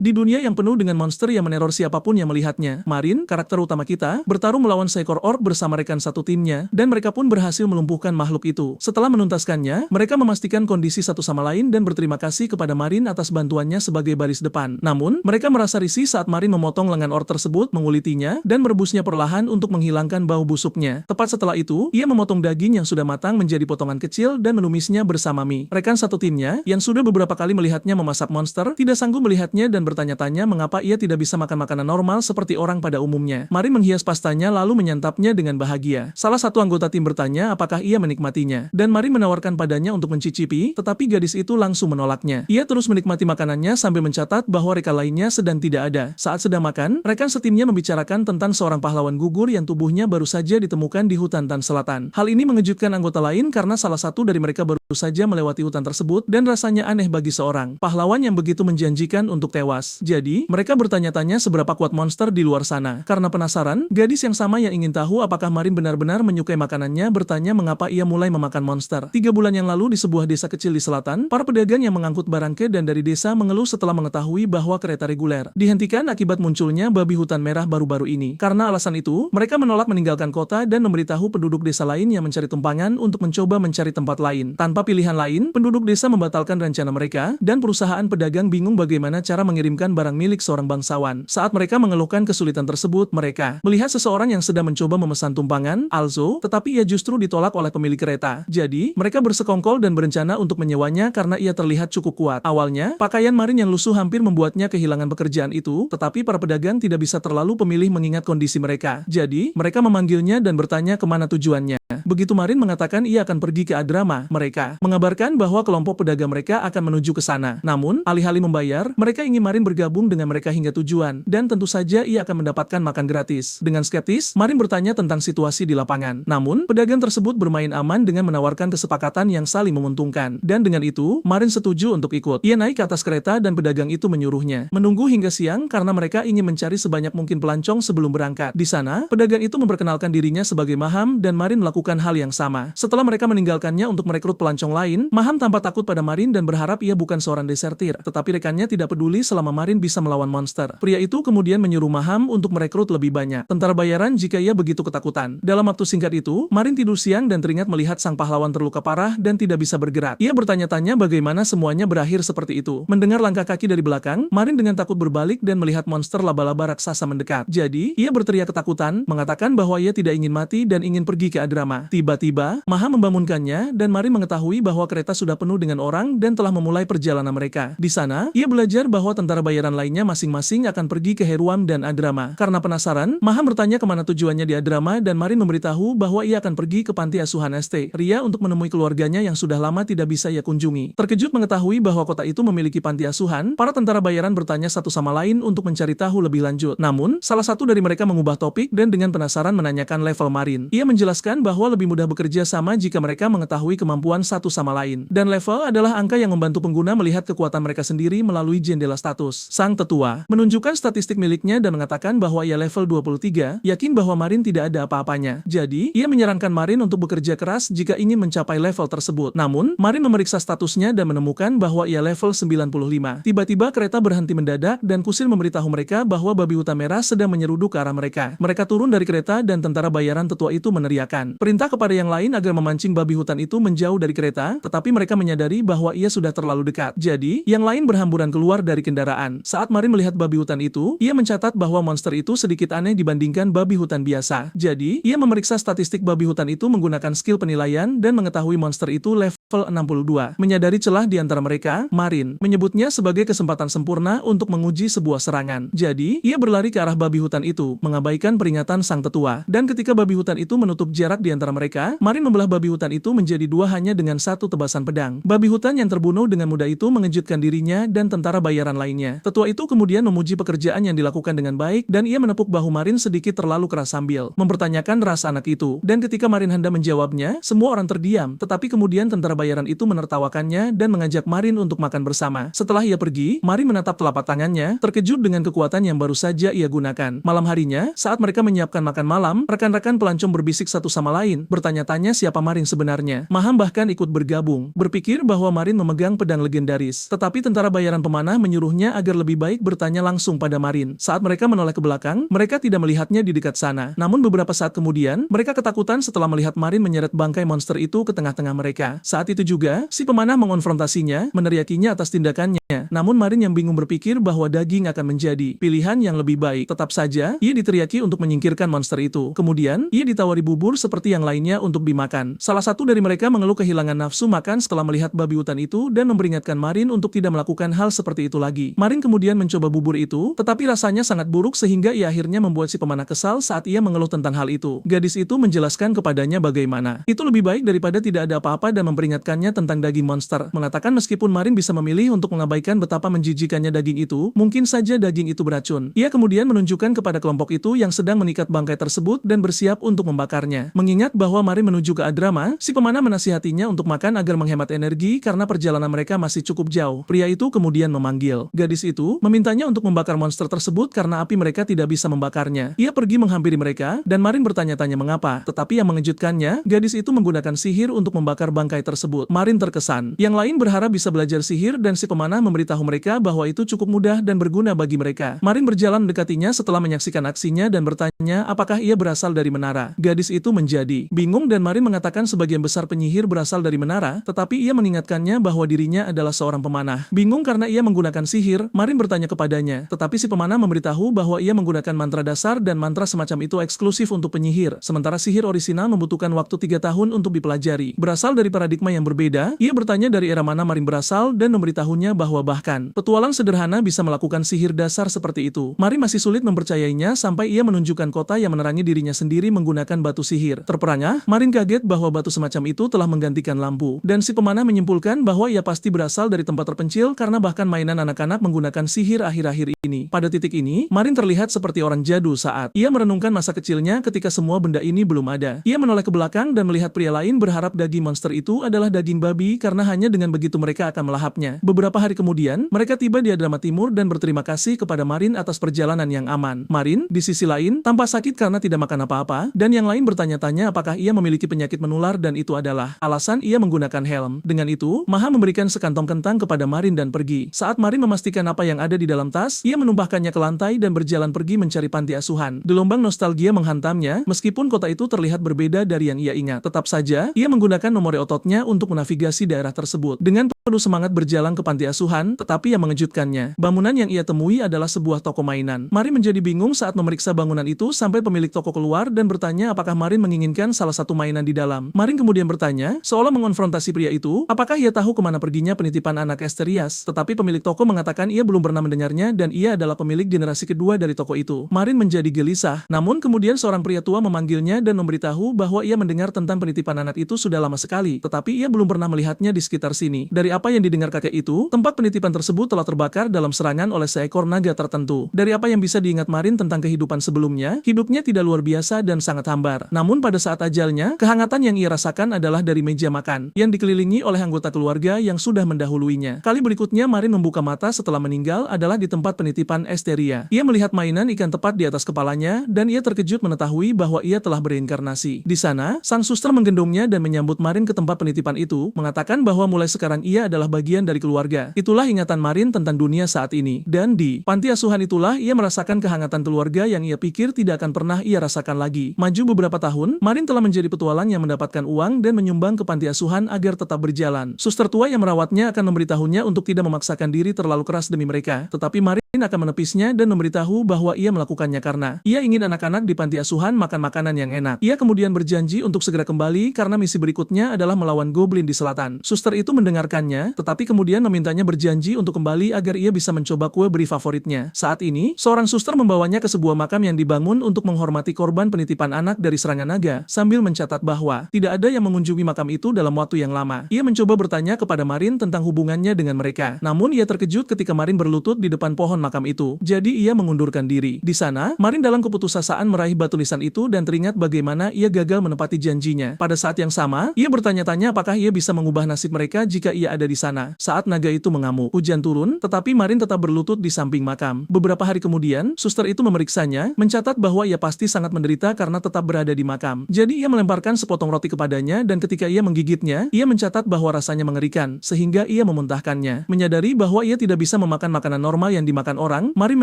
Di dunia yang penuh dengan monster yang meneror siapapun yang melihatnya, Marin, karakter utama kita, bertarung melawan seekor orc bersama rekan satu timnya, dan mereka pun berhasil melumpuhkan makhluk itu. Setelah menuntaskannya, mereka memastikan kondisi satu sama lain dan berterima kasih kepada Marin atas bantuannya sebagai baris depan. Namun, mereka merasa risih saat Marin memotong lengan orc tersebut, mengulitinya, dan merebusnya perlahan untuk menghilangkan bau busuknya. Tepat setelah itu, ia memotong daging yang sudah matang menjadi potongan kecil dan menumisnya bersama mie. Rekan satu timnya, yang sudah beberapa kali melihatnya memasak monster, tidak sanggup melihatnya dan bertanya-tanya mengapa ia tidak bisa makan makanan normal seperti orang pada umumnya. Marin menghias pastanya lalu menyantapnya dengan bahagia. Salah satu anggota tim bertanya apakah ia menikmatinya, dan Marin menawarkan padanya untuk mencicipi, tetapi gadis itu langsung menolaknya. Ia terus menikmati makanannya sambil mencatat bahwa rekan lainnya sedang tidak ada. Saat sedang makan, rekan setimnya membicarakan tentang seorang pahlawan gugur yang tubuhnya baru saja ditemukan di hutan Tan Selatan. Hal ini mengejutkan anggota lain karena salah satu dari mereka baru saja melewati hutan tersebut dan rasanya aneh bagi seorang pahlawan yang begitu menjanjikan untuk tewas. Jadi, mereka bertanya-tanya seberapa kuat monster di luar sana. Karena penasaran, gadis yang sama yang ingin tahu apakah Marin benar-benar menyukai makanannya bertanya mengapa ia mulai memakan monster. 3 bulan yang lalu di sebuah desa kecil di selatan, para pedagang yang mengangkut barang ke dan dari desa mengeluh setelah mengetahui bahwa kereta reguler dihentikan akibat munculnya babi hutan merah baru-baru ini. Karena alasan itu, mereka menolak meninggalkan kota dan memberitahu penduduk desa lain yang mencari tumpangan untuk mencoba mencari tempat lain. Tanpa pilihan lain, penduduk desa membatalkan rencana mereka, dan perusahaan pedagang bingung bagaimana cara mengirimkan barang milik seorang bangsawan. Saat mereka mengeluhkan kesulitan tersebut, mereka melihat seseorang yang sedang mencoba memesan tumpangan, Alzo, tetapi ia justru ditolak oleh pemilik kereta. Jadi, mereka bersekongkol dan berencana untuk menyewanya karena ia terlihat cukup kuat. Awalnya, pakaian Marin yang lusuh hampir membuatnya kehilangan pekerjaan itu, tetapi para pedagang tidak bisa terlalu pemilih mengingat kondisi mereka. Jadi, mereka memanggilnya dan bertanya kemana tujuannya. Begitu Marin mengatakan ia akan pergi ke Adrama, mereka mengabarkan bahwa kelompok pedagang mereka akan menuju ke sana. Namun, alih-alih membayar, mereka ingin Marin bergabung dengan mereka hingga tujuan, dan tentu saja ia akan mendapatkan makan gratis. Dengan skeptis, Marin bertanya tentang situasi di lapangan. Namun, pedagang tersebut bermain aman dengan menawarkan kesepakatan yang saling menguntungkan. Dan dengan itu, Marin setuju untuk ikut. Ia naik ke atas kereta dan pedagang itu menyuruhnya menunggu hingga siang karena mereka ingin mencari sebanyak mungkin pelancong sebelum berangkat. Di sana, pedagang itu memperkenalkan dirinya sebagai Maham dan Marin melakukan hal yang sama. Setelah mereka meninggalkannya untuk merekrut pelancong lain, Maham tampak takut pada Marin dan berharap ia bukan seorang desertir, tetapi rekannya tidak peduli selama Marin bisa melawan monster. Pria itu kemudian menyuruh Maham untuk merekrut lebih banyak tentara bayaran jika ia begitu ketakutan. Dalam waktu singkat itu, Marin tidur siang dan teringat melihat sang pahlawan terluka parah dan tidak bisa bergerak. Ia bertanya-tanya bagaimana semuanya berakhir seperti itu. Mendengar langkah kaki dari belakang, Marin dengan takut berbalik dan melihat monster laba-laba raksasa mendekat. Jadi, ia berteriak ketakutan, mengatakan bahwa ia tidak ingin mati dan ingin pergi ke Adrama. Tiba-tiba, Maham membangunkannya dan Marin mengetahui bahwa kereta sudah penuh dengan orang dan telah memulai perjalanan mereka. Di sana, ia belajar bahwa tentara bayaran lainnya masing-masing akan pergi ke Heruam dan Adrama. Karena penasaran, Maham bertanya kemana tujuannya di Adrama dan Marin memberitahu bahwa ia akan pergi ke panti asuhan ST Ria untuk menemui keluarganya yang sudah lama tidak bisa ia kunjungi. Terkejut mengetahui bahwa kota itu memiliki panti asuhan, para tentara bayaran bertanya satu sama lain untuk mencari tahu lebih lanjut. Namun, salah satu dari mereka mengubah topik dan dengan penasaran menanyakan level Marin. Ia menjelaskan bahwa lebih mudah bekerja sama jika mereka mengetahui kemampuan satu sama lain. Dan level adalah angka yang membantu pengguna melihat kekuatan mereka sendiri melalui jendela status. Sang tetua menunjukkan statistik miliknya dan mengatakan bahwa ia level 23, yakin bahwa Marin tidak ada apa-apanya. Jadi, ia menyarankan Marin untuk bekerja keras jika ingin mencapai level tersebut. Namun, Marin memeriksa statusnya dan menemukan bahwa ia level 95. Tiba-tiba kereta berhenti mendadak dan kusir memberitahu mereka bahwa babi hutan merah sedang menyeruduk ke arah mereka. Mereka turun dari kereta dan tentara bayaran tetua itu meneriakkan perintah kepada yang lain agar memancing babi hutan itu menjauh dari kereta, tetapi mereka menyadari bahwa ia sudah terlalu dekat. Jadi, yang lain berhamburan keluar dari kendaraan. Saat Marin melihat babi hutan itu, ia mencatat bahwa monster itu sedikit aneh dibandingkan babi hutan biasa. Jadi, ia memeriksa statistik babi hutan itu menggunakan skill penilaian dan mengetahui monster itu level 62. Menyadari celah di antara mereka, Marin menyebutnya sebagai kesempatan sempurna untuk menguji sebuah serangan. Jadi, ia berlari ke arah babi hutan itu, mengabaikan peringatan sang tetua. Dan ketika babi hutan itu menutup jarak di antara mereka, Marin membelah babi hutan itu menjadi dua hanya dengan satu tebasan pedang. Babi hutan yang terbunuh dengan mudah itu mengejutkan dirinya dan tentara bayaran lainnya. Tetua itu kemudian memuji pekerjaan yang dilakukan dengan baik dan ia menepuk bahu Marin sedikit terlalu keras sambil mempertanyakan ras anak itu. Dan ketika Marin hendak menjawabnya, semua orang terdiam, tetapi kemudian tentara bayaran itu menertawakannya dan mengajak Marin untuk makan bersama. Setelah ia pergi, Marin menatap telapak tangannya, terkejut dengan kekuatan yang baru saja ia gunakan. Malam harinya, saat mereka menyiapkan makan malam, rekan-rekan pelancong berbisik satu sama lain, bertanya-tanya siapa Marin sebenarnya. Maham bahkan ikut ikut bergabung, berpikir bahwa Marin memegang pedang legendaris. Tetapi tentara bayaran pemanah menyuruhnya agar lebih baik bertanya langsung pada Marin. Saat mereka menoleh ke belakang, mereka tidak melihatnya di dekat sana. Namun beberapa saat kemudian, mereka ketakutan setelah melihat Marin menyeret bangkai monster itu ke tengah-tengah mereka. Saat itu juga, si pemanah mengonfrontasinya, meneriakinya atas tindakannya. Namun Marin yang bingung berpikir bahwa daging akan menjadi pilihan yang lebih baik. Tetap saja, ia diteriaki untuk menyingkirkan monster itu. Kemudian, ia ditawari bubur seperti yang lainnya untuk dimakan. Salah satu dari mereka mengeluh kehilangan nafsu makan setelah melihat babi hutan itu dan memperingatkan Marin untuk tidak melakukan hal seperti itu lagi. Marin kemudian mencoba bubur itu, tetapi rasanya sangat buruk sehingga ia akhirnya membuat si pemanah kesal saat ia mengeluh tentang hal itu. Gadis itu menjelaskan kepadanya bagaimana itu lebih baik daripada tidak ada apa-apa dan memperingatkannya tentang daging monster. Mengatakan meskipun Marin bisa memilih untuk mengabaikan betapa menjijikannya daging itu, mungkin saja daging itu beracun. Ia kemudian menunjukkan kepada kelompok itu yang sedang mengikat bangkai tersebut dan bersiap untuk membakarnya. Mengingat bahwa Marin menuju ke Adrama, si pemanah menasihatinya untuk makan agar menghemat energi karena perjalanan mereka masih cukup jauh. Pria itu kemudian memanggil gadis itu, memintanya untuk membakar monster tersebut karena api mereka tidak bisa membakarnya. Ia pergi menghampiri mereka, dan Marin bertanya-tanya mengapa. Tetapi yang mengejutkannya, gadis itu menggunakan sihir untuk membakar bangkai tersebut. Marin terkesan. Yang lain berharap bisa belajar sihir dan si pemanah memberitahu mereka bahwa itu cukup mudah dan berguna bagi mereka. Marin berjalan mendekatinya setelah menyaksikan aksinya dan bertanya apakah ia berasal dari menara. Gadis itu menjadi bingung dan Marin mengatakan sebagian besar penyihir berasal dari menara, tetapi ia mengingatkannya bahwa dirinya adalah seorang pemanah. Bingung karena ia menggunakan sihir, Marin bertanya kepadanya, tetapi si pemanah memberitahu bahwa ia menggunakan mantra dasar dan mantra semacam itu eksklusif untuk penyihir, sementara sihir orisinal membutuhkan waktu 3 tahun untuk dipelajari. Berasal dari paradigma yang berbeda, ia bertanya dari era mana Marin berasal dan memberitahunya bahwa bahkan petualang sederhana bisa melakukan sihir dasar seperti itu. Marin masih sulit mempercayainya sampai ia menunjukkan kota yang menerangi dirinya sendiri menggunakan batu sihir. Terperangah, Marin kaget bahwa batu semacam itu telah menggantikan lampu, dan si pemanah menyimpulkan bahwa ia pasti berasal dari tempat terpencil karena bahkan mainan anak-anak menggunakan sihir akhir-akhir ini. Pada titik ini, Marin terlihat seperti orang jadul saat ia merenungkan masa kecilnya ketika semua benda ini belum ada. Ia menoleh ke belakang dan melihat pria lain berharap daging monster itu adalah daging babi karena hanya dengan begitu mereka akan melahapnya. Beberapa hari kemudian, mereka tiba di Adrama Timur dan berterima kasih kepada Marin atas perjalanan yang aman. Marin, di sisi lain, tampak sakit karena tidak makan apa-apa, dan yang lain bertanya-tanya apakah ia memiliki penyakit menular dan itu adalah alasan ia menggunakan helm. Dengan itu, Maha memberikan sekantong kentang kepada Marin dan pergi. Saat Marin memastikan apa yang ada di dalam tas, ia menumpahkannya ke lantai dan berjalan pergi mencari panti asuhan. Gelombang nostalgia menghantamnya, meskipun kota itu terlihat berbeda dari yang ia ingat. Tetap saja, ia menggunakan memori ototnya untuk menavigasi daerah tersebut. Dengan penuh semangat berjalan ke panti asuhan, tetapi yang mengejutkannya, bangunan yang ia temui adalah sebuah toko mainan. Marin menjadi bingung saat memeriksa bangunan itu sampai pemilik toko keluar dan bertanya apakah Marin menginginkan salah satu mainan di dalam. Marin kemudian bertanya, seolah mengonfrontasi pria itu, apakah ia tahu kemana perginya penitipan anak Asterias. Tetapi pemilik toko mengatakan ia belum pernah mendengarnya dan ia adalah pemilik generasi kedua dari toko itu. Marin menjadi gelisah, namun kemudian seorang pria tua memanggilnya dan memberitahu bahwa ia mendengar tentang penitipan anak itu sudah lama sekali, tetapi ia belum pernah melihatnya di sekitar sini. Dari apa yang didengar kakek itu, tempat penitipan tersebut telah terbakar dalam serangan oleh seekor naga tertentu. Dari apa yang bisa diingat Marin tentang kehidupan sebelumnya, hidupnya tidak luar biasa dan sangat hambar. Namun pada saat ajalnya, kehangatan yang ia rasakan adalah dari meja makan, yang dikelilingi oleh anggota keluarga yang sudah mendahuluinya. Kali berikutnya Marin membuka mata setelah meninggal adalah di tempat penitipan Esteria. Ia melihat mainan ikan tepat di atas kepalanya, dan ia terkejut mengetahui bahwa ia telah bereinkarnasi. Di sana, sang suster menggendongnya dan menyambut Marin ke tempat penitipan itu, mengatakan bahwa mulai sekarang ia adalah bagian dari keluarga. Itulah ingatan Marin tentang dunia saat ini. Dan di panti asuhan itulah ia merasakan kehangatan keluarga yang ia pikir tidak akan pernah ia rasakan lagi. Maju beberapa tahun, Marin telah menjadi petualang yang mendapatkan uang dan menyumbang ke panti asuhan agar tetap berjalan. Suster tua yang merawatnya akan memberitahunya untuk tidak memaksakan diri terlalu keras demi mereka. Tetapi Marin akan menepisnya dan memberitahu bahwa ia melakukannya karena ia ingin anak-anak di panti asuhan makan makanan yang enak. Ia kemudian berjanji untuk segera kembali karena misi berikutnya adalah melawan goblin di selatan. Suster itu mendengarkannya, tetapi kemudian memintanya berjanji untuk kembali agar ia bisa mencoba kue beri favoritnya. Saat ini, seorang suster membawanya ke sebuah makam yang dibangun untuk menghormati korban penitipan anak dari serangan naga, sambil mencatat bahwa tidak ada yang mengunjungi makam itu dalam waktu yang lama. Ia mencoba bertanya kepada Marin tentang hubungannya dengan mereka. Namun ia terkejut ketika Marin berlutut di depan pohon pohon makam itu. Jadi ia mengundurkan diri. Di sana, Marin dalam keputusasaan meraih batu lisan itu dan teringat bagaimana ia gagal menepati janjinya. Pada saat yang sama, ia bertanya-tanya apakah ia bisa mengubah nasib mereka jika ia ada di sana. Saat naga itu mengamuk, hujan turun, tetapi Marin tetap berlutut di samping makam. Beberapa hari kemudian, suster itu memeriksanya, mencatat bahwa ia pasti sangat menderita karena tetap berada di makam. Jadi ia melemparkan sepotong roti kepadanya dan ketika ia menggigitnya, ia mencatat bahwa rasanya mengerikan, sehingga ia memuntahkannya. Menyadari bahwa ia tidak bisa memakan makanan normal yang dimakan orang, Marin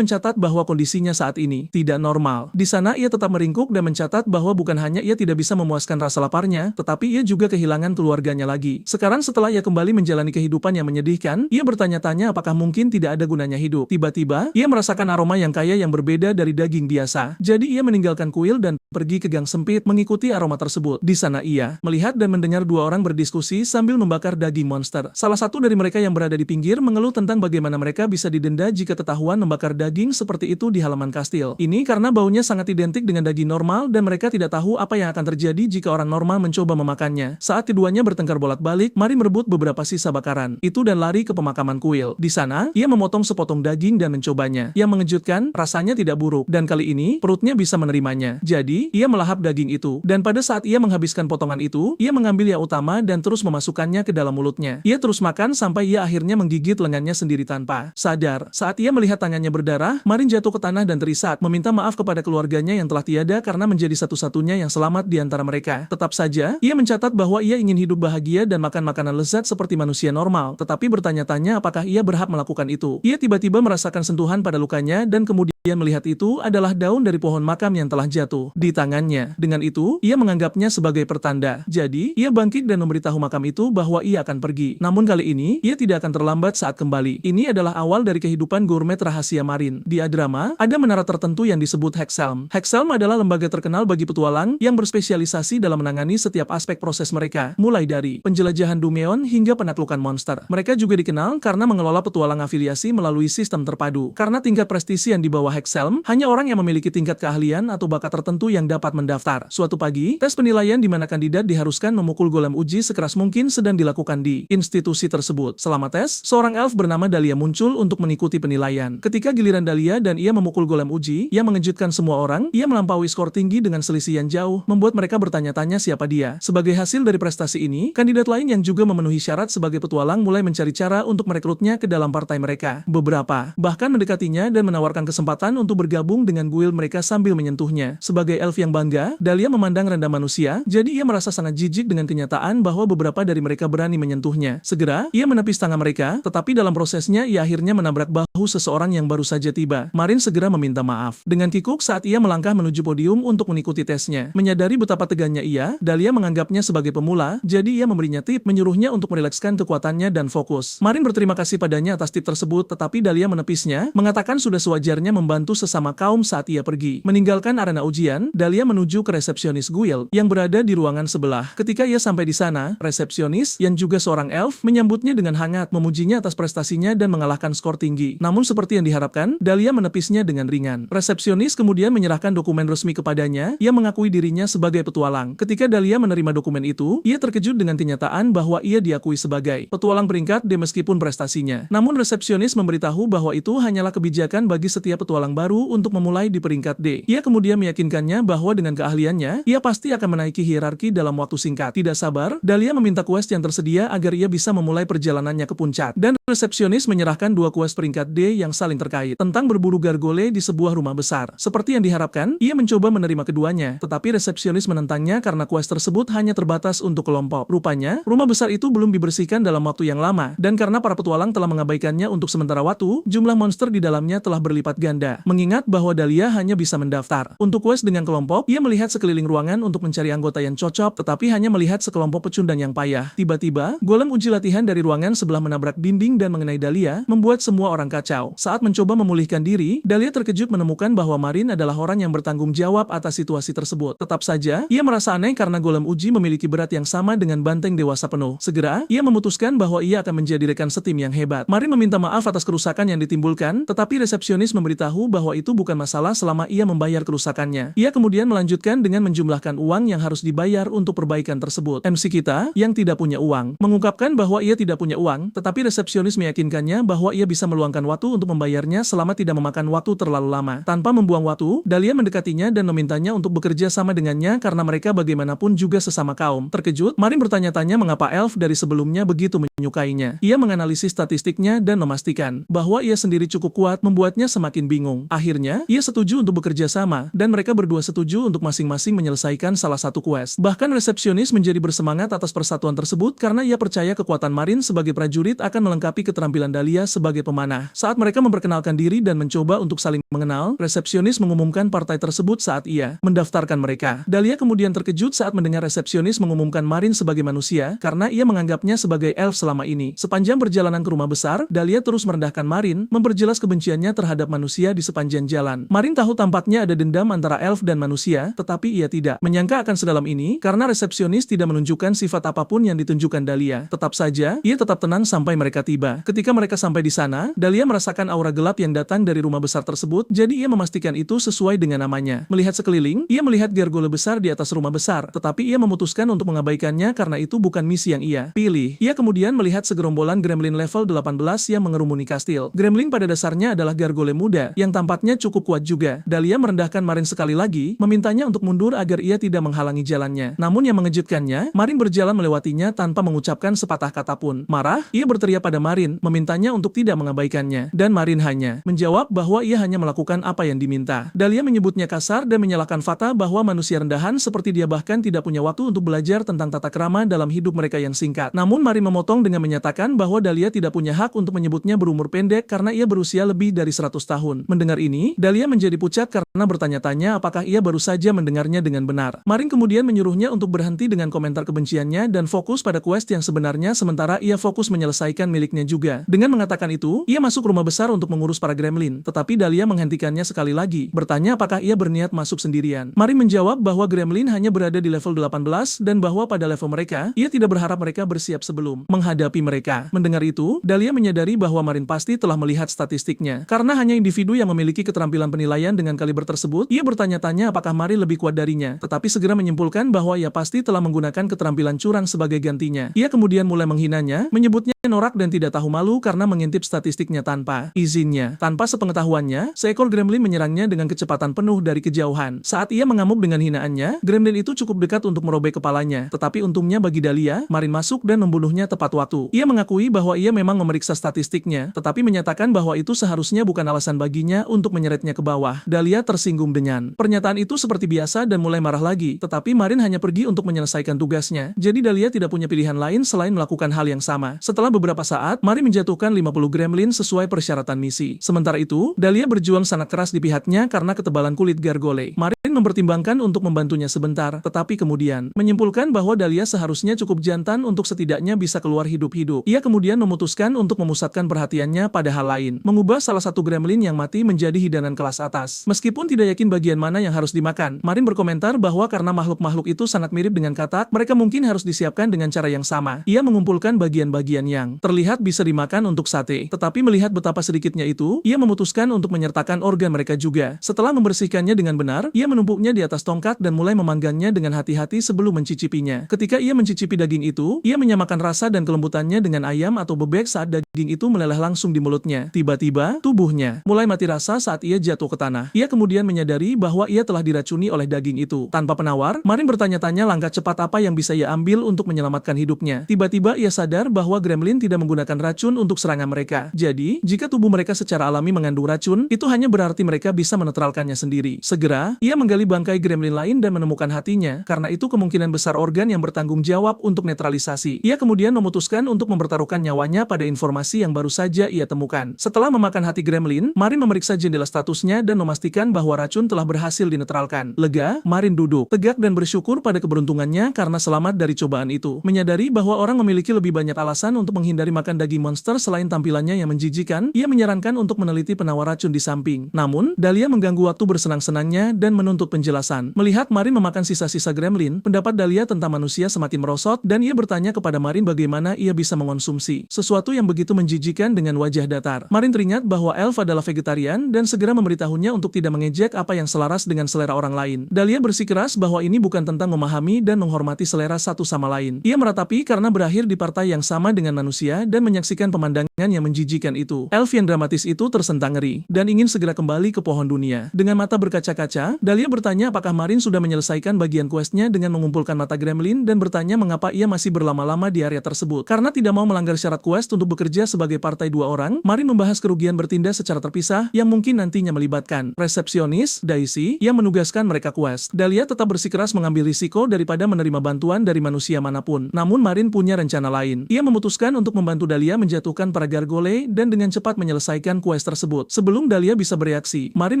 mencatat bahwa kondisinya saat ini tidak normal. Di sana ia tetap meringkuk dan mencatat bahwa bukan hanya ia tidak bisa memuaskan rasa laparnya, tetapi ia juga kehilangan keluarganya lagi. Sekarang setelah ia kembali menjalani kehidupan yang menyedihkan, ia bertanya-tanya apakah mungkin tidak ada gunanya hidup. Tiba-tiba, ia merasakan aroma yang kaya yang berbeda dari daging biasa. Jadi ia meninggalkan kuil dan pergi ke gang sempit mengikuti aroma tersebut. Di sana ia melihat dan mendengar dua orang berdiskusi sambil membakar daging monster. Salah satu dari mereka yang berada di pinggir mengeluh tentang bagaimana mereka bisa didenda jika ketahuan membakar daging seperti itu di halaman kastil. Ini karena baunya sangat identik dengan daging normal dan mereka tidak tahu apa yang akan terjadi jika orang normal mencoba memakannya. Saat keduanya bertengkar bolak-balik, Marin merebut beberapa sisa bakaran itu dan lari ke pemakaman kuil. Di sana, ia memotong sepotong daging dan mencobanya. Yang mengejutkan, rasanya tidak buruk dan kali ini perutnya bisa menerimanya. Jadi, ia melahap daging itu dan pada saat ia menghabiskan potongan itu, ia mengambil yang utama dan terus memasukkannya ke dalam mulutnya. Ia terus makan sampai ia akhirnya menggigit lengannya sendiri tanpa sadar. Saat ia melihat tangannya berdarah, Marin jatuh ke tanah dan terisak, meminta maaf kepada keluarganya yang telah tiada karena menjadi satu-satunya yang selamat di antara mereka. Tetap saja, ia mencatat bahwa ia ingin hidup bahagia dan makan makanan lezat seperti manusia normal, tetapi bertanya-tanya apakah ia berhak melakukan itu. Ia tiba-tiba merasakan sentuhan pada lukanya dan kemudian melihat itu adalah daun dari pohon makam yang telah jatuh di tangannya. Dengan itu, ia menganggapnya sebagai pertanda. Jadi, ia bangkit dan memberitahu makam itu bahwa ia akan pergi. Namun kali ini, ia tidak akan terlambat saat kembali. Ini adalah awal dari kehidupan gourmet rahasia Marin. Di Adrama, ada menara tertentu yang disebut Hexhelm. Hexhelm adalah lembaga terkenal bagi petualang yang berspesialisasi dalam menangani setiap aspek proses mereka, mulai dari penjelajahan Dumeon hingga penaklukan monster. Mereka juga dikenal karena mengelola petualang afiliasi melalui sistem terpadu. Karena tingkat prestisi yang di bawah Hexhelm, hanya orang yang memiliki tingkat keahlian atau bakat tertentu yang dapat mendaftar. Suatu pagi, tes penilaian di mana kandidat diharuskan memukul golem uji sekeras mungkin sedang dilakukan di institusi tersebut. Selama tes, seorang elf bernama Dahlia muncul untuk mengikuti penilaian. Ketika giliran Dahlia dan ia memukul golem uji, yang mengejutkan semua orang, ia melampaui skor tinggi dengan selisih yang jauh, membuat mereka bertanya-tanya siapa dia. Sebagai hasil dari prestasi ini, kandidat lain yang juga memenuhi syarat sebagai petualang mulai mencari cara untuk merekrutnya ke dalam partai mereka. Beberapa bahkan mendekatinya dan menawarkan kesempatan untuk bergabung dengan guild mereka sambil menyentuhnya. Sebagai elf yang bangga, Dahlia memandang rendah manusia, jadi ia merasa sangat jijik dengan kenyataan bahwa beberapa dari mereka berani menyentuhnya. Segera, ia menepis tangan mereka, tetapi dalam prosesnya ia akhirnya menabrak bahu seseorang yang baru saja tiba. Marin segera meminta maaf. Dengan kikuk saat ia melangkah menuju podium untuk mengikuti tesnya. Menyadari betapa tegangnya ia, Dahlia menganggapnya sebagai pemula, jadi ia memberinya tip, menyuruhnya untuk merilekskan kekuatannya dan fokus. Marin berterima kasih padanya atas tip tersebut, tetapi Dahlia menepisnya, mengatakan sudah sewajarnya membantu sesama kaum saat ia pergi. Meninggalkan arena ujian, Dahlia menuju ke resepsionis guild yang berada di ruangan sebelah. Ketika ia sampai di sana, resepsionis yang juga seorang elf menyambutnya dengan hangat, memujinya atas prestasinya dan mengalahkan skor tinggi. Namun seperti yang diharapkan, Dahlia menepisnya dengan ringan. Resepsionis kemudian menyerahkan dokumen resmi kepadanya, ia mengakui dirinya sebagai petualang. Ketika Dahlia menerima dokumen itu, ia terkejut dengan kenyataan bahwa ia diakui sebagai petualang peringkat D meskipun prestasinya. Namun resepsionis memberitahu bahwa itu hanyalah kebijakan bagi setiap petualang baru untuk memulai di peringkat D. Ia kemudian meyakinkannya bahwa dengan keahliannya, ia pasti akan menaiki hierarki dalam waktu singkat. Tidak sabar, Dahlia meminta quest yang tersedia agar ia bisa memulai perjalanannya ke puncak. Dan resepsionis menyerahkan dua quest peringkat D yang saling terkait tentang berburu gargole di sebuah rumah besar. Seperti yang diharapkan, ia mencoba menerima keduanya, tetapi resepsionis menentangnya karena quest tersebut hanya terbatas untuk kelompok. Rupanya, rumah besar itu belum dibersihkan dalam waktu yang lama, dan karena para petualang telah mengabaikannya untuk sementara waktu, jumlah monster di dalamnya telah berlipat ganda. Mengingat bahwa Dahlia hanya bisa mendaftar untuk quest dengan kelompok, ia melihat sekeliling ruangan untuk mencari anggota yang cocok, tetapi hanya melihat sekelompok pecundang yang payah. Tiba-tiba, golem uji latihan dari ruangan sebelah menabrak dinding dan mengenai Dahlia, membuat semua orang kacau. Saat mencoba memulihkan diri, Dahlia terkejut menemukan bahwa Marin adalah orang yang bertanggung jawab atas situasi tersebut. Tetap saja, ia merasa aneh karena golem uji memiliki berat yang sama dengan banteng dewasa penuh. Segera, ia memutuskan bahwa ia akan menjadi rekan setim yang hebat. Marin meminta maaf atas kerusakan yang ditimbulkan, tetapi resepsionis memberitahu memberitahu bahwa itu bukan masalah selama ia membayar kerusakannya. Ia kemudian melanjutkan dengan menjumlahkan uang yang harus dibayar untuk perbaikan tersebut. MC kita, yang tidak punya uang, mengungkapkan bahwa ia tidak punya uang, tetapi resepsionis meyakinkannya bahwa ia bisa meluangkan waktu untuk membayarnya selama tidak memakan waktu terlalu lama. Tanpa membuang waktu, Dahlia mendekatinya dan memintanya untuk bekerja sama dengannya karena mereka bagaimanapun juga sesama kaum. Terkejut, Marin bertanya-tanya mengapa Elf dari sebelumnya begitu menyukainya. Ia menganalisis statistiknya dan memastikan bahwa ia sendiri cukup kuat, membuatnya semakin bingung. Akhirnya, ia setuju untuk bekerja sama, dan mereka berdua setuju untuk masing-masing menyelesaikan salah satu quest. Bahkan resepsionis menjadi bersemangat atas persatuan tersebut karena ia percaya kekuatan Marin sebagai prajurit akan melengkapi keterampilan Dahlia sebagai pemanah. Saat mereka memperkenalkan diri dan mencoba untuk saling mengenal, resepsionis mengumumkan partai tersebut saat ia mendaftarkan mereka. Dahlia kemudian terkejut saat mendengar resepsionis mengumumkan Marin sebagai manusia karena ia menganggapnya sebagai elf selama ini. Sepanjang perjalanan ke rumah besar, Dahlia terus merendahkan Marin, memperjelas kebenciannya terhadap manusia di sepanjang jalan. Marin tahu tampaknya ada dendam antara elf dan manusia, tetapi ia tidak menyangka akan sedalam ini karena resepsionis tidak menunjukkan sifat apapun yang ditunjukkan Dahlia. Tetap saja, ia tetap tenang sampai mereka tiba. Ketika mereka sampai di sana, Dahlia merasakan aura gelap yang datang dari rumah besar tersebut, jadi ia memastikan itu sesuai dengan namanya. Melihat sekeliling, ia melihat gargole besar di atas rumah besar, tetapi ia memutuskan untuk mengabaikannya karena itu bukan misi yang ia pilih. Ia kemudian melihat segerombolan gremlin level 18 yang mengerumuni kastil. Gremlin pada dasarnya adalah gargole muda, yang tampaknya cukup kuat juga. Dahlia merendahkan Marin sekali lagi, memintanya untuk mundur agar ia tidak menghalangi jalannya. Namun yang mengejutkannya, Marin berjalan melewatinya tanpa mengucapkan sepatah kata pun. Marah, ia berteriak pada Marin, memintanya untuk tidak mengabaikannya. Dan Marin hanya menjawab bahwa ia hanya melakukan apa yang diminta. Dahlia menyebutnya kasar dan menyalahkan fakta bahwa manusia rendahan seperti dia bahkan tidak punya waktu untuk belajar tentang tata krama dalam hidup mereka yang singkat. Namun Marin memotong dengan menyatakan bahwa Dahlia tidak punya hak untuk menyebutnya berumur pendek karena ia berusia lebih dari 100 tahun. Mendengar ini, Dahlia menjadi pucat karena bertanya-tanya apakah ia baru saja mendengarnya dengan benar. Marin kemudian menyuruhnya untuk berhenti dengan komentar kebenciannya dan fokus pada quest yang sebenarnya sementara ia fokus menyelesaikan miliknya juga. Dengan mengatakan itu, ia masuk rumah besar untuk mengurus para gremlin, tetapi Dahlia menghentikannya sekali lagi, bertanya apakah ia berniat masuk sendirian. Marin menjawab bahwa gremlin hanya berada di level 18 dan bahwa pada level mereka, ia tidak berharap mereka bersiap sebelum menghadapi mereka. Mendengar itu, Dahlia menyadari bahwa Marin pasti telah melihat statistiknya. Karena hanya individu yang memiliki keterampilan penilaian dengan kaliber tersebut, ia bertanya-tanya apakah Marin lebih kuat darinya, tetapi segera menyimpulkan bahwa ia pasti telah menggunakan keterampilan curang sebagai gantinya. Ia kemudian mulai menghinanya, menyebutnya norak dan tidak tahu malu karena mengintip statistiknya tanpa izinnya. Tanpa sepengetahuannya, seekor gremlin menyerangnya dengan kecepatan penuh dari kejauhan. Saat ia mengamuk dengan hinaannya, gremlin itu cukup dekat untuk merobek kepalanya. Tetapi untungnya bagi Dahlia, Marin masuk dan membunuhnya tepat waktu. Ia mengakui bahwa ia memang memeriksa statistiknya, tetapi menyatakan bahwa itu seharusnya bukan alasan baginya untuk menyeretnya ke bawah. Dahlia tersinggung dengan pernyataan itu seperti biasa dan mulai marah lagi, tetapi Marin hanya pergi untuk menyelesaikan tugasnya. Jadi Dahlia tidak punya pilihan lain selain melakukan hal yang sama. Setelah beberapa saat, Marin menjatuhkan 50 gremlin sesuai persyaratan misi. Sementara itu, Dahlia berjuang sangat keras di pihaknya karena ketebalan kulit gargole. Marin mempertimbangkan untuk membantunya sebentar, tetapi kemudian menyimpulkan bahwa Dahlia seharusnya cukup jantan untuk setidaknya bisa keluar hidup-hidup. Ia kemudian memutuskan untuk memusatkan perhatiannya pada hal lain, mengubah salah satu gremlin yang mati menjadi hidangan kelas atas. Meskipun tidak yakin bagian mana yang harus dimakan, Marin berkomentar bahwa karena makhluk-makhluk itu sangat mirip dengan katak, mereka mungkin harus disiapkan dengan cara yang sama. Ia mengumpulkan bagian-bagian yang terlihat bisa dimakan untuk sate, tetapi melihat betapa sedikitnya itu, ia memutuskan untuk menyertakan organ mereka juga. Setelah membersihkannya dengan benar, ia menumpuknya di atas tongkat dan mulai memanggangnya dengan hati-hati sebelum mencicipinya. Ketika ia mencicipi daging itu, ia menyamakan rasa dan kelembutannya dengan ayam atau bebek saat daging itu meleleh langsung di mulutnya. Tiba-tiba, tubuhnya mulai mati rasa saat ia jatuh ke tanah. Ia kemudian menyadari bahwa ia telah diracuni oleh daging itu. Tanpa penawar, Marin bertanya-tanya langkah cepat apa yang bisa ia ambil untuk menyelamatkan hidupnya. Tiba-tiba ia sadar bahwa gremlin tidak menggunakan racun untuk serangan mereka. Jadi, jika tubuh mereka secara alami mengandung racun, itu hanya berarti mereka bisa menetralkannya sendiri. Segera, ia menggali bangkai gremlin lain dan menemukan hatinya, karena itu kemungkinan besar organ yang bertanggung jawab untuk netralisasi. Ia kemudian memutuskan untuk mempertaruhkan nyawanya pada informasi yang baru saja ia temukan. Setelah memakan hati gremlin, Marin memeriksa jendela statusnya dan memastikan bahwa racun telah berhasil dinetralkan. Lega, Marin duduk tegak dan bersyukur pada keberuntungannya karena selamat dari cobaan itu. Menyadari bahwa orang memiliki lebih banyak alasan untuk menghindari makan daging monster selain tampilannya yang menjijikan, ia menyarankan untuk meneliti penawar racun di samping. Namun, Dahlia mengganggu waktu bersenang-senangnya dan menuntut menuntut penjelasan. Melihat Marin memakan sisa-sisa gremlin, pendapat Dahlia tentang manusia semakin merosot dan ia bertanya kepada Marin bagaimana ia bisa mengonsumsi sesuatu yang begitu menjijikan dengan wajah datar. Marin teringat bahwa elf adalah vegetarian dan segera memberitahunya untuk tidak mengejek apa yang selaras dengan selera orang lain. Dahlia bersikeras bahwa ini bukan tentang memahami dan menghormati selera satu sama lain. Ia meratapi karena berakhir di partai yang sama dengan manusia dan menyaksikan pemandangan yang menjijikan itu. Elf yang dramatis itu tersentak ngeri dan ingin segera kembali ke pohon dunia. Dengan mata berkaca-kaca, Dahlia bertanya apakah Marin sudah menyelesaikan bagian questnya dengan mengumpulkan mata gremlin dan bertanya mengapa ia masih berlama-lama di area tersebut. Karena tidak mau melanggar syarat quest untuk bekerja sebagai partai dua orang, Marin membahas kerugian bertindak secara terpisah yang mungkin nantinya melibatkan resepsionis, Daisy, yang menugaskan mereka quest. Dahlia tetap bersikeras mengambil risiko daripada menerima bantuan dari manusia manapun. Namun Marin punya rencana lain. Ia memutuskan untuk membantu Dahlia menjatuhkan para gargole dan dengan cepat menyelesaikan quest tersebut. Sebelum Dahlia bisa bereaksi, Marin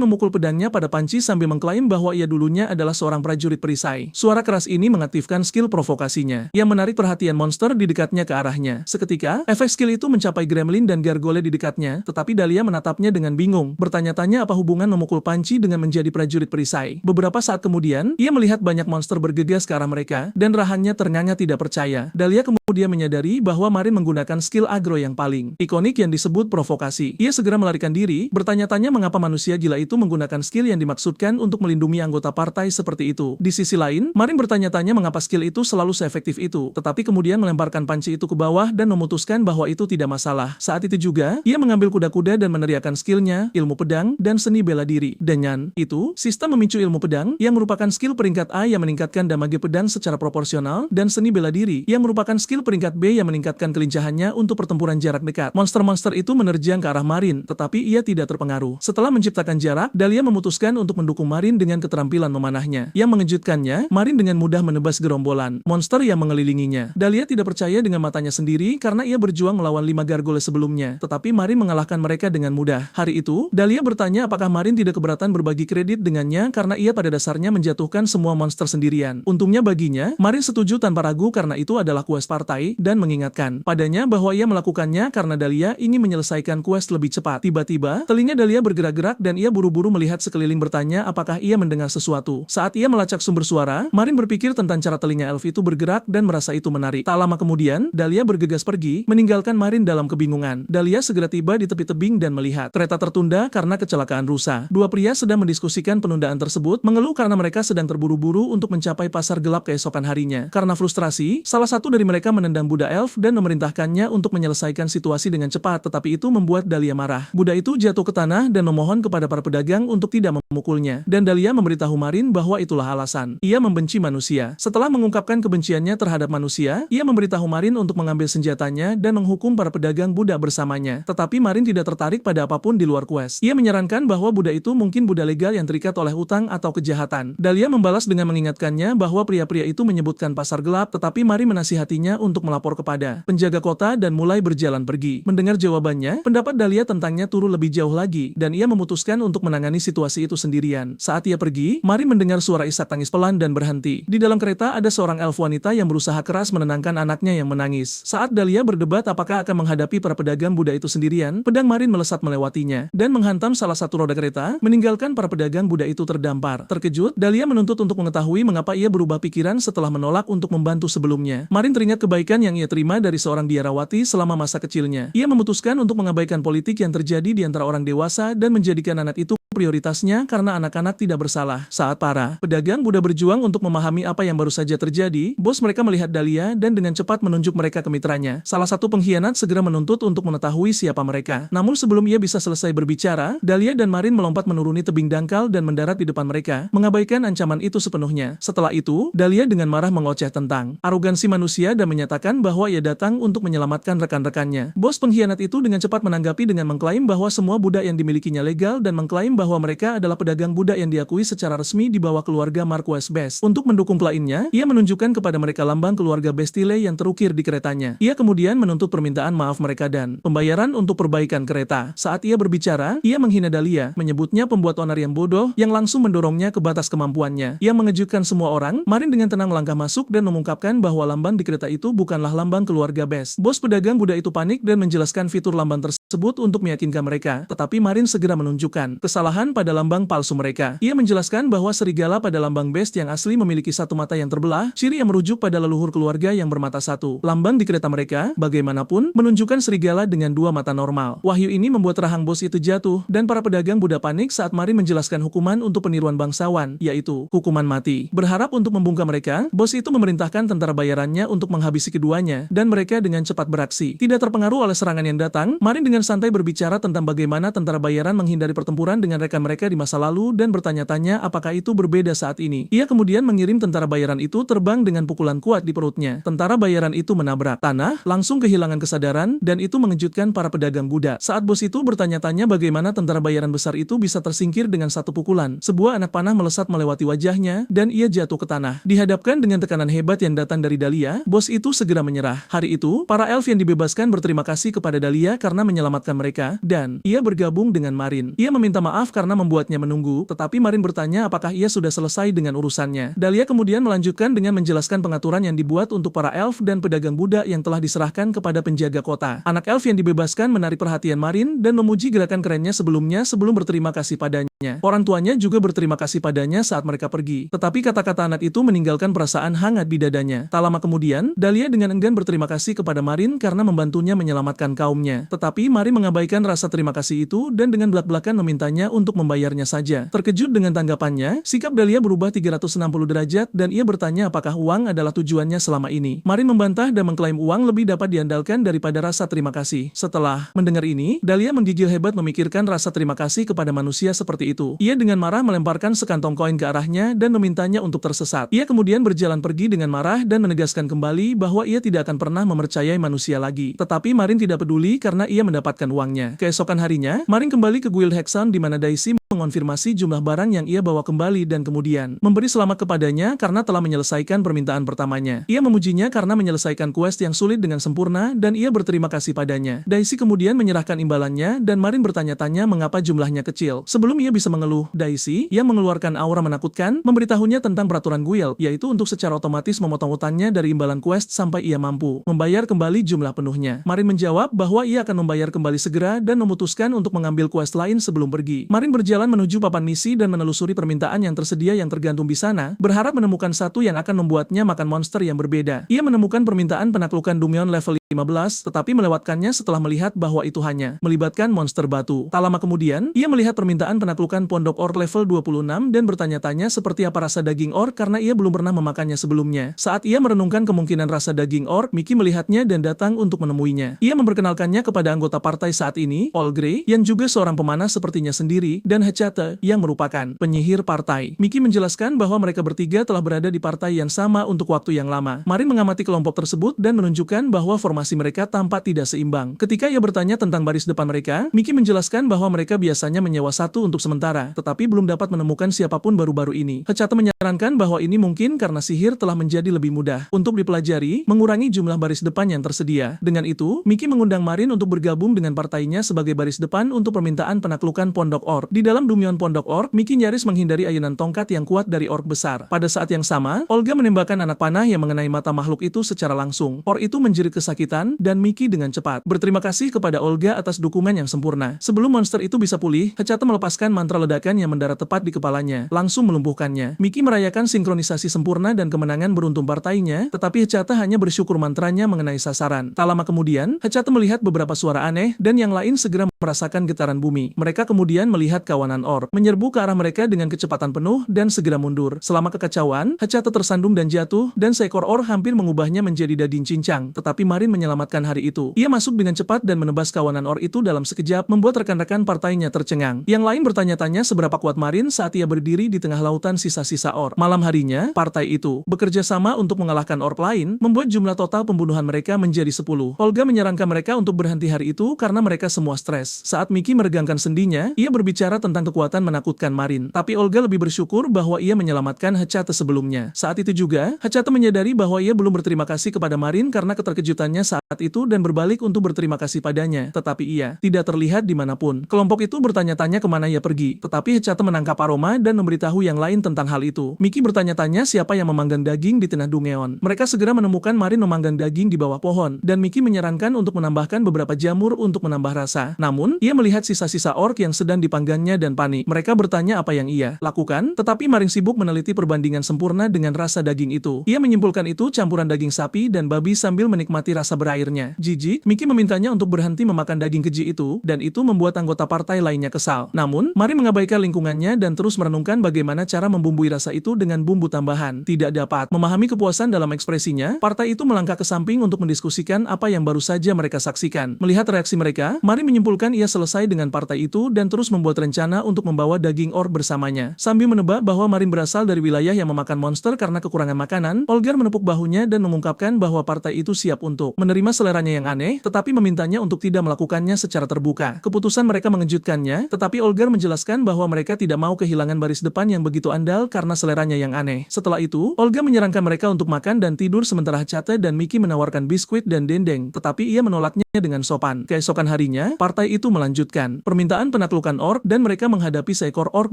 memukul pedangnya pada panci sambil mengklaim bahwa ia dulunya adalah seorang prajurit perisai. Suara keras ini mengaktifkan skill provokasinya, yang menarik perhatian monster di dekatnya ke arahnya. Seketika, efek skill itu mencapai gremlin dan gargole di dekatnya, tetapi Dahlia menatapnya dengan bingung, bertanya-tanya apa hubungan memukul panci dengan menjadi prajurit perisai. Beberapa saat kemudian, ia melihat banyak monster bergegas ke arah mereka, dan rahannya ternganga tidak percaya. Dahlia kemudian menyadari bahwa Marin menggunakan skill agro yang paling ikonik yang disebut provokasi. Ia segera melarikan diri, bertanya-tanya mengapa manusia gila itu menggunakan skill yang dimaksudkan untuk melindungi anggota partai seperti itu. Di sisi lain, Marin bertanya-tanya mengapa skill itu selalu seefektif itu, tetapi kemudian melemparkan panci itu ke bawah dan memutuskan bahwa itu tidak masalah. Saat itu juga, ia mengambil kuda-kuda dan meneriakkan skillnya, ilmu pedang, dan seni bela diri. Dengan itu, sistem memicu ilmu pedang, yang merupakan skill peringkat A yang meningkatkan damage pedang secara proporsional, dan seni bela diri, yang merupakan skill peringkat B yang meningkatkan kelincahannya untuk pertempuran jarak dekat. Monster-monster itu menerjang ke arah Marin, tetapi ia tidak terpengaruh. Setelah menciptakan jarak, Dahlia memutuskan untuk mendukung Marin dengan keterampilan memanahnya. Yang mengejutkannya, Marin dengan mudah menebas gerombolan monster yang mengelilinginya. Dahlia tidak percaya dengan matanya sendiri karena ia berjuang melawan 5 gargole sebelumnya, tetapi Marin mengalahkan mereka dengan mudah. Hari itu, Dahlia bertanya apakah Marin tidak keberatan berbagi kredit dengannya karena ia pada dasarnya menjatuhkan semua monster sendirian. Untungnya baginya, Marin setuju tanpa ragu karena itu adalah quest partai dan mengingatkan padanya bahwa ia melakukannya karena Dahlia ingin menyelesaikan quest lebih cepat. Tiba-tiba, telinga Dahlia bergerak-gerak dan ia buru-buru melihat sekeliling bertanya apakah ia mendengar sesuatu. Saat ia melacak sumber suara, Marin berpikir tentang cara telinga elf itu bergerak dan merasa itu menarik. Tak lama kemudian, Dahlia bergegas pergi, meninggalkan Marin dalam kebingungan. Dahlia segera tiba di tepi tebing dan melihat kereta tertunda karena kecelakaan rusa. Dua pria sedang mendiskusikan penundaan tersebut, mengeluh karena mereka sedang terburu-buru untuk mencapai pasar gelap keesokan harinya. Karena frustrasi, salah satu dari mereka menendang Buddha Elf dan memerintahkannya untuk menyelesaikan situasi dengan cepat, tetapi itu membuat Dahlia marah. Buddha itu jatuh ke tanah dan memohon kepada para pedagang untuk tidak memukulnya, dan Dahlia memberitahu Marin bahwa itulah alasan ia membenci manusia. Setelah mengungkapkan kebenciannya terhadap manusia, ia memberitahu Marin untuk mengambil senjatanya dan menghukum para pedagang Buddha bersamanya. Tetapi Marin tidak tertarik pada apapun di luar quest. Ia menyarankan bahwa Buddha itu mungkin Buddha legal yang terikat oleh utang atau kejahatan. Dahlia membalas dengan mengingatkannya bahwa pria-pria itu menyebutkan pasar gelap, tetapi Marin menasihatinya untuk melapor kepada penjaga kota dan mulai berjalan pergi. Mendengar jawabannya, pendapat Dahlia tentangnya turun lebih jauh lagi, dan ia memutuskan untuk menangani situasi itu sendirian. Saat ia pergi, Marin mendengar suara isak tangis pelan dan berhenti. Di dalam kereta ada seorang elf wanita yang berusaha keras menenangkan anaknya yang menangis. Saat Dahlia berdebat apakah akan menghadapi para pedagang Buddha itu sendirian, pedang Marin melesat melewatinya dan menghantam salah satu roda kereta, meninggalkan para pedagang Buddha itu terdampar. Terkejut, Dahlia menuntut untuk mengetahui mengapa ia berubah pikiran setelah menolak untuk membantu sebelumnya. Marin teringat kebaikan yang ia terima dari seorang biarawati selama masa kecilnya. Ia memutuskan untuk mengabaikan politik yang terjadi di antara orang dewasa dan menjadikan anak itu prioritasnya karena anak-anak tidak bersalah. Saat para pedagang Buddha berjuang untuk memahami apa yang baru saja terjadi, bos mereka melihat Dahlia dan dengan cepat menunjuk mereka ke mitranya. Salah satu pengkhianat segera menuntut untuk mengetahui siapa mereka. Namun sebelum ia bisa selesai berbicara, Dahlia dan Marin melompat menuruni tebing dangkal dan mendarat di depan mereka, mengabaikan ancaman itu sepenuhnya. Setelah itu, Dahlia dengan marah mengoceh tentang arogansi manusia dan menyatakan bahwa ia datang untuk menyelamatkan rekan-rekannya. Bos pengkhianat itu dengan cepat menanggapi dengan mengklaim bahwa semua Buddha yang dimilikinya legal dan mengklaim bahwa mereka adalah pedagang Buddha yang diakui secara resmi di bawah keluarga Marquess Best. Untuk mendukung kliennya, ia menunjukkan kepada mereka lambang keluarga Bastille yang terukir di keretanya. Ia kemudian menuntut permintaan maaf mereka dan pembayaran untuk perbaikan kereta. Saat ia berbicara, ia menghina Dahlia, menyebutnya pembuat onar yang bodoh yang langsung mendorongnya ke batas kemampuannya. Yang mengejutkan semua orang, Marin dengan tenang melangkah masuk dan mengungkapkan bahwa lambang di kereta itu bukanlah lambang keluarga Best. Bos pedagang Buddha itu panik dan menjelaskan fitur lambang tersebut tersebut untuk meyakinkan mereka, tetapi Marin segera menunjukkan kesalahan pada lambang palsu mereka. Ia menjelaskan bahwa serigala pada lambang Beast yang asli memiliki satu mata yang terbelah, ciri yang merujuk pada leluhur keluarga yang bermata satu. Lambang di kereta mereka, bagaimanapun, menunjukkan serigala dengan dua mata normal. Wahyu ini membuat rahang bos itu jatuh, dan para pedagang Buddha panik saat Marin menjelaskan hukuman untuk peniruan bangsawan, yaitu hukuman mati. Berharap untuk membungkam mereka, bos itu memerintahkan tentara bayarannya untuk menghabisi keduanya, dan mereka dengan cepat beraksi. Tidak terpengaruh oleh serangan yang datang, Marin dengan santai berbicara tentang bagaimana tentara bayaran menghindari pertempuran dengan rekan mereka di masa lalu dan bertanya-tanya apakah itu berbeda saat ini. Ia kemudian mengirim tentara bayaran itu terbang dengan pukulan kuat di perutnya. Tentara bayaran itu menabrak tanah, langsung kehilangan kesadaran, dan itu mengejutkan para pedagang Buddha. Saat bos itu bertanya-tanya bagaimana tentara bayaran besar itu bisa tersingkir dengan satu pukulan, sebuah anak panah melesat melewati wajahnya, dan ia jatuh ke tanah. Dihadapkan dengan tekanan hebat yang datang dari Dahlia, bos itu segera menyerah. Hari itu, para elf yang dibebaskan berterima kasih kepada Dahlia karena menyelamatkan mereka, dan ia bergabung dengan Marin. Ia meminta maaf karena membuatnya menunggu, tetapi Marin bertanya apakah ia sudah selesai dengan urusannya. Dahlia kemudian melanjutkan dengan menjelaskan pengaturan yang dibuat untuk para elf dan pedagang Buddha yang telah diserahkan kepada penjaga kota. Anak elf yang dibebaskan menarik perhatian Marin dan memuji gerakan kerennya sebelum berterima kasih padanya. Orang tuanya juga berterima kasih padanya saat mereka pergi, tetapi kata-kata anak itu meninggalkan perasaan hangat di dadanya. Tak lama kemudian, Dahlia dengan enggan berterima kasih kepada Marin karena membantunya menyelamatkan kaumnya. Tetapi Marin mengabaikan rasa terima kasih itu dan dengan belak-belakan memintanya untuk membayarnya saja. Terkejut dengan tanggapannya, sikap Dahlia berubah 360 derajat dan ia bertanya apakah uang adalah tujuannya selama ini. Marin membantah dan mengklaim uang lebih dapat diandalkan daripada rasa terima kasih. Setelah mendengar ini, Dahlia menggigil hebat memikirkan rasa terima kasih kepada manusia seperti itu. Ia dengan marah melemparkan sekantong koin ke arahnya dan memintanya untuk tersesat. Ia kemudian berjalan pergi dengan marah dan menegaskan kembali bahwa ia tidak akan pernah mempercayai manusia lagi. Tetapi Marin tidak peduli karena ia mendapatkan uangnya. Keesokan harinya, Marin kembali ke Guild Hexan di mana Daisy mengonfirmasi jumlah barang yang ia bawa kembali dan kemudian memberi selamat kepadanya karena telah menyelesaikan permintaan pertamanya. Ia memujinya karena menyelesaikan quest yang sulit dengan sempurna dan ia berterima kasih padanya. Daisy kemudian menyerahkan imbalannya dan Marin bertanya-tanya mengapa jumlahnya kecil. Sebelum ia bisa mengeluh, Daisy yang mengeluarkan aura menakutkan memberitahunya tentang peraturan guild, yaitu untuk secara otomatis memotong utangnya dari imbalan quest sampai ia mampu membayar kembali jumlah penuhnya. Marin menjawab bahwa ia akan membayar kembali segera dan memutuskan untuk mengambil quest lain sebelum pergi. Marin berjalan menuju papan misi dan menelusuri permintaan yang tersedia yang tergantung di sana, berharap menemukan satu yang akan membuatnya makan monster yang berbeda. Ia menemukan permintaan penaklukan Dumion level 15, tetapi melewatkannya setelah melihat bahwa itu hanya melibatkan monster batu. Tak lama kemudian, ia melihat permintaan penaklukan pondok orc level 26 dan bertanya-tanya seperti apa rasa daging orc karena ia belum pernah memakannya sebelumnya. Saat ia merenungkan kemungkinan rasa daging orc, Mickey melihatnya dan datang untuk menemuinya. Ia memperkenalkannya kepada anggota partai saat ini, All Grey, yang juga seorang pemanah sepertinya sendiri, dan Hecate, yang merupakan penyihir partai. Mickey menjelaskan bahwa mereka bertiga telah berada di partai yang sama untuk waktu yang lama. Marin mengamati kelompok tersebut dan menunjukkan bahwa formasi mereka tampak tidak seimbang. Ketika ia bertanya tentang baris depan mereka, Mickey menjelaskan bahwa mereka biasanya menyewa satu untuk sementara, tetapi belum dapat menemukan siapapun baru-baru ini. Hecate menyarankan bahwa ini mungkin karena sihir telah menjadi lebih mudah untuk dipelajari, mengurangi jumlah baris depan yang tersedia. Dengan itu, Mickey mengundang Marin untuk bergabung dengan partainya sebagai baris depan untuk permintaan penaklukan pondok orc. Di dalam Dumion pondok orc, Mickey nyaris menghindari ayunan tongkat yang kuat dari orc besar. Pada saat yang sama, Olga menembakkan anak panah yang mengenai mata makhluk itu secara langsung. Orc itu menjerit kesakitan dan Mickey dengan cepat berterima kasih kepada Olga atas dokumen yang sempurna. Sebelum monster itu bisa pulih, Hecate melepaskan mantra ledakan yang mendarat tepat di kepalanya, langsung melumpuhkannya. Mickey merayakan sinkronisasi sempurna dan kemenangan beruntung partainya, tetapi Hecate hanya bersyukur mantranya mengenai sasaran. Tak lama kemudian, Hecate melihat beberapa suara aneh dan yang lain segera merasakan getaran bumi. Mereka kemudian melihat kawanan orc menyerbu ke arah mereka dengan kecepatan penuh dan segera mundur. Selama kekacauan, Hecate tersandung dan jatuh, dan seekor orc hampir mengubahnya menjadi daging cincang, tetapi Marin menyelamatkan hari itu. Ia masuk dengan cepat dan menebas kawanan orc itu dalam sekejap, membuat rekan-rekan partainya tercengang. Yang lain bertanya-tanya seberapa kuat Marin saat ia berdiri di tengah lautan sisa-sisa orc. Malam harinya, partai itu bekerja sama untuk mengalahkan orc lain, membuat jumlah total pembunuhan mereka menjadi 10. Olga menyarankan mereka untuk berhenti hari itu karena mereka semua stres. quest. Saat Miki meregangkan sendinya, ia berbicara tentang kekuatan menakutkan Marin. Tapi Olga lebih bersyukur bahwa ia menyelamatkan Hachate sebelumnya. Saat itu juga, Hachate menyadari bahwa ia belum berterima kasih kepada Marin karena keterkejutannya saat itu dan berbalik untuk berterima kasih padanya. Tetapi ia tidak terlihat dimanapun. Kelompok itu bertanya-tanya kemana ia pergi. Tetapi Hachate menangkap aroma dan memberitahu yang lain tentang hal itu. Miki bertanya-tanya siapa yang memanggang daging di tengah Dungeon. Mereka segera menemukan Marin memanggang daging di bawah pohon, dan Miki menyarankan untuk menambahkan beberapa jamur untuk menambah rasa. Namun, ia melihat sisa-sisa orc yang sedang dipanggangnya dan panik. Mereka bertanya apa yang ia lakukan, tetapi Marin sibuk meneliti perbandingan sempurna dengan rasa daging itu. Ia menyimpulkan itu campuran daging sapi dan babi sambil menikmati rasa berairnya. Jijik, Miki memintanya untuk berhenti memakan daging keji itu, dan itu membuat anggota partai lainnya kesal. Namun, Marin mengabaikan lingkungannya dan terus merenungkan bagaimana cara membumbui rasa itu dengan bumbu tambahan. Tidak dapat memahami kepuasan dalam ekspresinya, partai itu melangkah ke samping untuk mendiskusikan apa yang baru saja mereka saksikan. Melihat reaksi mereka, Marin menyimpulkan ia selesai dengan partai itu dan terus membuat rencana untuk membawa daging orc bersamanya. Sambil menebak bahwa Marin berasal dari wilayah yang memakan monster karena kekurangan makanan, Olgar menepuk bahunya dan mengungkapkan bahwa partai itu siap untuk menerima seleranya yang aneh, tetapi memintanya untuk tidak melakukannya secara terbuka. Keputusan mereka mengejutkannya, tetapi Olgar menjelaskan bahwa mereka tidak mau kehilangan baris depan yang begitu andal karena seleranya yang aneh. Setelah itu, Olga menyarankan mereka untuk makan dan tidur sementara Hachate dan Miki menawarkan biskuit dan dendeng, tetapi ia menolaknya dengan sopan. Keesokan harinya, partai itu melanjutkan permintaan penaklukan orc dan mereka menghadapi seekor orc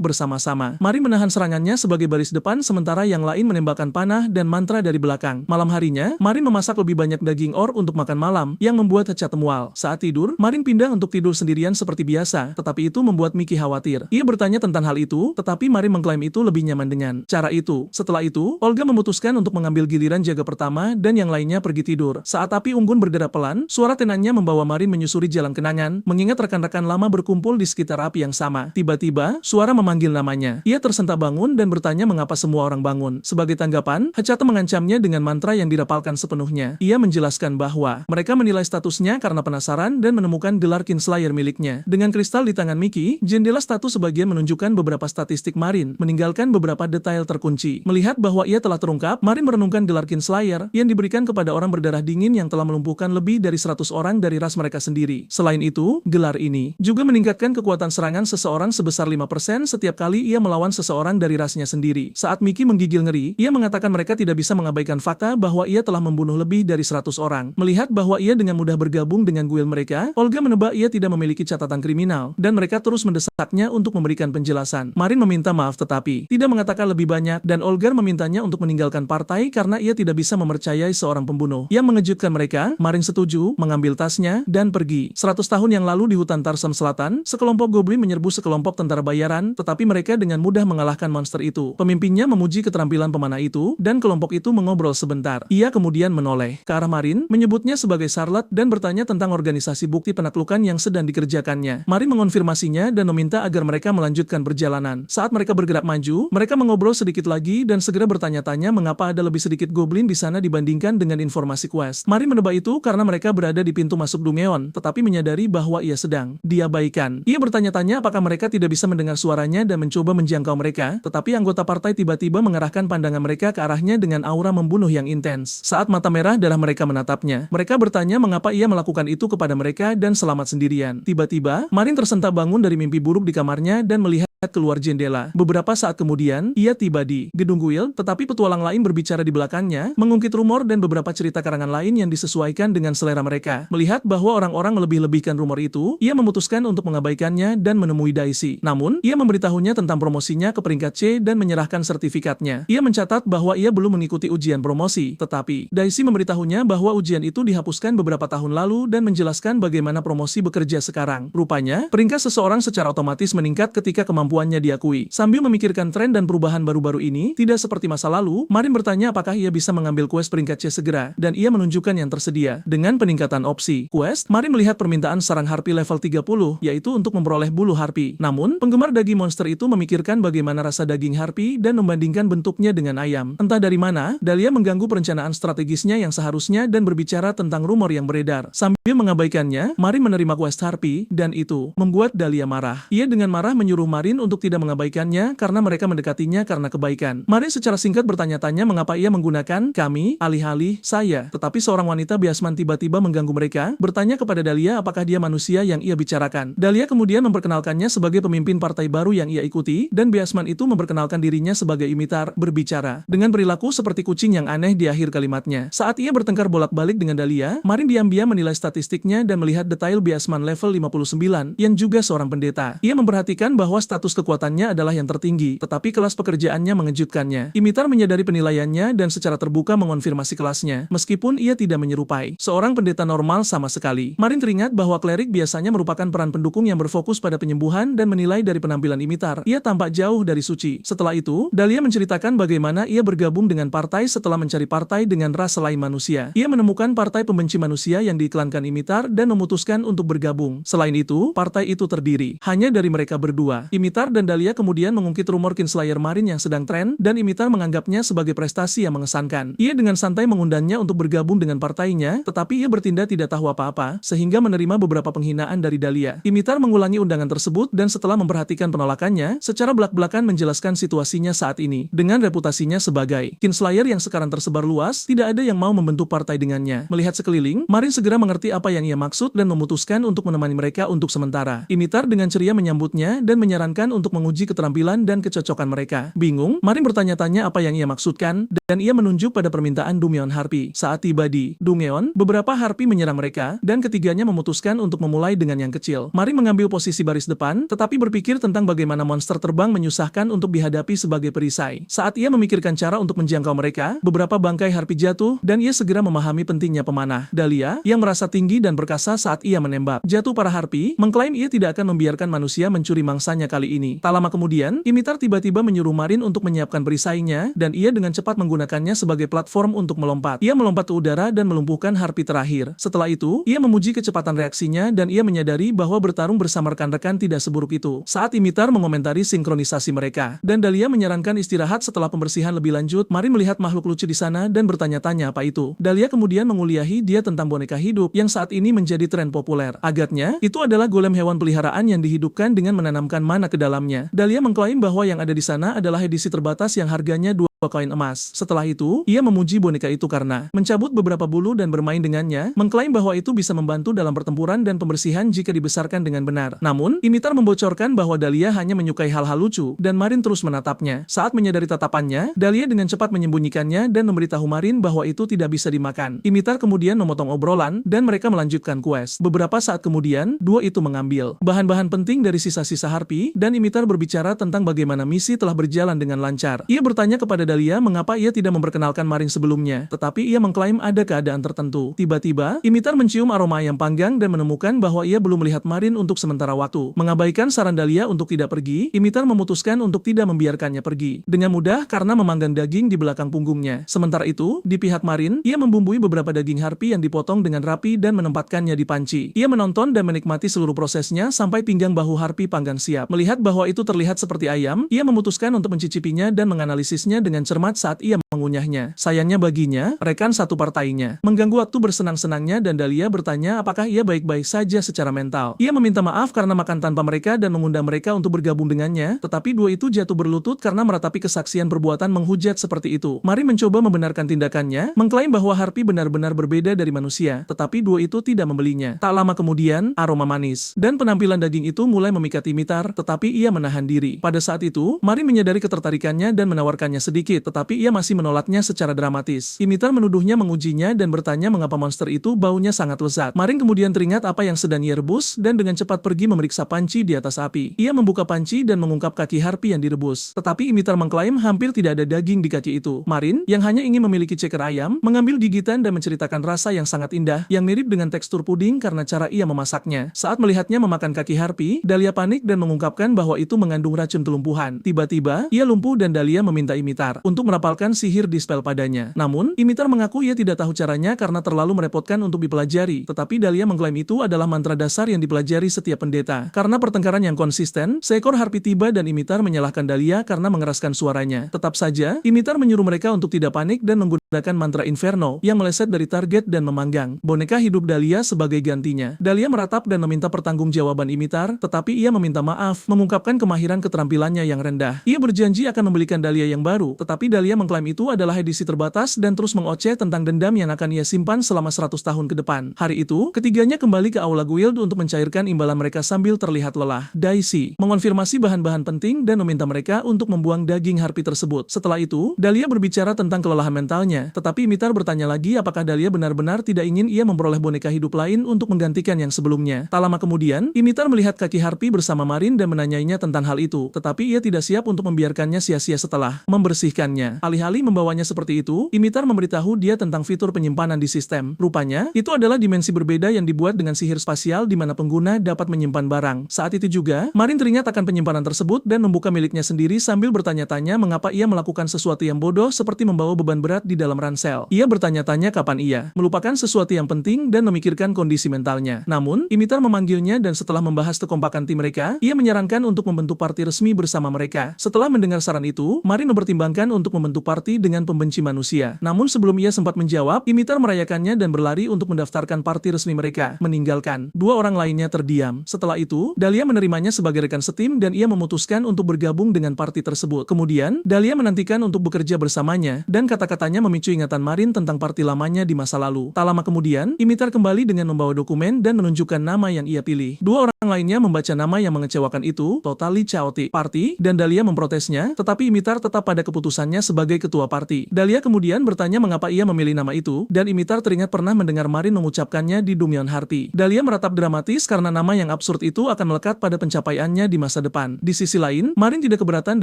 bersama-sama. Marin menahan serangannya sebagai baris depan sementara yang lain menembakkan panah dan mantra dari belakang. Malam harinya, Marin memasak lebih banyak daging orc untuk makan malam yang membuat Hachate mual. Saat tidur, Marin pindah untuk tidur sendirian seperti biasa, tetapi itu membuat Miki khawatir. Ia bertanya tentang hal itu, tetapi Marin mengklaim itu lebih nyaman dengan cara itu. Setelah itu, Olga memutuskan untuk mengambil giliran jaga pertama dan yang lainnya pergi tidur. Saat api unggun berderak pelan, suara tenangnya membawa Marin menyusuri jalan kenangan, mengingat rekan-rekan lama berkumpul di sekitar api yang sama. Tiba-tiba, suara memanggil namanya. Ia tersentak bangun dan bertanya mengapa semua orang bangun. Sebagai tanggapan, Hachate mengancamnya dengan mantra yang dirapalkan sepenuhnya. Ia menjelaskan bahwa mereka menilai statusnya karena penasaran dan menemukan gelar Kinslayer miliknya. Dengan kristal di tangan Miki, jendela status sebagian menunjukkan beberapa statistik Marin, meninggalkan beberapa detail terkunci. Melihat bahwa ia telah terungkap, Marin merenungkan gelar Kinslayer yang diberikan kepada orang berdarah dingin yang telah melumpuhkan lebih dari 100 orang dari ras mereka sendiri. Selain itu, gelar ini juga meningkatkan kekuatan serangan seseorang sebesar 5% setiap kali ia melawan seseorang dari rasnya sendiri. Saat Miki menggigil ngeri, ia mengatakan mereka tidak bisa mengabaikan fakta bahwa ia telah membunuh lebih dari 100 orang. Melihat bahwa ia dengan mudah bergabung dengan guild mereka, Olga menebak ia tidak memiliki catatan kriminal, dan mereka terus mendesaknya untuk memberikan penjelasan. Marin meminta maaf tetapi tidak mengatakan lebih banyak, dan Olga memintanya untuk meninggalkan partai karena ia tidak bisa mempercayai seorang pembunuh. Yang mengejutkan mereka, Marin setuju, mengambil tasnya, dan pergi. 100 tahun yang lalu di hutan Tarsem Selatan, sekelompok goblin menyerbu sekelompok tentara bayaran, tetapi mereka dengan mudah mengalahkan monster itu. Pemimpinnya memuji keterampilan pemanah itu, dan kelompok itu mengobrol sebentar. Ia kemudian menoleh ke arah Marin, menyebutnya sebagai Charlotte, dan bertanya tentang organisasi bukti penaklukan yang sedang dikerjakannya. Marin mengonfirmasinya dan meminta agar mereka melanjutkan perjalanan. Saat mereka bergerak maju, mereka mengobrol sedikit lagi dan segera bertanya-tanya mengapa ada lebih sedikit goblin di sana dibandingkan dengan informasi quest. Marin menebak itu karena mereka berada di pintu masuk Dungeon, tetapi menyadari bahwa ia sedang diabaikan. Ia bertanya-tanya apakah mereka tidak bisa mendengar suaranya dan mencoba menjangkau mereka, tetapi anggota partai tiba-tiba mengarahkan pandangan mereka ke arahnya dengan aura membunuh yang intens. Saat mata merah darah mereka menatapnya, mereka bertanya mengapa ia melakukan itu kepada mereka dan selamat sendirian. Tiba-tiba, Marin tersentak bangun dari mimpi buruk di kamarnya dan melihat keluar jendela. Beberapa saat kemudian, ia tiba di gedung guild, tetapi petualang lain berbicara di belakangnya, mengungkit rumor dan beberapa cerita karangan lain yang disesuaikan dengan selera mereka. Melihat bahwa orang-orang melebih-lebihkan rumor itu, ia memutuskan untuk mengabaikannya dan menemui Daisy. Namun, ia memberitahunya tentang promosinya ke peringkat C dan menyerahkan sertifikatnya. Ia mencatat bahwa ia belum mengikuti ujian promosi, tetapi Daisy memberitahunya bahwa ujian itu dihapuskan beberapa tahun lalu dan menjelaskan bagaimana promosi bekerja sekarang. Rupanya, peringkat seseorang secara otomatis meningkat ketika kemampuannya diakui. Sambil memikirkan tren dan perubahan baru-baru ini, tidak seperti masa lalu, Marin bertanya apakah ia bisa mengambil quest peringkat C segera, dan ia menunjukkan yang tersedia. Dengan peningkatan opsi quest, Marin melihat permintaan sarang harpi level 30, yaitu untuk memperoleh bulu harpi. Namun, penggemar daging monster itu memikirkan bagaimana rasa daging harpi dan membandingkan bentuknya dengan ayam. Entah dari mana, Dahlia mengganggu perencanaan strategisnya yang seharusnya dan berbicara tentang rumor yang beredar. Sambil mengabaikannya, Marin menerima quest harpi, dan itu membuat Dahlia marah. Ia dengan marah menyuruh Marin Marin untuk tidak mengabaikannya karena mereka mendekatinya karena kebaikan. Marin secara singkat bertanya-tanya mengapa ia menggunakan kami alih-alih saya. Tetapi seorang wanita biasman tiba-tiba mengganggu mereka, bertanya kepada Dahlia apakah dia manusia yang ia bicarakan. Dahlia kemudian memperkenalkannya sebagai pemimpin partai baru yang ia ikuti, dan biasman itu memperkenalkan dirinya sebagai imitar, berbicara dengan perilaku seperti kucing yang aneh di akhir kalimatnya. Saat ia bertengkar bolak-balik dengan Dahlia, Marin diam-diam menilai statistiknya dan melihat detail biasman level 59, yang juga seorang pendeta. Ia memperhatikan bahwa status kekuatannya adalah yang tertinggi, tetapi kelas pekerjaannya mengejutkannya. Imitar menyadari penilaiannya dan secara terbuka mengonfirmasi kelasnya, meskipun ia tidak menyerupai seorang pendeta normal sama sekali. Marin teringat bahwa klerik biasanya merupakan peran pendukung yang berfokus pada penyembuhan dan menilai dari penampilan imitar, ia tampak jauh dari suci. Setelah itu, Dahlia menceritakan bagaimana ia bergabung dengan partai setelah mencari partai dengan ras selain manusia. Ia menemukan partai pembenci manusia yang diiklankan imitar dan memutuskan untuk bergabung. Selain itu, partai itu terdiri hanya dari mereka berdua. Imitar dan Dahlia kemudian mengungkit rumor Kinslayer Marin yang sedang tren, dan imitar menganggapnya sebagai prestasi yang mengesankan. Ia dengan santai mengundangnya untuk bergabung dengan partainya, tetapi ia bertindak tidak tahu apa-apa, sehingga menerima beberapa penghinaan dari Dahlia. Imitar mengulangi undangan tersebut dan setelah memperhatikan penolakannya, secara belak-belakan menjelaskan situasinya saat ini. Dengan reputasinya sebagai Kinslayer yang sekarang tersebar luas, tidak ada yang mau membentuk partai dengannya. Melihat sekeliling, Marin segera mengerti apa yang ia maksud dan memutuskan untuk menemani mereka untuk sementara. Imitar dengan ceria menyambutnya dan menyarankan untuk menguji keterampilan dan kecocokan mereka. Bingung, Marin bertanya-tanya apa yang ia maksudkan, dan ia menunjuk pada permintaan Dumeon Harpy. Saat tiba di Dumeon, beberapa Harpy menyerang mereka, dan ketiganya memutuskan untuk memulai dengan yang kecil. Marin mengambil posisi baris depan, tetapi berpikir tentang bagaimana monster terbang menyusahkan untuk dihadapi sebagai perisai. Saat ia memikirkan cara untuk menjangkau mereka, beberapa bangkai Harpy jatuh, dan ia segera memahami pentingnya pemanah. Dahlia, yang merasa tinggi dan perkasa saat ia menembak jatuh para Harpy, mengklaim ia tidak akan membiarkan manusia mencuri mangsanya kali ini. Tak lama kemudian, imitar tiba-tiba menyuruh Marin untuk menyiapkan perisainya, dan ia dengan cepat menggunakannya sebagai platform untuk melompat. Ia melompat ke udara dan melumpuhkan Harpy terakhir. Setelah itu, ia memuji kecepatan reaksinya dan ia menyadari bahwa bertarung bersama rekan-rekan tidak seburuk itu. Saat imitar mengomentari sinkronisasi mereka, dan Dahlia menyarankan istirahat setelah pembersihan lebih lanjut, Marin melihat makhluk lucu di sana dan bertanya-tanya apa itu. Dahlia kemudian menguliahi dia tentang boneka hidup yang saat ini menjadi tren populer. Agaknya, itu adalah golem hewan peliharaan yang dihidupkan dengan menanamkan mana ke dalamnya. Dahlia mengklaim bahwa yang ada di sana adalah edisi terbatas yang harganya 2 koin emas. Setelah itu, ia memuji boneka itu karena mencabut beberapa bulu dan bermain dengannya, mengklaim bahwa itu bisa membantu dalam pertempuran dan pembersihan jika dibesarkan dengan benar. Namun, imitar membocorkan bahwa Dahlia hanya menyukai hal-hal lucu, dan Marin terus menatapnya. Saat menyadari tatapannya, Dahlia dengan cepat menyembunyikannya dan memberitahu Marin bahwa itu tidak bisa dimakan. Imitar kemudian memotong obrolan, dan mereka melanjutkan quest. Beberapa saat kemudian, dua itu mengambil bahan-bahan penting dari sisa-sisa Harpy, dan imitar berbicara tentang bagaimana misi telah berjalan dengan lancar. Ia bertanya kepada Dahlia mengapa ia tidak memperkenalkan Marin sebelumnya, tetapi ia mengklaim ada keadaan tertentu. Tiba-tiba, imitar mencium aroma ayam panggang dan menemukan bahwa ia belum melihat Marin untuk sementara waktu. Mengabaikan saran Dahlia untuk tidak pergi, imitar memutuskan untuk tidak membiarkannya pergi dengan mudah karena memanggang daging di belakang punggungnya. Sementara itu, di pihak Marin, ia membumbui beberapa daging Harpy yang dipotong dengan rapi dan menempatkannya di panci. Ia menonton dan menikmati seluruh prosesnya sampai pinggang bahu Harpy panggang siap. Melihat bahwa itu terlihat seperti ayam, ia memutuskan untuk mencicipinya dan menganalisisnya dengan cermat saat ia mengunyahnya. Sayangnya baginya, rekan satu partainya mengganggu waktu bersenang-senangnya dan Dahlia bertanya apakah ia baik-baik saja secara mental. Ia meminta maaf karena makan tanpa mereka dan mengundang mereka untuk bergabung dengannya, tetapi dua itu jatuh berlutut karena meratapi kesaksian perbuatan menghujat seperti itu. Marin mencoba membenarkan tindakannya, mengklaim bahwa Harpy benar-benar berbeda dari manusia, tetapi dua itu tidak membelinya. Tak lama kemudian, aroma manis dan penampilan daging itu mulai memikat imitar, tetapi ia menahan diri. Pada saat itu, Marin menyadari ketertarikannya dan menawarkannya sedikit, tetapi ia masih menolaknya secara dramatis. Imitar menuduhnya mengujinya dan bertanya mengapa monster itu baunya sangat lezat. Marin kemudian teringat apa yang sedang ia rebus dan dengan cepat pergi memeriksa panci di atas api. Ia membuka panci dan mengungkap kaki Harpy yang direbus. Tetapi imitar mengklaim hampir tidak ada daging di kaki itu. Marin, yang hanya ingin memiliki ceker ayam, mengambil gigitan dan menceritakan rasa yang sangat indah, yang mirip dengan tekstur puding karena cara ia memasaknya. Saat melihatnya memakan kaki Harpy, Dahlia panik dan mengungkapkan bahwa itu mengandung racun kelumpuhan. Tiba-tiba, ia lumpuh dan Dahlia meminta imitar untuk merapalkan sihir dispel padanya. Namun, imitar mengaku ia tidak tahu caranya karena terlalu merepotkan untuk dipelajari. Tetapi Dahlia mengklaim itu adalah mantra dasar yang dipelajari setiap pendeta. Karena pertengkaran yang konsisten, seekor Harpy tiba dan imitar menyalahkan Dahlia karena mengeraskan suaranya. Tetap saja, imitar menyuruh mereka untuk tidak panik dan menggunakan menggunakan mantra Inferno yang meleset dari target dan memanggang boneka hidup Dahlia sebagai gantinya. Dahlia meratap dan meminta pertanggungjawaban Imitar, tetapi ia meminta maaf, mengungkapkan kemahiran keterampilannya yang rendah. Ia berjanji akan membelikan Dahlia yang baru, tetapi Dahlia mengklaim itu adalah edisi terbatas dan terus mengoceh tentang dendam yang akan ia simpan selama 100 tahun ke depan. Hari itu, ketiganya kembali ke Aula Guild untuk mencairkan imbalan mereka sambil terlihat lelah. Daisy mengonfirmasi bahan-bahan penting dan meminta mereka untuk membuang daging harpi tersebut. Setelah itu, Dahlia berbicara tentang kelelahan mentalnya, tetapi Imitar bertanya lagi apakah Dahlia benar-benar tidak ingin ia memperoleh boneka hidup lain untuk menggantikan yang sebelumnya. Tak lama kemudian, Imitar melihat kaki harpi bersama Marin dan menanyainya tentang hal itu, tetapi ia tidak siap untuk membiarkannya sia-sia setelah membersihkannya. Alih-alih membawanya seperti itu, Imitar memberitahu dia tentang fitur penyimpanan di sistem. Rupanya, itu adalah dimensi berbeda yang dibuat dengan sihir spasial di mana pengguna dapat menyimpan barang. Saat itu juga, Marin teringat akan penyimpanan tersebut dan membuka miliknya sendiri sambil bertanya-tanya mengapa ia melakukan sesuatu yang bodoh seperti membawa beban berat di dalam ransel. Ia bertanya-tanya kapan ia melupakan sesuatu yang penting dan memikirkan kondisi mentalnya. Namun, Imitar memanggilnya dan setelah membahas kekompakan tim mereka, ia menyarankan untuk membentuk parti resmi bersama mereka. Setelah mendengar saran itu, Marin mempertimbangkan untuk membentuk parti dengan pembenci manusia. Namun sebelum ia sempat menjawab, Imitar merayakannya dan berlari untuk mendaftarkan parti resmi mereka, meninggalkan dua orang lainnya terdiam. Setelah itu, Dahlia menerimanya sebagai rekan setim dan ia memutuskan untuk bergabung dengan parti tersebut. Kemudian, Dahlia menantikan untuk bekerja bersamanya dan kata-katanya memicu ingatan Marin tentang parti lamanya di masa lalu. Tak lama kemudian, Imitar kembali dengan membawa dokumen dan menunjukkan nama yang ia pilih. Dua orang lainnya membaca nama yang mengecewakan itu, Totally Chaotic Party, dan Dahlia memprotesnya, tetapi Imitar tetap pada keputusannya sebagai ketua parti. Dahlia kemudian bertanya mengapa ia memilih nama itu, dan Imitar teringat pernah mendengar Marin mengucapkannya di Dumion Harti. Dahlia meratap dramatis karena nama yang absurd itu akan melekat pada pencapaiannya di masa depan. Di sisi lain, Marin tidak keberatan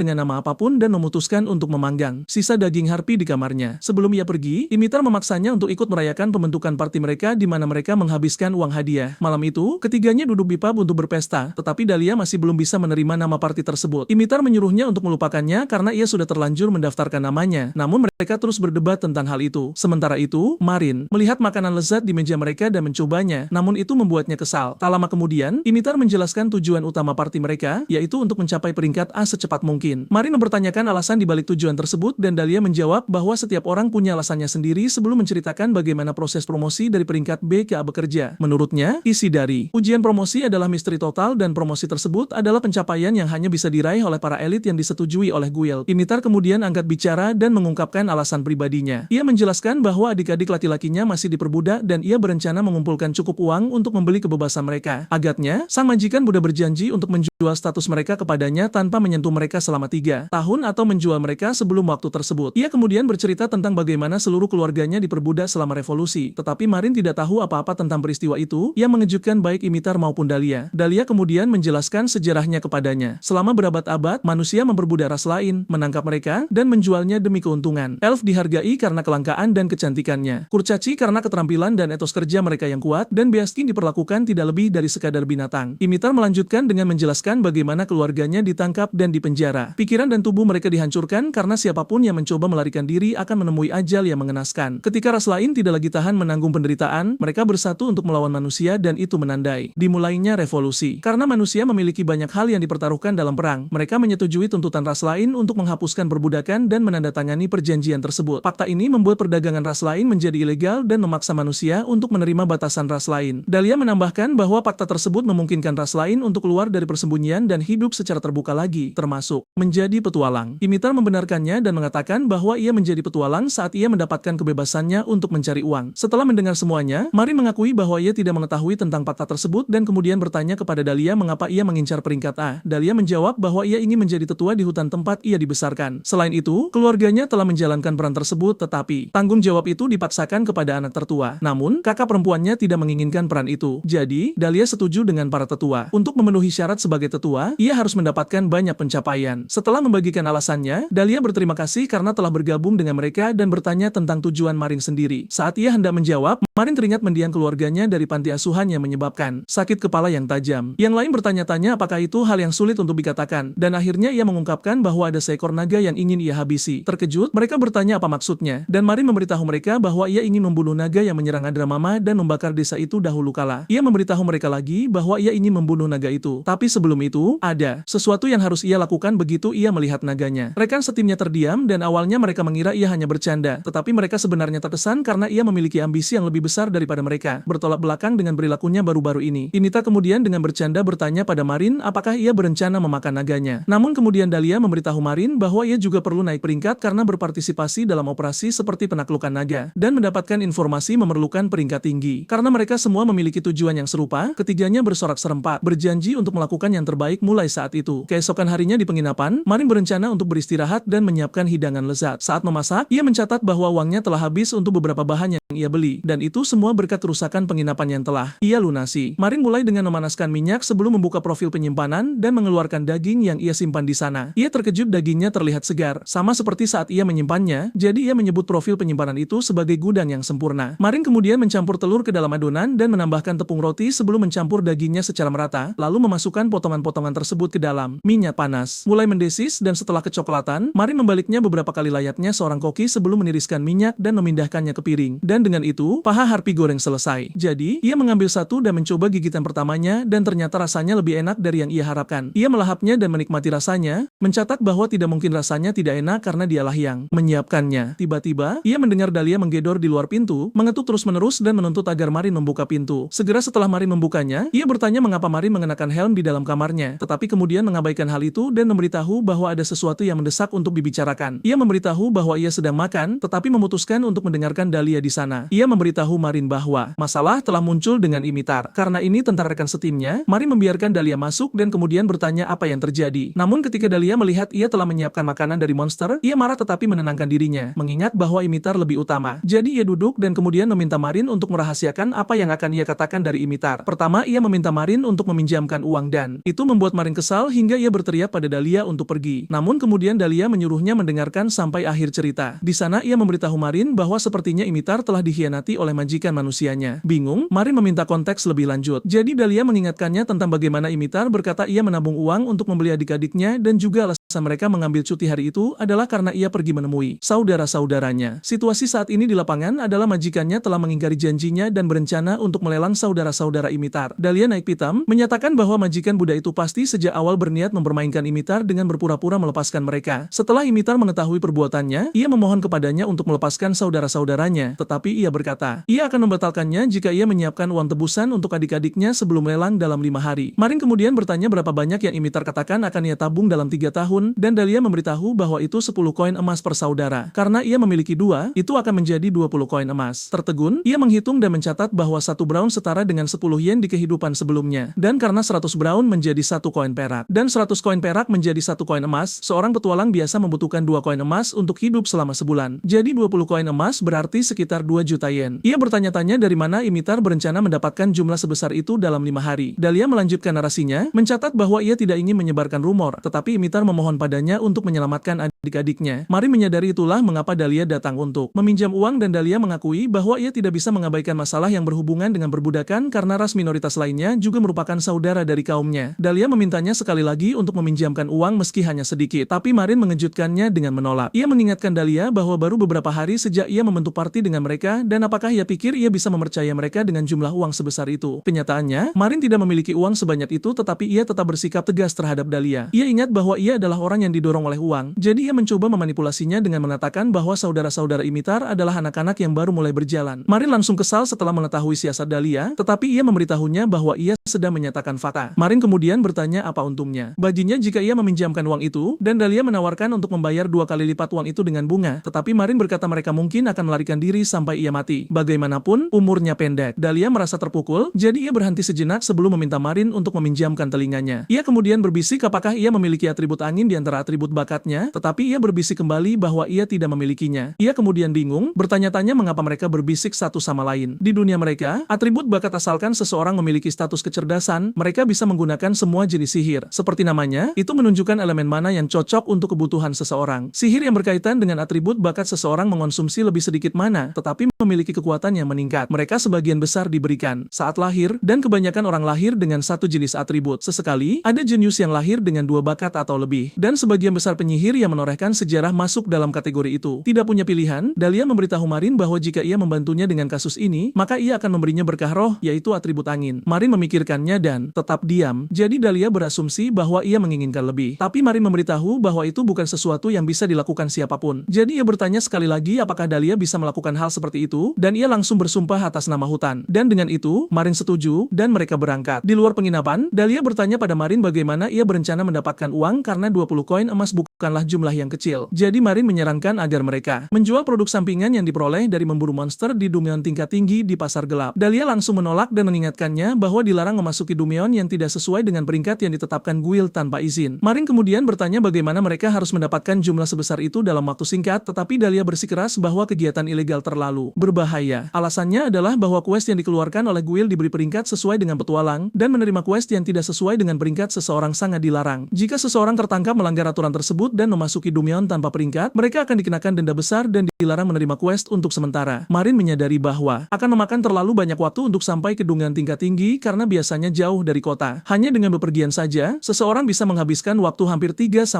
dengan nama apapun dan memutuskan untuk memanggang sisa daging harpi di kamarnya. Sebelum ia pergi, Imitar memaksanya untuk ikut merayakan pembentukan parti mereka di mana mereka menghabiskan uang hadiah. Malam itu, ketiganya duduk di pub untuk berpesta, tetapi Dahlia masih belum bisa menerima nama parti tersebut. Imitar menyuruhnya untuk melupakannya karena ia sudah terlanjur mendaftarkan namanya. Namun mereka terus berdebat tentang hal itu. Sementara itu, Marin melihat makanan lezat di meja mereka dan mencobanya, namun itu membuatnya kesal. Tak lama kemudian, Imitar menjelaskan tujuan utama parti mereka, yaitu untuk mencapai peringkat A secepat mungkin. Marin mempertanyakan alasan dibalik tujuan tersebut dan Dahlia menjawab bahwa setiap orang punya alasannya sendiri sebelum menceritakan bagaimana proses promosi dari peringkat B ke A bekerja. Menurutnya, isi dari ujian promosi adalah misteri total dan promosi tersebut adalah pencapaian yang hanya bisa diraih oleh para elit yang disetujui oleh Guild. Imitar kemudian angkat bicara dan mengungkapkan alasan pribadinya. Ia menjelaskan bahwa adik-adik laki-lakinya masih diperbudak dan ia berencana mengumpulkan cukup uang untuk membeli kebebasan mereka. Agaknya, sang majikan Buddha berjanji untuk menjual status mereka kepadanya tanpa menyentuh mereka selama 3 tahun atau menjual mereka sebelum waktu tersebut. Ia kemudian bercerita tentang bagaimana seluruh keluarganya diperbudak selama revolusi, tetapi Marin tidak tahu apa-apa tentang peristiwa itu yang mengejutkan baik Imitar maupun Dahlia. Dahlia kemudian menjelaskan sejarahnya kepadanya. Selama berabad-abad, manusia memperbudak ras lain, menangkap mereka, dan menjualnya demi keuntungan. Elf dihargai karena kelangkaan dan kecantikannya. Kurcaci karena keterampilan dan etos kerja mereka yang kuat, dan Beaskin diperlakukan tidak lebih dari sekadar binatang. Imitar melanjutkan dengan menjelaskan bagaimana keluarganya ditangkap dan dipenjara. Pikiran dan tubuh mereka dihancurkan karena siapapun yang mencoba melarikan diri akan menemui ajal yang mengenaskan. Ketika ras lain tidak lagi tahan menanggung penderitaan, mereka bersatu untuk melawan manusia dan itu menandai dimulainya revolusi. Karena manusia memiliki banyak hal yang dipertaruhkan dalam perang, mereka menyetujui tuntutan ras lain untuk menghapuskan perbudakan dan menandatangani perjanjian tersebut. Fakta ini membuat perdagangan ras lain menjadi ilegal dan memaksa manusia untuk menerima batasan ras lain. Dahlia menambahkan bahwa fakta tersebut memungkinkan ras lain untuk keluar dari persembunyian dan hidup secara terbuka lagi, termasuk menjadi petualang. Imitar membenarkannya dan mengatakan bahwa ia menjadi petualang saat ia mendapatkan kebebasannya untuk mencari uang. Setelah mendengar semuanya, Marin mengakui bahwa ia tidak mengetahui tentang fakta tersebut dan kemudian bertanya kepada Dahlia mengapa ia mengincar peringkat A. Dahlia menjawab bahwa ia ingin menjadi tetua di hutan tempat ia dibesarkan. Selain itu, keluarganya telah menjalankan peran tersebut tetapi tanggung jawab itu dipaksakan kepada anak tertua. Namun, kakak perempuannya tidak menginginkan peran itu. Jadi, Dahlia setuju dengan para tetua. Untuk memenuhi syarat sebagai tetua, ia harus mendapatkan banyak pencapaian. Setelah membagikan alasannya, Dahlia berterima kasih karena telah bergabung dengan mereka dan bertanya tentang tujuan Marin sendiri. Saat ia hendak menjawab, Marin teringat mendiang keluarganya dari panti asuhan yang menyebabkan sakit kepala yang tajam. Yang lain bertanya-tanya apakah itu hal yang sulit untuk dikatakan, dan akhirnya ia mengungkapkan bahwa ada seekor naga yang ingin ia habisi. Terkejut, mereka bertanya apa maksudnya, dan Marin memberitahu mereka bahwa ia ingin membunuh naga yang menyerang Adramama dan membakar desa itu dahulu kala. Ia memberitahu mereka lagi bahwa ia ingin membunuh naga itu. Tapi sebelum itu, ada sesuatu yang harus ia lakukan begitu ia melihat naganya. Rekan setimnya terdiam dan awalnya mereka mengira ia hanya bercanda bercanda, tetapi mereka sebenarnya terkesan karena ia memiliki ambisi yang lebih besar daripada mereka. Bertolak belakang dengan perilakunya baru-baru ini, Inita kemudian dengan bercanda bertanya pada Marin apakah ia berencana memakan naganya. Namun kemudian Dahlia memberitahu Marin bahwa ia juga perlu naik peringkat karena berpartisipasi dalam operasi seperti penaklukan naga, dan mendapatkan informasi memerlukan peringkat tinggi. Karena mereka semua memiliki tujuan yang serupa, ketiganya bersorak serempak, berjanji untuk melakukan yang terbaik mulai saat itu. Keesokan harinya di penginapan, Marin berencana untuk beristirahat dan menyiapkan hidangan lezat. Saat memasak, ia mencatat bahwa uangnya telah habis untuk beberapa bahan yang ia beli, dan itu semua berkat kerusakan penginapan yang telah ia lunasi. Marin mulai dengan memanaskan minyak sebelum membuka profil penyimpanan dan mengeluarkan daging yang ia simpan di sana. Ia terkejut dagingnya terlihat segar, sama seperti saat ia menyimpannya, jadi ia menyebut profil penyimpanan itu sebagai gudang yang sempurna. Marin kemudian mencampur telur ke dalam adonan dan menambahkan tepung roti sebelum mencampur dagingnya secara merata, lalu memasukkan potongan-potongan tersebut ke dalam minyak panas. Mulai mendesis dan setelah kecoklatan, Marin membaliknya beberapa kali layaknya seorang koki sebelum meniriskan minyak dan memindahkannya ke piring. Dan dengan itu, paha harpi goreng selesai. Jadi, ia mengambil satu dan mencoba gigitan pertamanya dan ternyata rasanya lebih enak dari yang ia harapkan. Ia melahapnya dan menikmati rasanya, mencatat bahwa tidak mungkin rasanya tidak enak karena dialah yang menyiapkannya. Tiba-tiba, ia mendengar Dahlia menggedor di luar pintu, mengetuk terus-menerus dan menuntut agar Marin membuka pintu. Segera setelah Marin membukanya, ia bertanya mengapa Marin mengenakan helm di dalam kamarnya, tetapi kemudian mengabaikan hal itu dan memberitahu bahwa ada sesuatu yang mendesak untuk dibicarakan. Ia memberitahu bahwa ia sedang makan, tetapi memutuskan untuk mendengarkan Dahlia di sana. Ia memberitahu Marin bahwa masalah telah muncul dengan Imitar. Karena ini tentang rekan setimnya, Marin membiarkan Dahlia masuk dan kemudian bertanya apa yang terjadi. Namun ketika Dahlia melihat ia telah menyiapkan makanan dari monster, ia marah tetapi menenangkan dirinya, mengingat bahwa Imitar lebih utama. Jadi ia duduk dan kemudian meminta Marin untuk merahasiakan apa yang akan ia katakan dari Imitar. Pertama, ia meminta Marin untuk meminjamkan uang dan itu membuat Marin kesal hingga ia berteriak pada Dahlia untuk pergi. Namun kemudian Dahlia menyuruhnya mendengarkan sampai akhir cerita. Di sana ia memberitahu Marin bahwa sepertinya Imitar telah dikhianati oleh majikan manusianya. Bingung, Marin meminta konteks lebih lanjut. Jadi Dahlia mengingatkannya tentang bagaimana Imitar berkata ia menabung uang untuk membeli adik-adiknya dan juga alasan mereka mengambil cuti hari itu adalah karena ia pergi menemui saudara-saudaranya. Situasi saat ini di lapangan adalah majikannya telah mengingkari janjinya dan berencana untuk melelang saudara-saudara Imitar. Dahlia naik pitam, menyatakan bahwa majikan Buddha itu pasti sejak awal berniat mempermainkan Imitar dengan berpura-pura melepaskan mereka. Setelah Imitar mengetahui perbuatannya, ia memohon kepadanya untuk melepaskan saudara-saudaranya, tetapi ia berkata, ia akan membatalkannya jika ia menyiapkan uang tebusan untuk adik-adiknya sebelum lelang dalam 5 hari. Marin kemudian bertanya berapa banyak yang Imitar katakan akan ia tabung dalam 3 tahun, dan Dahlia memberitahu bahwa itu 10 koin emas per saudara. Karena ia memiliki 2, itu akan menjadi 20 koin emas. Tertegun, ia menghitung dan mencatat bahwa 1 brown setara dengan 10 yen di kehidupan sebelumnya. Dan karena 100 brown menjadi 1 koin perak, dan 100 koin perak menjadi 1 koin emas, seorang petualang biasa membutuhkan 2 koin emas untuk hidup selama sebulan. Jadi 20 koin emas berarti sekitar 2 juta yen. Ia bertanya-tanya dari mana Imitar berencana mendapatkan jumlah sebesar itu dalam 5 hari. Dahlia melanjutkan narasinya, mencatat bahwa ia tidak ingin menyebarkan rumor, tetapi Imitar memohon padanya untuk menyelamatkan adik-adiknya. Marin menyadari itulah mengapa Dahlia datang untuk meminjam uang dan Dahlia mengakui bahwa ia tidak bisa mengabaikan masalah yang berhubungan dengan perbudakan karena ras minoritas lainnya juga merupakan saudara dari kaumnya. Dahlia memintanya sekali lagi untuk meminjamkan uang meski hanya sedikit, tapi Marin mengejutkannya dengan menolak. Ia mengingatkan Dahlia bahwa baru beberapa hari sejak ia membentuk parti dengan mereka dan apakah ia pikir ia bisa mempercaya mereka dengan jumlah uang sebesar itu. Kenyataannya, Marin tidak memiliki uang sebanyak itu tetapi ia tetap bersikap tegas terhadap Dahlia. Ia ingat bahwa ia adalah orang yang didorong oleh uang, jadi ia mencoba memanipulasinya dengan mengatakan bahwa saudara-saudara Imitar adalah anak-anak yang baru mulai berjalan. Marin langsung kesal setelah mengetahui siasat Dahlia, tetapi ia memberitahunya bahwa ia sedang menyatakan fakta. Marin kemudian bertanya apa untungnya baginya jika ia meminjamkan uang itu, dan Dahlia menawarkan untuk membayar 2 kali lipat uang itu dengan bunga, tetapi Marin berkata mereka mungkin akan melarikan diri sampai ia mati. Bagaimanapun, umurnya pendek. Dahlia merasa terpukul, jadi ia berhenti sejenak sebelum meminta Marin untuk meminjamkan telinganya. Ia kemudian berbisik apakah ia memiliki atribut angin di antara atribut bakatnya, tetapi ia berbisik kembali bahwa ia tidak memilikinya. Ia kemudian bingung, bertanya-tanya mengapa mereka berbisik satu sama lain. Di dunia mereka, atribut bakat asalkan seseorang memiliki status kecerdasan, mereka bisa menggunakan semua jenis sihir. Seperti namanya, itu menunjukkan elemen mana yang cocok untuk kebutuhan seseorang. Sihir yang berkaitan dengan atribut bakat seseorang mengonsumsi lebih sedikit mana, tetapi memiliki kekuatan yang meningkat. Mereka sebagian besar diberikan saat lahir, dan kebanyakan orang lahir dengan satu jenis atribut. Sesekali, ada jenius yang lahir dengan 2 bakat atau lebih, dan sebagian besar penyihir yang menorehkan sejarah masuk dalam kategori itu. Tidak punya pilihan, Dahlia memberitahu Marin bahwa jika ia membantunya dengan kasus ini, maka ia akan memberinya berkah roh, yaitu atribut angin. Marin memikirkannya dan tetap diam, jadi Dahlia berasumsi bahwa ia menginginkan lebih. Tapi Marin memberitahu bahwa itu bukan sesuatu yang bisa dilakukan siapapun. Jadi ia bertanya bertanya sekali lagi apakah Dahlia bisa melakukan hal seperti itu, dan ia langsung bersumpah atas nama hutan. Dan dengan itu, Marin setuju, dan mereka berangkat. Di luar penginapan, Dahlia bertanya pada Marin bagaimana ia berencana mendapatkan uang karena 20 koin emas bukanlah jumlah yang kecil. Jadi Marin menyarankan agar mereka menjual produk sampingan yang diperoleh dari memburu monster di Dumeon tingkat tinggi di pasar gelap. Dahlia langsung menolak dan mengingatkannya bahwa dilarang memasuki Dumeon yang tidak sesuai dengan peringkat yang ditetapkan guild tanpa izin. Marin kemudian bertanya bagaimana mereka harus mendapatkan jumlah sebesar itu dalam waktu singkat, tetapi Dahlia bersikeras bahwa kegiatan ilegal terlalu berbahaya. Alasannya adalah bahwa quest yang dikeluarkan oleh guild diberi peringkat sesuai dengan petualang, dan menerima quest yang tidak sesuai dengan peringkat seseorang sangat dilarang. Jika seseorang tertangkap melanggar aturan tersebut dan memasuki Dumeon tanpa peringkat, mereka akan dikenakan denda besar dan dilarang menerima quest untuk sementara. Marin menyadari bahwa akan memakan terlalu banyak waktu untuk sampai ke Dumeon tingkat tinggi karena biasanya jauh dari kota. Hanya dengan bepergian saja, seseorang bisa menghabiskan waktu hampir 3-4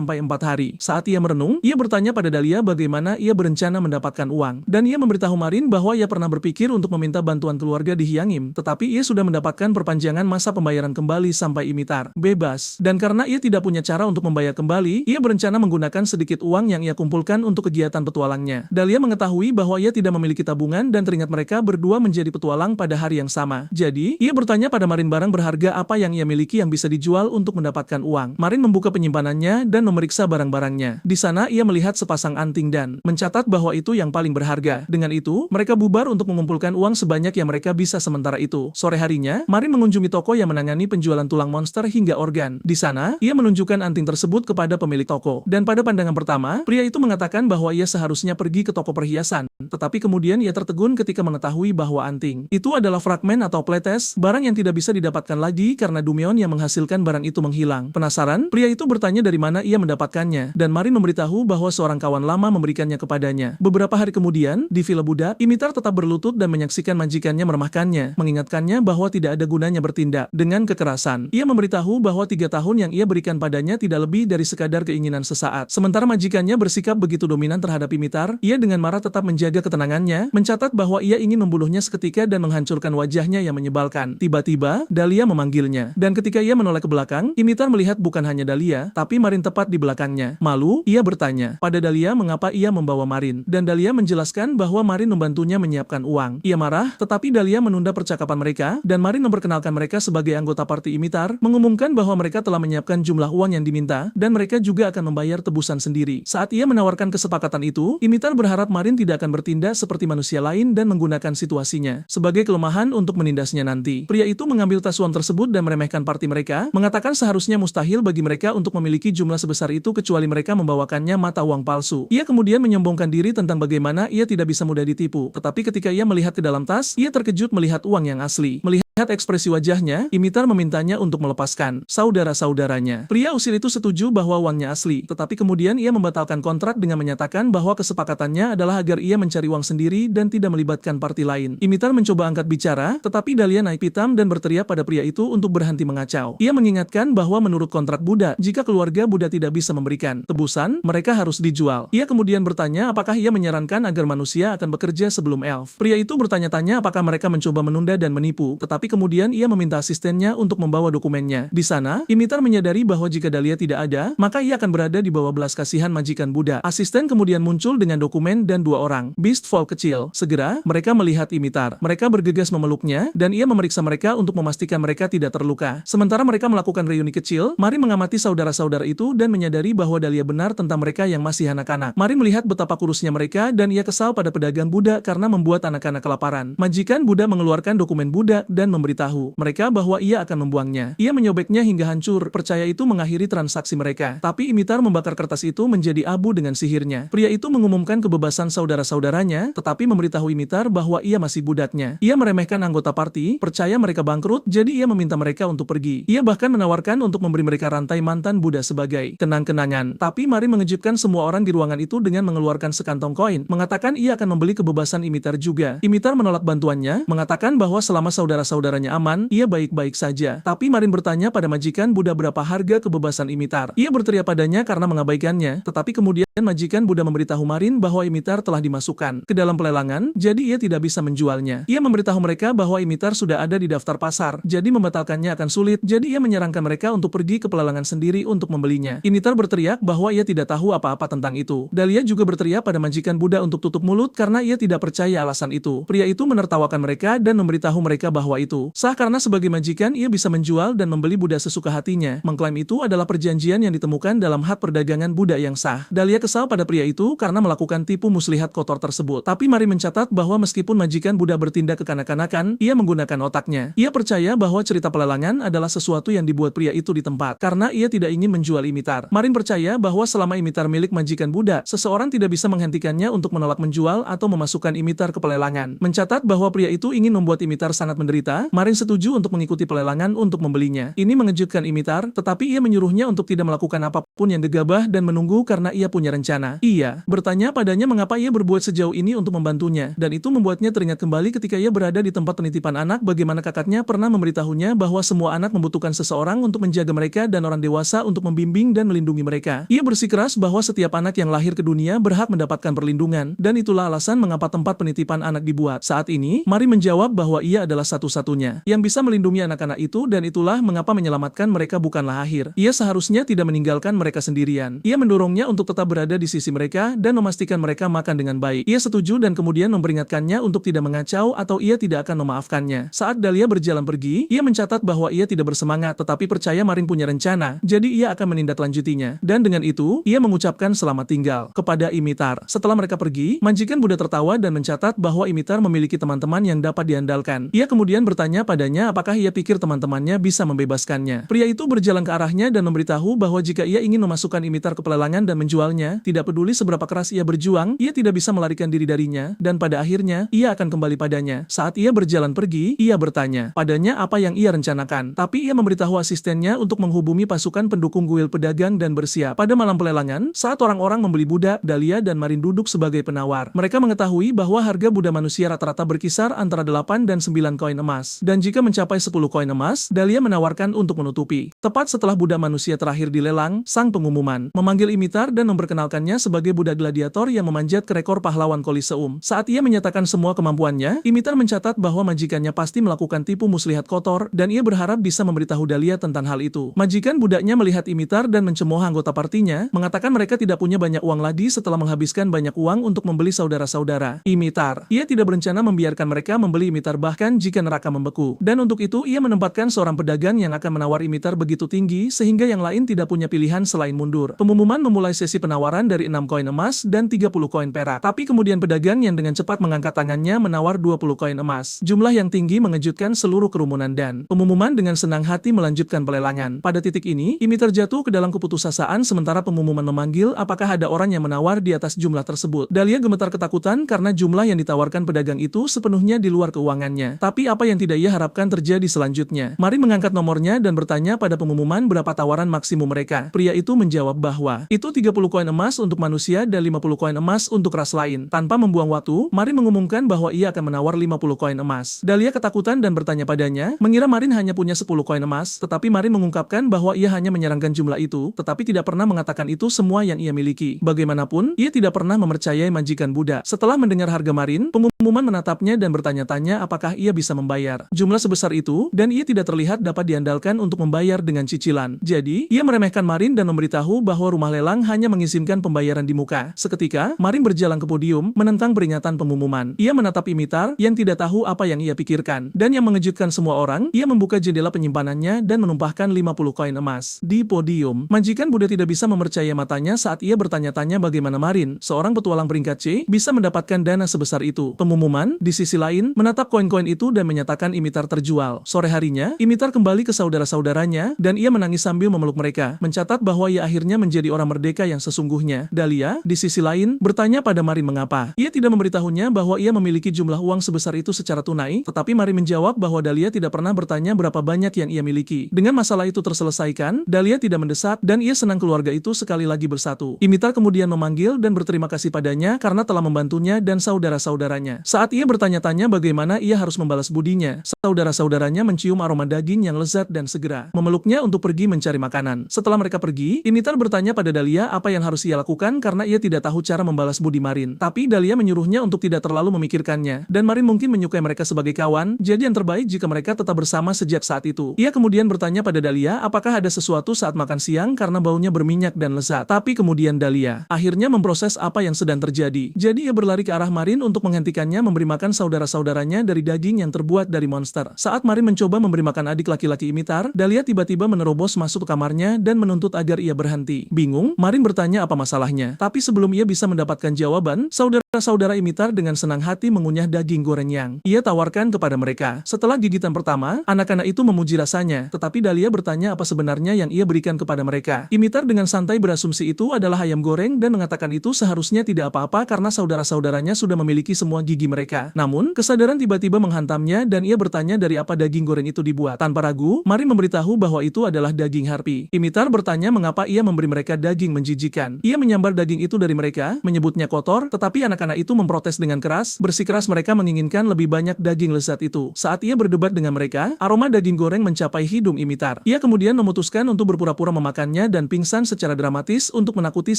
hari. Saat ia merenung, ia bertanya pada Dahlia bagaimana ia berencana mendapatkan uang. Dan ia memberitahu Marin bahwa ia pernah berpikir untuk meminta bantuan keluarga di Hyangim, tetapi ia sudah mendapatkan perpanjangan masa pembayaran kembali sampai Imitar bebas. Dan karena ia tidak punya cara untuk membayar kembali, ia berencana menggunakan sedikit uang yang ia kumpulkan untuk kegiatan petualangnya. Dahlia mengetahui bahwa ia tidak memiliki tabungan dan teringat mereka berdua menjadi petualang pada hari yang sama. Jadi, ia bertanya pada Marin barang berharga apa yang ia miliki yang bisa dijual untuk mendapatkan uang. Marin membuka penyimpanannya dan memeriksa barang-barangnya. Di sana ia melihat sepasang anting dan mencatat bahwa itu yang paling berharga. Dengan itu, mereka bubar untuk mengumpulkan uang sebanyak yang mereka bisa sementara itu. Sore harinya, Marin mengunjungi toko yang menangani penjualan tulang monster hingga organ. Di sana, ia menunjukkan anting tersebut kepada pemilik toko. Dan pada pandangan pertama, pria itu mengatakan bahwa ia seharusnya pergi ke toko perhiasan. Tetapi kemudian ia tertegun ketika mengetahui bahwa anting itu adalah fragmen atau playtest, barang yang tidak bisa didapatkan lagi karena Dumeon yang menghasilkan barang itu menghilang. Penasaran, pria itu bertanya dari mana ia mendapatkannya, dan Marin memberitahu bahwa seorang kawan lama memberikannya kepadanya. Beberapa hari kemudian, di Villa Budak, Imitar tetap berlutut dan menyaksikan majikannya meremahkannya, mengingatkannya bahwa tidak ada gunanya bertindak dengan kekerasan. Ia memberitahu bahwa 3 tahun yang ia berikan padanya tidak lebih dari sekadar keinginan sesaat. Sementara majikannya bersikap begitu dominan terhadap Imitar, ia dengan marah tetap menjaga ketenangannya, mencatat bahwa ia ingin membunuhnya seketika dan menghancurkan wajahnya yang menyebalkan. Tiba-tiba, Dahlia memanggilnya, dan ketika ia menoleh ke belakang, Imitar melihat bukan hanya Dahlia, tapi Marin tepat di belakangnya. Malu, ia bertanya pada Dahlia mengapa ia membawa Marin, dan Dahlia menjelaskan bahwa Marin membantunya menyiapkan uang. Ia marah, tetapi Dahlia menunda percakapan mereka, dan Marin memperkenalkan mereka sebagai anggota parti Imitar, mengumumkan bahwa mereka telah menyiapkan jumlah uang yang diminta, dan mereka juga akan membayar tebusan sendiri. Saat ia menawarkan kesepakatan itu, Imitar berharap Marin tidak akan bertindak seperti manusia lain dan menggunakan situasinya sebagai kelemahan untuk menindasnya nanti. Pria itu mengambil tas uang tersebut dan meremehkan parti mereka, mengatakan seharusnya mustahil bagi mereka untuk memiliki jumlah sebesar itu kecuali mereka membawakannya mata uang palsu. Ia kemudian menyombongkan diri tentang bagaimana ia tidak bisa mudah ditipu, tetapi ketika ia melihat ke dalam tas, ia terkejut melihat uang yang asli. Melihat ekspresi wajahnya, Imitar memintanya untuk melepaskan saudara-saudaranya. Pria usil itu setuju bahwa uangnya asli, tetapi kemudian ia membatalkan kontrak dengan menyatakan bahwa kesepakatannya adalah agar ia mencari uang sendiri dan tidak melibatkan parti lain. Imitar mencoba angkat bicara, tetapi Dahlia naik pitam dan berteriak pada pria itu untuk berhenti mengacau. Ia mengingatkan bahwa menurut kontrak Budak, jika keluarga Budak tidak bisa memberikan tebusan, mereka harus dijual. Ia kemudian bertanya apakah ia menyarankan agar manusia akan bekerja sebelum elf. Pria itu bertanya-tanya apakah mereka mencoba menunda dan menipu, tetapi kemudian ia meminta asistennya untuk membawa dokumennya. Di sana, Imitar menyadari bahwa jika Dahlia tidak ada, maka ia akan berada di bawah belas kasihan majikan Budak. Asisten kemudian muncul dengan dokumen dan 2 orang Beast Folk kecil. Segera, mereka melihat Imitar. Mereka bergegas memeluknya, dan ia memeriksa mereka untuk memastikan mereka tidak terluka. Sementara mereka melakukan reuni kecil, Marin mengamati saudara-saudara itu dan menyadari bahwa Dahlia benar tentang mereka yang masih anak-anak. Marin melihat betapa kurusnya mereka dan ia kesal pada pedagang Budak karena membuat anak-anak kelaparan. Majikan Budak mengeluarkan dokumen Budak dan memberitahu mereka bahwa ia akan membuangnya. Ia menyobeknya hingga hancur, percaya itu mengakhiri transaksi mereka. Tapi Imitar membakar kertas itu menjadi abu dengan sihirnya. Pria itu mengumumkan kebebasan saudara-saudaranya, tetapi memberitahu Imitar bahwa ia masih budaknya. Ia meremehkan anggota parti, percaya mereka bangkrut, jadi ia meminta mereka untuk pergi. Ia bahkan menawarkan untuk memberi mereka rantai mantan Budak sebagai kenang-kenangan. Tapi Marin mengejutkan semua orang di ruangan itu dengan mengeluarkan sekantong koin, mengatakan ia akan membeli kebebasan Imitar juga. Imitar menolak bantuannya, mengatakan bahwa selama saudara-saudara saudara-saudaranya aman, ia baik-baik saja. Tapi Marin bertanya pada majikan Buddha berapa harga kebebasan Imitar. Ia berteriak padanya karena mengabaikannya, tetapi kemudian majikan Buddha memberitahu Marin bahwa Imitar telah dimasukkan ke dalam pelelangan, jadi ia tidak bisa menjualnya. Ia memberitahu mereka bahwa Imitar sudah ada di daftar pasar, jadi membatalkannya akan sulit, jadi ia menyarankan mereka untuk pergi ke pelelangan sendiri untuk membelinya. Imitar berteriak bahwa ia tidak tahu apa-apa tentang itu. Dahlia juga berteriak pada majikan Buddha untuk tutup mulut karena ia tidak percaya alasan itu. Pria itu menertawakan mereka dan memberitahu mereka bahwa itu sah karena sebagai majikan ia bisa menjual dan membeli Buddha sesuka hatinya. Mengklaim itu adalah perjanjian yang ditemukan dalam hak perdagangan Buddha yang sah. Dahlia kesal pada pria itu karena melakukan tipu muslihat kotor tersebut. Tapi Mari mencatat bahwa meskipun majikan Buddha bertindak kekanak-kanakan, ia menggunakan otaknya. Ia percaya bahwa cerita pelelangan adalah sesuatu yang dibuat pria itu di tempat karena ia tidak ingin menjual Imitar. Marin percaya bahwa selama Imitar milik majikan Buddha, seseorang tidak bisa menghentikannya untuk menolak menjual atau memasukkan Imitar ke pelelangan. Mencatat bahwa pria itu ingin membuat Imitar sangat menderita, Marin setuju untuk mengikuti pelelangan untuk membelinya. Ini mengejutkan Imitar, tetapi ia menyuruhnya untuk tidak melakukan apapun yang gegabah dan menunggu karena ia punya rencana. Ia bertanya padanya mengapa ia berbuat sejauh ini untuk membantunya, dan itu membuatnya teringat kembali ketika ia berada di tempat penitipan anak bagaimana kakaknya pernah memberitahunya bahwa semua anak membutuhkan seseorang untuk menjaga mereka dan orang dewasa untuk membimbing dan melindungi mereka. Ia bersikeras bahwa setiap anak yang lahir ke dunia berhak mendapatkan perlindungan, dan itulah alasan mengapa tempat penitipan anak dibuat. Saat ini, Mari menjawab bahwa ia adalah satu-satunya yang bisa melindungi anak-anak itu dan itulah mengapa menyelamatkan mereka bukanlah akhir. Ia seharusnya tidak meninggalkan mereka sendirian. Ia mendorongnya untuk tetap berada di sisi mereka dan memastikan mereka makan dengan baik. Ia setuju dan kemudian memperingatkannya untuk tidak mengacau atau ia tidak akan memaafkannya. Saat Dahlia berjalan pergi, ia mencatat bahwa ia tidak bersemangat tetapi percaya Marin punya rencana, jadi ia akan menindaklanjutinya. Dan dengan itu, ia mengucapkan selamat tinggal kepada Imitar. Setelah mereka pergi, majikan Buddha tertawa dan mencatat bahwa Imitar memiliki teman-teman yang dapat diandalkan. Ia kemudian bertanya padanya apakah ia pikir teman-temannya bisa membebaskannya. Pria itu berjalan ke arahnya dan memberitahu bahwa jika ia ingin memasukkan Imitar ke pelelangan dan menjualnya, tidak peduli seberapa keras ia berjuang, ia tidak bisa melarikan diri darinya, dan pada akhirnya, ia akan kembali padanya. Saat ia berjalan pergi, ia bertanya padanya apa yang ia rencanakan. Tapi ia memberitahu asistennya untuk menghubungi pasukan pendukung guild pedagang dan bersiap. Pada malam pelelangan, saat orang-orang membeli Buddha, Dahlia dan Marin duduk sebagai penawar. Mereka mengetahui bahwa harga Buddha manusia rata-rata berkisar antara 8 dan 9 koin emas. Dan jika mencapai 10 koin emas, Dahlia menawarkan untuk menutupi. Tepat setelah Buddha manusia terakhir dilelang, sang pengumuman memanggil Imitar dan memperkenalkannya sebagai Buddha gladiator yang memanjat ke rekor pahlawan Koliseum. Saat ia menyatakan semua kemampuannya, Imitar mencatat bahwa majikannya pasti melakukan tipu muslihat kotor dan ia berharap bisa memberitahu Dahlia tentang hal itu. Majikan budaknya melihat Imitar dan mencemooh anggota partinya, mengatakan mereka tidak punya banyak uang lagi setelah menghabiskan banyak uang untuk membeli saudara-saudara Imitar. Ia tidak berencana membiarkan mereka membeli Imitar bahkan jika neraka membeku. Dan untuk itu ia menempatkan seorang pedagang yang akan menawar Imitar begitu tinggi sehingga yang lain tidak punya pilihan selain mundur. Pengumuman memulai sesi penawaran dari 6 koin emas dan 30 koin perak. Tapi kemudian pedagang yang dengan cepat mengangkat tangannya menawar 20 koin emas. Jumlah yang tinggi mengejutkan seluruh kerumunan dan pengumuman dengan senang hati melanjutkan pelelangan. Pada titik ini, Imitar jatuh ke dalam keputusasaan sementara pengumuman memanggil apakah ada orang yang menawar di atas jumlah tersebut. Dahlia gemetar ketakutan karena jumlah yang ditawarkan pedagang itu sepenuhnya di luar keuangannya. Tapi apa yang tidak ia harapkan terjadi selanjutnya. Mari mengangkat nomornya dan bertanya pada pengumuman berapa tawaran maksimum mereka. Pria itu menjawab bahwa itu 30 koin emas untuk manusia dan 50 koin emas untuk ras lain. Tanpa membuang waktu, Mari mengumumkan bahwa ia akan menawar 50 koin emas. Dahlia ketakutan dan bertanya padanya, mengira Marin hanya punya 10 koin emas, tetapi Marin mengungkapkan bahwa ia hanya menyerangkan jumlah itu, tetapi tidak pernah mengatakan itu semua yang ia miliki. Bagaimanapun, ia tidak pernah mempercayai majikan Buddha. Setelah mendengar harga Marin, pengumuman menatapnya dan bertanya-tanya apakah ia bisa membayar jumlah sebesar itu, dan ia tidak terlihat dapat diandalkan untuk membayar dengan cicilan. Jadi, ia meremehkan Marin dan memberitahu bahwa rumah lelang hanya mengizinkan pembayaran di muka. Seketika, Marin berjalan ke podium, menentang peringatan pengumuman. Ia menatap Imitar, yang tidak tahu apa yang ia pikirkan. Dan yang mengejutkan semua orang, ia membuka jendela penyimpanannya dan menumpahkan 50 koin emas. Di podium, majikan Buddha tidak bisa mempercayai matanya saat ia bertanya-tanya bagaimana Marin, seorang petualang peringkat C, bisa mendapatkan dana sebesar itu. Pengumuman, di sisi lain, menatap koin-koin itu dan menyatakan Imitar terjual. Sore harinya, Imitar kembali ke saudara-saudaranya, dan ia menangis sambil memeluk mereka. Mencatat bahwa bahwa ia akhirnya menjadi orang merdeka yang sesungguhnya. Dahlia, di sisi lain, bertanya pada Marin mengapa. Ia tidak memberitahunya bahwa ia memiliki jumlah uang sebesar itu secara tunai, tetapi Marin menjawab bahwa Dahlia tidak pernah bertanya berapa banyak yang ia miliki. Dengan masalah itu terselesaikan, Dahlia tidak mendesak dan ia senang keluarga itu sekali lagi bersatu. Imitar kemudian memanggil dan berterima kasih padanya karena telah membantunya dan saudara-saudaranya. Saat ia bertanya-tanya bagaimana ia harus membalas budinya, saudara-saudaranya mencium aroma daging yang lezat dan segera memeluknya untuk pergi mencari makanan. Setelah mereka pergi, Imitar bertanya pada Dahlia apa yang harus ia lakukan karena ia tidak tahu cara membalas budi Marin. Tapi Dahlia menyuruhnya untuk tidak terlalu memikirkannya, dan Marin mungkin menyukai mereka sebagai kawan, jadi yang terbaik jika mereka tetap bersama sejak saat itu. Ia kemudian bertanya pada Dahlia apakah ada sesuatu saat makan siang karena baunya berminyak dan lezat. Tapi kemudian Dahlia akhirnya memproses apa yang sedang terjadi. Jadi ia berlari ke arah Marin untuk menghentikannya memberi makan saudara-saudaranya dari daging yang terbuat dari monster. Saat Marin mencoba memberi makan adik laki-laki Imitar, Dahlia tiba-tiba menerobos masuk ke kamarnya dan menuntut agar ia berhenti. Bingung, Marin bertanya apa masalahnya. Tapi sebelum ia bisa mendapatkan jawaban, saudara-saudara Imitar dengan senang hati mengunyah daging goreng yang ia tawarkan kepada mereka. Setelah gigitan pertama, anak-anak itu memuji rasanya, tetapi Dahlia bertanya apa sebenarnya yang ia berikan kepada mereka. Imitar dengan santai berasumsi itu adalah ayam goreng dan mengatakan itu seharusnya tidak apa-apa karena saudara-saudaranya sudah memiliki semua gigi mereka. Namun, kesadaran tiba-tiba menghantamnya dan ia bertanya dari apa daging goreng itu dibuat. Tanpa ragu, Marin memberitahu bahwa itu adalah daging harpi. Imitar bertanya mengapa ia memberi mereka daging menjijikan. Ia menyambar daging itu dari mereka, menyebutnya kotor, tetapi anak-anak itu memprotes dengan keras, bersikeras mereka menginginkan lebih banyak daging lezat itu. Saat ia berdebat dengan mereka, aroma daging goreng mencapai hidung Imitar. Ia kemudian memutuskan untuk berpura-pura memakannya dan pingsan secara dramatis untuk menakuti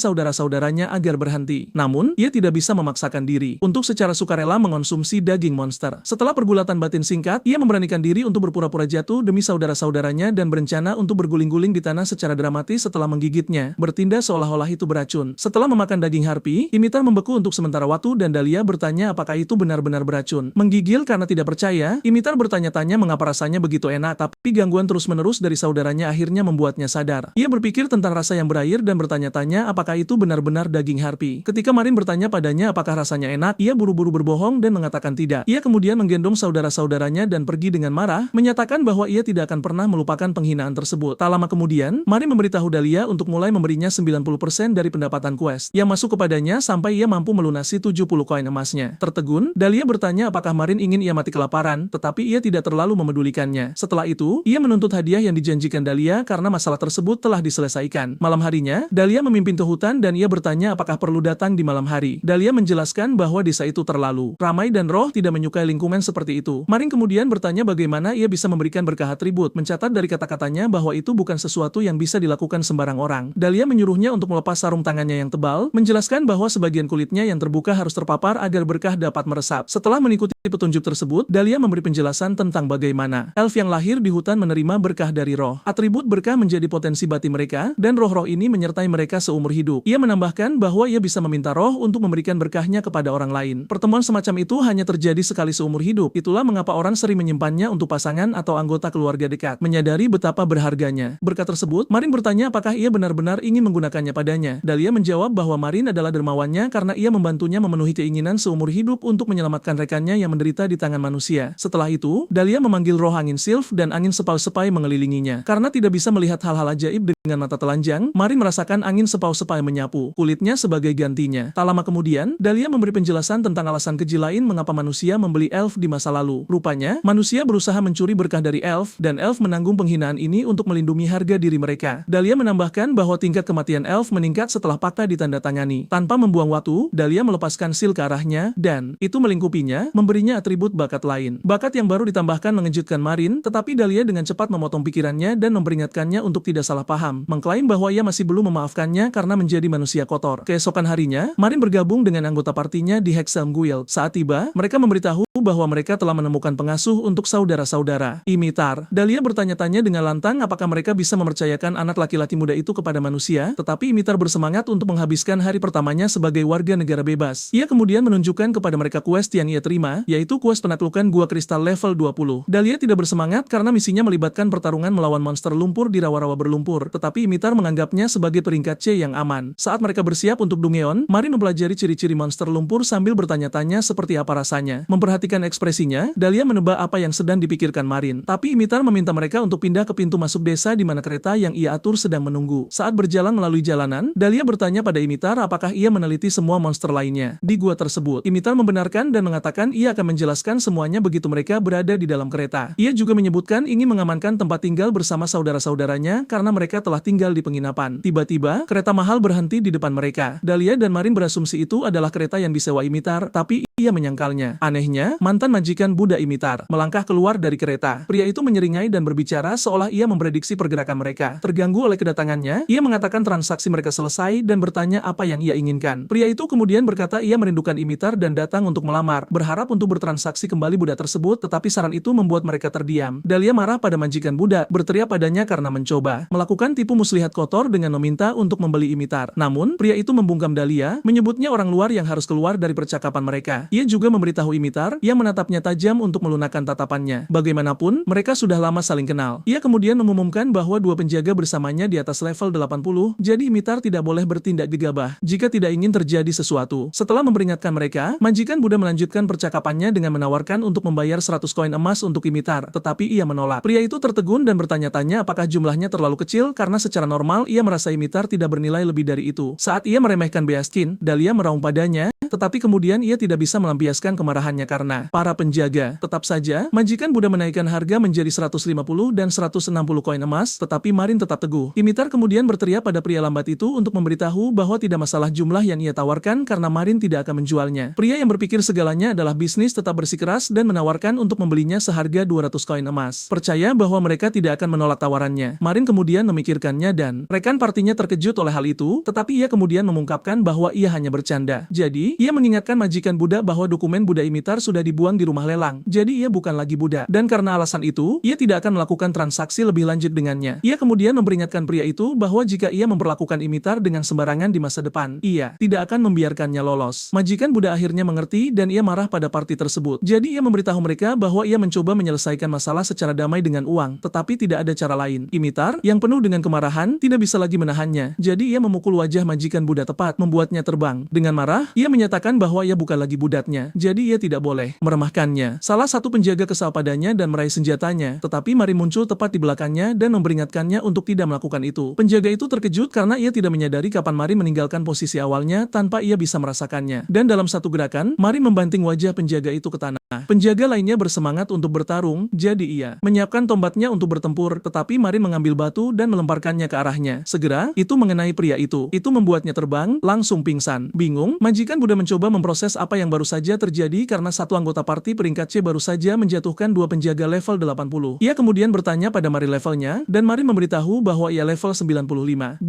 saudara-saudaranya agar berhenti. Namun, ia tidak bisa memaksakan diri untuk secara sukarela mengonsumsi daging monster. Setelah pergulatan batin singkat, ia memberanikan diri untuk berpura-pura jatuh demi saudara-saudaranya dan berencana untuk berguling-guling di tanah secara dramatis setelah menggigitnya, bertindak seolah-olah itu beracun. Setelah memakan daging harpi, Imitar membeku untuk sementara waktu dan Dahlia bertanya apakah itu benar-benar beracun. Menggigil karena tidak percaya, Imitar bertanya-tanya mengapa rasanya begitu enak, tapi gangguan terus-menerus dari saudaranya akhirnya membuatnya sadar. Ia berpikir tentang rasa yang berair dan bertanya-tanya apakah itu benar-benar daging harpi. Ketika Marin bertanya padanya apakah rasanya enak, ia buru-buru berbohong dan mengatakan tidak. Ia kemudian menggendong saudara-saudaranya dan pergi dengan marah, menyatakan bahwa ia tidak akan pernah melupakan penghinaan tersebut. Tak lama kemudian, Marin memberitahu Dahlia untuk mulai memberinya 90% dari pendapatan quest yang masuk kepadanya sampai ia mampu melunasi 70 koin emasnya. Tertegun, Dahlia bertanya apakah Marin ingin ia mati kelaparan, tetapi ia tidak terlalu memedulikannya. Setelah itu, ia menuntut hadiah yang dijanjikan Dahlia karena masalah tersebut telah diselesaikan. Malam harinya, Dahlia memimpin ke hutan dan ia bertanya apakah perlu datang di malam hari. Dahlia menjelaskan bahwa desa itu terlalu ramai dan roh tidak menyukai lingkungan seperti itu. Marin kemudian bertanya bagaimana ia bisa memberikan berkah atribut, mencatat dari kata-katanya bahwa itu bukan sesuatu yang bisa dilakukan sembarang orang. Dahlia menyuruhnya untuk melepas sarung tangannya yang tebal, menjelaskan bahwa sebagian kulitnya yang terbuka harus terpapar agar berkah dapat meresap. Setelah mengikuti petunjuk tersebut, Dahlia memberi penjelasan tentang bagaimana elf yang lahir di hutan menerima berkah dari roh. Atribut berkah menjadi potensi batin mereka, dan roh-roh ini menyertai mereka seumur hidup. Ia menambahkan bahwa ia bisa meminta roh untuk memberikan berkahnya kepada orang lain. Pertemuan semacam itu hanya terjadi sekali seumur hidup. Itulah mengapa orang sering menyimpannya untuk pasangan atau anggota keluarga dekat, menyadari betapa berharganya. Berkat tersebut, Marin bertanya apakah ia benar-benar ingin menggunakannya padanya. Dahlia menjawab bahwa Marin adalah dermawannya karena ia membantunya memenuhi keinginan seumur hidup untuk menyelamatkan rekannya yang menderita di tangan manusia. Setelah itu, Dahlia memanggil roh angin Sylph dan angin sepau-sepai mengelilinginya. Karena tidak bisa melihat hal-hal ajaib dengan mata telanjang, Marin merasakan angin sepau-sepai menyapu kulitnya sebagai gantinya. Tak lama kemudian, Dahlia memberi penjelasan tentang alasan keji lain mengapa manusia membeli elf di masa lalu. Rupanya, manusia berusaha mencuri berkah dari elf, dan elf menanggung penghinaan ini untuk melindungi harga diri mereka. Dahlia menambahkan bahwa tingkat kematian elf meningkat setelah fakta ditandatangani. Tanpa membuang waktu, Dahlia melepaskan sil ke arahnya, dan itu melingkupinya, memberinya atribut bakat lain. Bakat yang baru ditambahkan mengejutkan Marin, tetapi Dahlia dengan cepat memotong pikirannya dan memperingatkannya untuk tidak salah paham, mengklaim bahwa ia masih belum memaafkannya karena menjadi manusia kotor. Keesokan harinya, Marin bergabung dengan anggota partinya di Hexhelm Guild. Saat tiba, mereka memberitahu bahwa mereka telah menemukan pengasuh untuk saudara-saudara Imitar. Dahlia bertanya-tanya dengan lantang apakah mereka bisa mempercayakan anak laki-laki muda itu kepada manusia, tetapi Imitar bersemangat untuk menghabiskan hari pertamanya sebagai warga negara bebas. Ia kemudian menunjukkan kepada mereka quest yang ia terima, yaitu quest penaklukan Gua Kristal level 20. Dahlia tidak bersemangat karena misinya melibatkan pertarungan melawan monster lumpur di rawa-rawa berlumpur, tetapi Imitar menganggapnya sebagai peringkat C yang aman. Saat mereka bersiap untuk Dungeon, Marin mempelajari ciri-ciri monster lumpur sambil bertanya-tanya seperti apa rasanya. Memperhatikan ekspresinya, Dahlia menebak apa yang sedang dipikirkan Marin. Tapi Imitar meminta mereka untuk pindah ke pintu masuk desa di mana kereta yang ia atur sedang menunggu. Saat berjalan melalui jalanan, Dahlia bertanya pada Imitar apakah ia meneliti semua monster lainnya di gua tersebut. Imitar membenarkan dan mengatakan ia akan menjelaskan semuanya begitu mereka berada di dalam kereta. Ia juga menyebutkan ingin mengamankan tempat tinggal bersama saudara-saudaranya karena mereka telah tinggal di penginapan. Tiba-tiba, kereta mahal berhenti di depan mereka. Dahlia dan Marin berasumsi itu adalah kereta yang disewa Imitar, tapi ia menyangkalnya. Anehnya, mantan majikan Buddha Imitar melangkah keluar dari kereta. Pria itu menyeringai dan berbicara seolah ia memprediksi pergerakan mereka. Terganggu oleh kedatangannya, ia mengatakan transaksi mereka selesai dan bertanya apa yang ia inginkan. Pria itu kemudian berkata ia merindukan Imitar dan datang untuk melamar, berharap untuk bertransaksi kembali Buddha tersebut, tetapi saran itu membuat mereka terdiam. Dahlia marah pada majikan Buddha, berteriak padanya karena mencoba melakukan tipu muslihat kotor dengan meminta untuk membeli Imitar. Namun, pria itu membungkam Dahlia, menyebutnya orang luar yang harus keluar dari percakapan mereka. Ia juga memberitahu Imitar, yang menatapnya tajam untuk melunakkan tatapannya. Bagaimanapun, mereka sudah lama saling kenal. Ia kemudian mengumumkan bahwa dua penjaga bersamanya di atas level 80, jadi Imitar tidak boleh bertindak gegabah jika tidak ingin terjadi sesuatu. Setelah memperingatkan mereka, majikan Buddha melanjutkan percakapannya dengan menawarkan untuk membayar 100 koin emas untuk Imitar, tetapi ia menolak. Pria itu tertegun dan bertanya-tanya apakah jumlahnya terlalu kecil karena secara normal ia merasa Imitar tidak bernilai lebih dari itu. Saat ia meremehkan Beaskin, Dahlia meraung padanya, tetapi kemudian ia tidak bisa melampiaskan kemarahannya karena para penjaga. Tetap saja, majikan Buddha menaikkan harga menjadi 150 dan 160 koin emas, tetapi Marin tetap teguh. Imitar kemudian berteriak pada pria lambat itu untuk memberitahu bahwa tidak masalah jumlah yang ia tawarkan karena Marin tidak akan menjualnya. Pria yang berpikir segalanya adalah bisnis tetap bersikeras dan menawarkan untuk membelinya seharga 200 koin emas. Percaya bahwa mereka tidak akan menolak tawarannya. Marin kemudian memikirkannya dan rekan partinya terkejut oleh hal itu, tetapi ia kemudian mengungkapkan bahwa ia hanya bercanda. Jadi, ia mengingatkan majikan Buddha bahwa dokumen Buddha Imitar sudah dibuang di rumah lelang. Jadi ia bukan lagi Buddha. Dan karena alasan itu, ia tidak akan melakukan transaksi lebih lanjut dengannya. Ia kemudian memperingatkan pria itu bahwa jika ia memperlakukan Imitar dengan sembarangan di masa depan, ia tidak akan membiarkannya lolos. Majikan Buddha akhirnya mengerti dan ia marah pada parti tersebut. Jadi ia memberitahu mereka bahwa ia mencoba menyelesaikan masalah secara damai dengan uang, tetapi tidak ada cara lain. Imitar, yang penuh dengan kemarahan, tidak bisa lagi menahannya. Jadi ia memukul wajah majikan Buddha tepat, membuatnya terbang. Dengan marah, ia menyatakan bahwa ia bukan lagi budaknya, jadi ia tidak boleh meremehkannya. Salah satu penjaga kesal padanya dan meraih senjatanya, tetapi Marin muncul tepat di belakangnya dan memperingatkannya untuk tidak melakukan itu. Penjaga itu terkejut karena ia tidak menyadari kapan Marin meninggalkan posisi awalnya tanpa ia bisa merasakannya. Dan dalam satu gerakan, Marin membanting wajah penjaga itu ke tanah. Penjaga lainnya bersemangat untuk bertarung, jadi ia menyiapkan tombaknya untuk bertempur, tetapi Marin mengambil batu dan melemparkannya ke arahnya. Segera, itu mengenai pria itu. Itu membuatnya terbang, langsung pingsan. Bingung, majikan Buddha mencoba memproses apa yang baru saja terjadi karena satu anggota parti peringkat C baru saja menjatuhkan dua penjaga level 80. Ia kemudian bertanya pada Marin levelnya, dan Marin memberitahu bahwa ia level 95.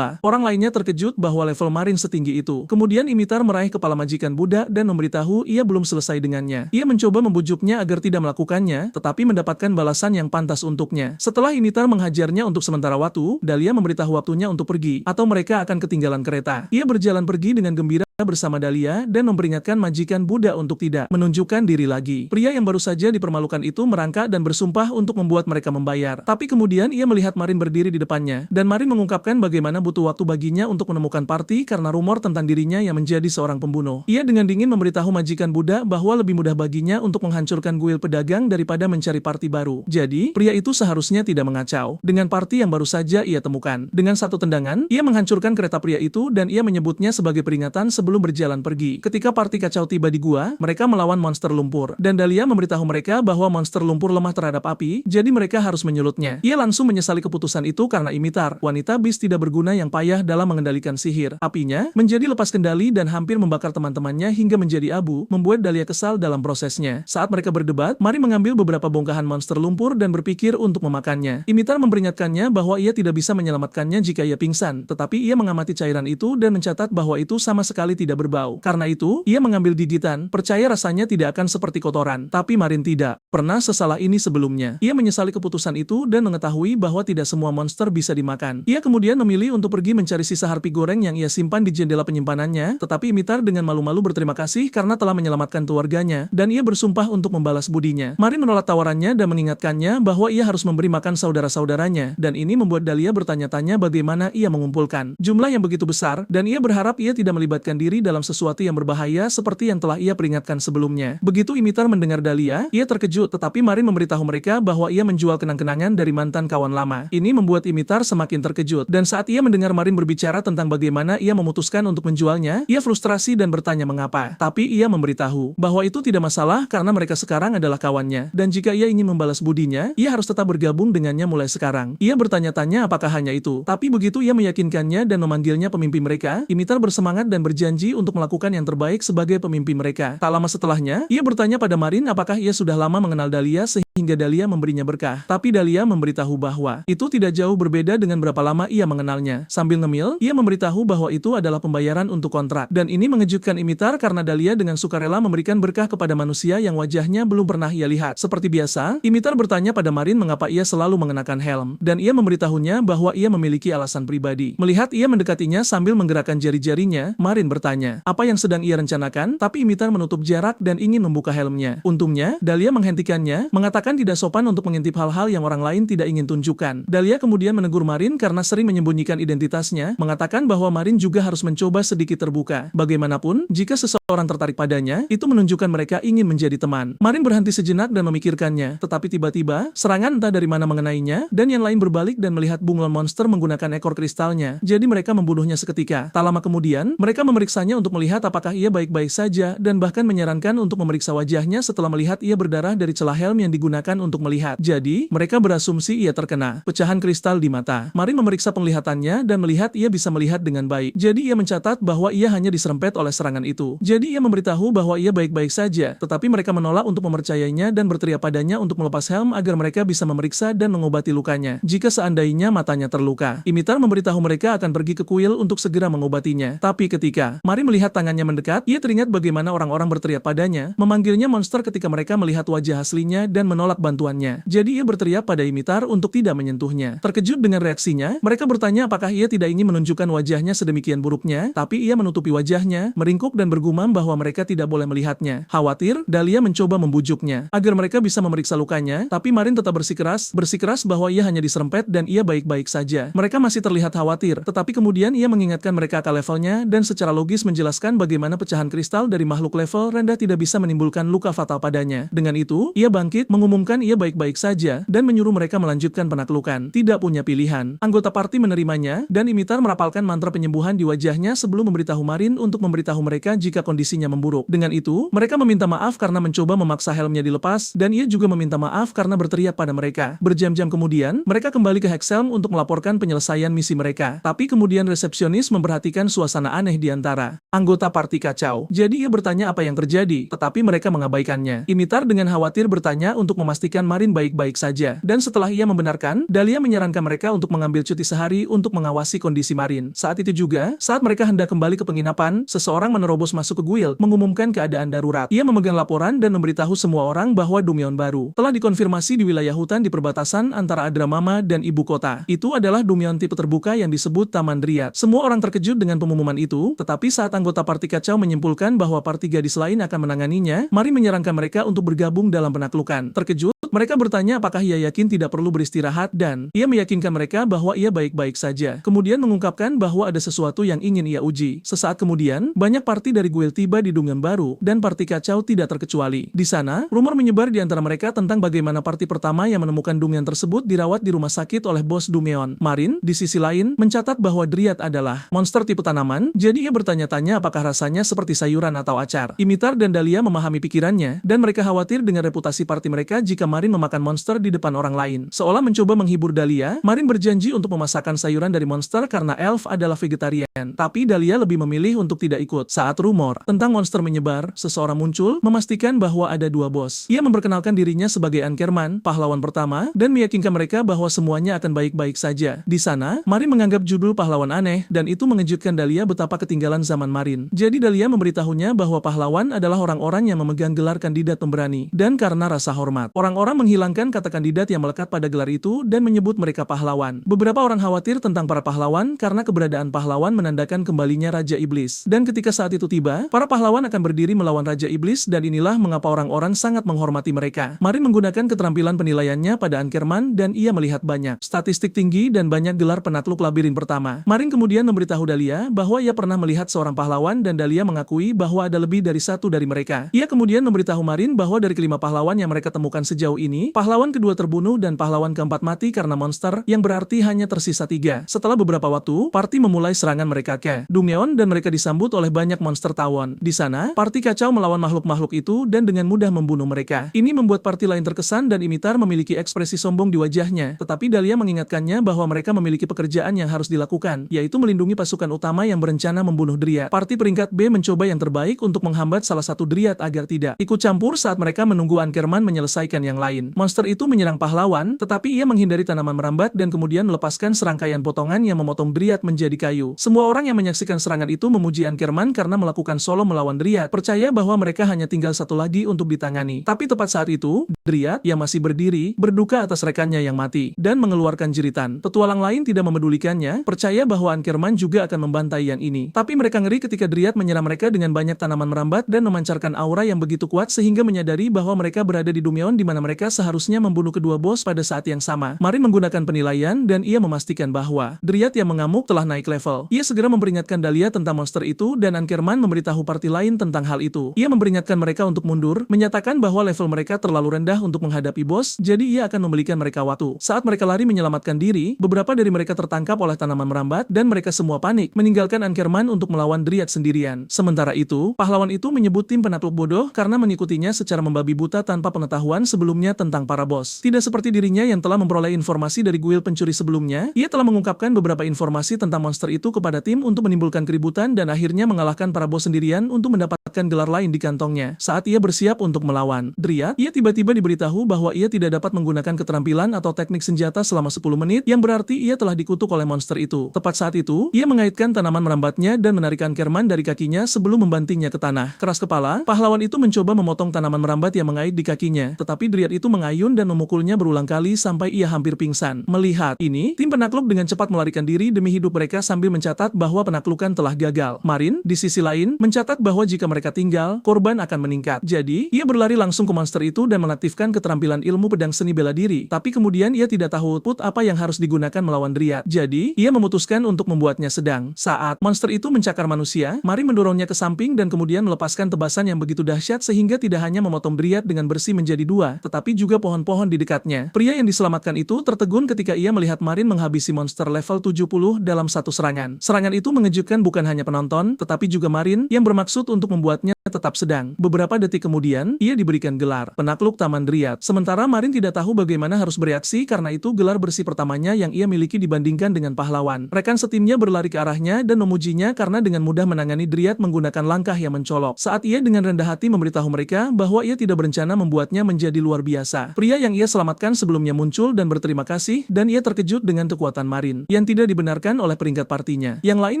Orang lainnya terkejut bahwa level Marin setinggi itu. Kemudian Imitar meraih kepala majikan Buddha dan memberitahu ia belum selesai dengannya. Ia mencoba membujuknya agar tidak melakukannya, tetapi mendapatkan balasan yang pantas untuknya. Setelah Imitar menghajarnya untuk sementara waktu, Dahlia memberitahu waktunya untuk pergi, atau mereka akan ketinggalan kereta. Ia berjalan pergi dengan gembira bersama Dahlia dan memperingatkan majikan Buddha untuk tidak menunjukkan diri lagi. Pria yang baru saja dipermalukan itu merangkak dan bersumpah untuk membuat mereka membayar. Tapi kemudian ia melihat Marin berdiri di depannya, dan Marin mengungkapkan bagaimana butuh waktu baginya untuk menemukan parti karena rumor tentang dirinya yang menjadi seorang pembunuh. Ia dengan dingin memberitahu majikan Buddha bahwa lebih mudah baginya untuk menghancurkan guild pedagang daripada mencari parti baru. Jadi, pria itu seharusnya tidak mengacau dengan parti yang baru saja ia temukan. Dengan satu tendangan, ia menghancurkan kereta pria itu dan ia menyebutnya sebagai peringatan sebelum berjalan pergi. Ketika parti kacau tiba di gua, mereka melawan monster lumpur, dan Dahlia memberitahu mereka bahwa monster lumpur lemah terhadap api, jadi mereka harus menyulutnya. Ia langsung menyesali keputusan itu karena Imitar, wanita bis tidak berguna yang payah dalam mengendalikan sihir. Apinya menjadi lepas kendali dan hampir membakar teman-temannya hingga menjadi abu, membuat Dahlia kesal dalam prosesnya. Saat mereka berdebat, Marin mengambil beberapa bongkahan monster lumpur dan berpikir untuk memakannya. Imitar memperingatkannya bahwa ia tidak bisa menyelamatkannya jika ia pingsan, tetapi ia mengamati cairan itu dan mencatat bahwa itu sama sekali sekali tidak berbau. Karena itu, ia mengambil gigitan, percaya rasanya tidak akan seperti kotoran. Tapi Marin tidak pernah sesalah ini sebelumnya. Ia menyesali keputusan itu dan mengetahui bahwa tidak semua monster bisa dimakan. Ia kemudian memilih untuk pergi mencari sisa harpi goreng yang ia simpan di jendela penyimpanannya, tetapi Imitar dengan malu-malu berterima kasih karena telah menyelamatkan keluarganya, dan ia bersumpah untuk membalas budinya. Marin menolak tawarannya dan mengingatkannya bahwa ia harus memberi makan saudara-saudaranya, dan ini membuat Dahlia bertanya-tanya bagaimana ia mengumpulkan jumlah yang begitu besar, dan ia berharap ia tidak melibatkan diri dalam sesuatu yang berbahaya seperti yang telah ia peringatkan sebelumnya. Begitu Imitar mendengar Dahlia, ia terkejut, tetapi Marin memberitahu mereka bahwa ia menjual kenang-kenangan dari mantan kawan lama. Ini membuat Imitar semakin terkejut, dan saat ia mendengar Marin berbicara tentang bagaimana ia memutuskan untuk menjualnya, ia frustrasi dan bertanya mengapa. Tapi ia memberitahu bahwa itu tidak masalah karena mereka sekarang adalah kawannya, dan jika ia ingin membalas budinya, ia harus tetap bergabung dengannya mulai sekarang. Ia bertanya-tanya apakah hanya itu, tapi begitu ia meyakinkannya dan memanggilnya pemimpin mereka, Imitar bersemangat dan berjanji untuk melakukan yang terbaik sebagai pemimpin mereka. Tak lama setelahnya, ia bertanya pada Marin apakah ia sudah lama mengenal Dahlia sehingga Dahlia memberinya berkah. Tapi Dahlia memberitahu bahwa itu tidak jauh berbeda dengan berapa lama ia mengenalnya. Sambil ngemil, ia memberitahu bahwa itu adalah pembayaran untuk kontrak. Dan ini mengejutkan Imitar karena Dahlia dengan sukarela memberikan berkah kepada manusia yang wajahnya belum pernah ia lihat. Seperti biasa, Imitar bertanya pada Marin mengapa ia selalu mengenakan helm, dan ia memberitahunya bahwa ia memiliki alasan pribadi. Melihat ia mendekatinya sambil menggerakkan jari-jarinya, Marin bertanya apa yang sedang ia rencanakan, tapi Imitar menutup jarak dan ingin membuka helmnya. Untungnya, Dahlia menghentikannya, mengatakan tidak sopan untuk mengintip hal-hal yang orang lain tidak ingin tunjukkan. Dahlia kemudian menegur Marin karena sering menyembunyikan identitasnya, mengatakan bahwa Marin juga harus mencoba sedikit terbuka. Bagaimanapun, jika seseorang tertarik padanya, itu menunjukkan mereka ingin menjadi teman. Marin berhenti sejenak dan memikirkannya, tetapi tiba-tiba, serangan entah dari mana mengenainya, dan yang lain berbalik dan melihat bunglon monster menggunakan ekor kristalnya. Jadi mereka membunuhnya seketika. Tak lama kemudian, mereka memeriksanya untuk melihat apakah ia baik-baik saja, dan bahkan menyarankan untuk memeriksa wajahnya setelah melihat ia berdarah dari celah helm yang digunakan untuk melihat. Jadi, mereka berasumsi ia terkena pecahan kristal di mata. Marin memeriksa penglihatannya dan melihat ia bisa melihat dengan baik. Jadi ia mencatat bahwa ia hanya diserempet oleh serangan itu. Jadi ia memberitahu bahwa ia baik-baik saja, tetapi mereka menolak untuk mempercayainya dan berteriak padanya untuk melepas helm agar mereka bisa memeriksa dan mengobati lukanya. Jika seandainya matanya terluka, Imitar memberitahu mereka akan pergi ke kuil untuk segera mengobatinya. Tapi ketika Marin melihat tangannya mendekat, ia teringat bagaimana orang-orang berteriak padanya, memanggilnya monster ketika mereka melihat wajah aslinya dan menolak bantuannya. Jadi ia berteriak pada Imitar untuk tidak menyentuhnya. Terkejut dengan reaksinya, mereka bertanya apakah ia tidak ingin menunjukkan wajahnya sedemikian buruknya, tapi ia menutupi wajahnya, meringkuk dan bergumam bahwa mereka tidak boleh melihatnya. Khawatir, Dahlia mencoba membujuknya agar mereka bisa memeriksa lukanya, tapi Marin tetap bersikeras bahwa ia hanya diserempet dan ia baik-baik saja. Mereka masih terlihat khawatir, tetapi kemudian ia mengingatkan mereka akan levelnya dan secara logis menjelaskan bagaimana pecahan kristal dari makhluk level rendah tidak bisa menimbulkan luka fatal padanya. Dengan itu, ia bangkit, mengumumkan ia baik-baik saja, dan menyuruh mereka melanjutkan penaklukan. Tidak punya pilihan. Anggota parti menerimanya, dan Imitar merapalkan mantra penyembuhan di wajahnya sebelum memberitahu Marin untuk memberitahu mereka jika kondisinya memburuk. Dengan itu, mereka meminta maaf karena mencoba memaksa helmnya dilepas, dan ia juga meminta maaf karena berteriak pada mereka. Berjam-jam kemudian, mereka kembali ke Hexhelm untuk melaporkan penyelesaian misi mereka. Tapi kemudian resepsionis memperhatikan suasana aneh di antara anggota parti kacau. Jadi ia bertanya apa yang terjadi, tetapi mereka mengabaikannya. Imitar dengan khawatir bertanya untuk memastikan Marin baik-baik saja. Dan setelah ia membenarkan, Dahlia menyarankan mereka untuk mengambil cuti sehari untuk mengawasi kondisi Marin. Saat itu juga, saat mereka hendak kembali ke penginapan, seseorang menerobos masuk ke guild, mengumumkan keadaan darurat. Ia memegang laporan dan memberitahu semua orang bahwa Dumion baru telah dikonfirmasi di wilayah hutan di perbatasan antara Adramama dan ibu kota. Itu adalah Dumion tipe terbuka yang disebut Taman Dryad. Semua orang terkejut dengan pengumuman itu, tetapi saat anggota parti kacau menyimpulkan bahwa parti gadis lain akan menanganinya, Marin menyarankan mereka untuk bergabung dalam penaklukan. Terkejut, mereka bertanya apakah ia yakin tidak perlu beristirahat dan ia meyakinkan mereka bahwa ia baik-baik saja. Kemudian mengungkapkan bahwa ada sesuatu yang ingin ia uji. Sesaat kemudian, banyak parti dari guild tiba di Dumion baru dan parti kacau tidak terkecuali. Di sana, rumor menyebar di antara mereka tentang bagaimana parti pertama yang menemukan Dumion tersebut dirawat di rumah sakit oleh bos Dumion. Marin, di sisi lain, mencatat bahwa Dryad adalah monster tipe tanaman, jadi ia bertanya-tanya apakah rasanya seperti sayuran atau acar. Imitar dan Dahlia memahami pikirannya, dan mereka khawatir dengan reputasi parti mereka jika Marin memakan monster di depan orang lain. Seolah mencoba menghibur Dahlia, Marin berjanji untuk memasakkan sayuran dari monster karena elf adalah vegetarian. Tapi Dahlia lebih memilih untuk tidak ikut. Saat rumor tentang monster menyebar, seseorang muncul, memastikan bahwa ada dua bos. Ia memperkenalkan dirinya sebagai Ankerman, pahlawan pertama, dan meyakinkan mereka bahwa semuanya akan baik-baik saja. Di sana, Marin menganggap judul pahlawan aneh, dan itu mengejutkan Dahlia betapa ketinggalan zaman Marin. Jadi Dahlia memberitahunya bahwa pahlawan adalah orang-orang yang memegang gelar kandidat pemberani, dan karena rasa hormat, orang-orang menghilangkan kata kandidat yang melekat pada gelar itu dan menyebut mereka pahlawan. Beberapa orang khawatir tentang para pahlawan karena keberadaan pahlawan menandakan kembalinya Raja Iblis. Dan ketika saat itu tiba, para pahlawan akan berdiri melawan Raja Iblis dan inilah mengapa orang-orang sangat menghormati mereka. Marin menggunakan keterampilan penilaiannya pada Ankerman dan ia melihat banyak statistik tinggi dan banyak gelar penakluk labirin pertama. Marin kemudian memberitahu Dahlia bahwa ia pernah melihat seorang pahlawan dan Dahlia mengakui bahwa ada lebih dari satu dari mereka. Ia kemudian memberitahu Marin bahwa dari kelima pahlawan yang mereka temukan sejauh ini, pahlawan kedua terbunuh dan pahlawan keempat mati karena monster, yang berarti hanya tersisa 3. Setelah beberapa waktu, party memulai serangan mereka ke Dumyeon dan mereka disambut oleh banyak monster tawon. Di sana, party kacau melawan makhluk-makhluk itu dan dengan mudah membunuh mereka. Ini membuat party lain terkesan dan Imitar memiliki ekspresi sombong di wajahnya, tetapi Dahlia mengingatkannya bahwa mereka memiliki pekerjaan yang harus dilakukan, yaitu melindungi pasukan utama yang berencana membunuh Dryad. Party peringkat B mencoba yang terbaik untuk menghambat salah satu Dryad agar tidak ikut campur saat mereka menunggu Ankerman menyelesaikan yang lain. Monster itu menyerang pahlawan, tetapi ia menghindari tanaman merambat dan kemudian melepaskan serangkaian potongan yang memotong Dryad menjadi kayu. Semua orang yang menyaksikan serangan itu memuji Ankerman karena melakukan solo melawan Dryad, percaya bahwa mereka hanya tinggal satu lagi untuk ditangani. Tapi tepat saat itu, Dryad yang masih berdiri, berduka atas rekannya yang mati, dan mengeluarkan jeritan. Petualang lain tidak memedulikannya, percaya bahwa Ankerman juga akan membantai yang ini. Tapi mereka ngeri ketika Dryad menyerang mereka dengan banyak tanaman merambat dan memancarkan aura yang begitu kuat sehingga menyadari bahwa mereka berada di Dumyeon di mana mereka seharusnya membunuh kedua bos pada saat yang sama. Marin menggunakan penilaian dan ia memastikan bahwa Dryad yang mengamuk telah naik level. Ia segera memperingatkan Dahlia tentang monster itu dan Ankerman memberitahu party lain tentang hal itu. Ia memperingatkan mereka untuk mundur, menyatakan bahwa level mereka terlalu rendah untuk menghadapi bos, jadi ia akan memberikan mereka waktu. Saat mereka lari menyelamatkan diri, beberapa dari mereka tertangkap oleh tanaman merambat dan mereka semua panik, meninggalkan Ankerman untuk melawan Dryad sendirian. Sementara itu, pahlawan itu menyebut tim penakluk bodoh karena mengikutinya secara membabi buta tanpa pengetahuan sebelumnya tentang para bos. Tidak seperti dirinya yang telah memperoleh informasi dari guild pencuri sebelumnya, ia telah mengungkapkan beberapa informasi tentang monster itu kepada tim untuk menimbulkan keributan dan akhirnya mengalahkan para bos sendirian untuk mendapatkan gelar lain di kantongnya. Saat ia bersiap untuk melawan Dryad, ia tiba-tiba diberitahu bahwa ia tidak dapat menggunakan keterampilan atau teknik senjata selama 10 menit, yang berarti ia telah dikutuk oleh monster itu. Tepat saat itu, ia mengaitkan tanaman merambatnya dan menarik Ankerman dari kakinya sebelum membantingnya ke tanah. Keras kepala, pahlawan itu mencoba memotong tanaman merambat yang mengait di kakinya, tetapi Dryad itu mengayun dan memukulnya berulang kali sampai ia hampir pingsan. Melihat ini, tim penakluk dengan cepat melarikan diri demi hidup mereka sambil mencatat bahwa penaklukan telah gagal. Marin, di sisi lain, mencatat bahwa jika mereka tinggal, korban akan meningkat. Jadi, ia berlari langsung ke monster itu dan mengaktifkan keterampilan ilmu pedang seni bela diri. Tapi kemudian ia tidak tahu output apa yang harus digunakan melawan Dryad. Jadi, ia memutuskan untuk membuatnya sedang. Saat monster itu mencakar manusia, Marin mendorongnya ke samping dan kemudian melepaskan tebasan yang begitu dahsyat sehingga tidak hanya memotong Dryad dengan bersih menjadi 2, tetapi juga pohon-pohon di dekatnya. Pria yang diselamatkan itu tertegun ketika ia melihat Marin menghabisi monster level 70 dalam satu serangan. Serangan itu mengejutkan bukan hanya penonton, tetapi juga Marin yang bermaksud untuk membuatnya tetap sedang. Beberapa detik kemudian, ia diberikan gelar penakluk Taman Dryad. Sementara Marin tidak tahu bagaimana harus bereaksi karena itu gelar bersih pertamanya yang ia miliki dibandingkan dengan pahlawan. Rekan setimnya berlari ke arahnya dan memujinya karena dengan mudah menangani Dryad menggunakan langkah yang mencolok. Saat ia dengan rendah hati memberitahu mereka bahwa ia tidak berencana membuatnya menjadi luar biasa. Pria yang ia selamatkan sebelumnya muncul dan berterima kasih dan ia terkejut dengan kekuatan Marin yang tidak dibenarkan oleh peringkat partinya. Yang lain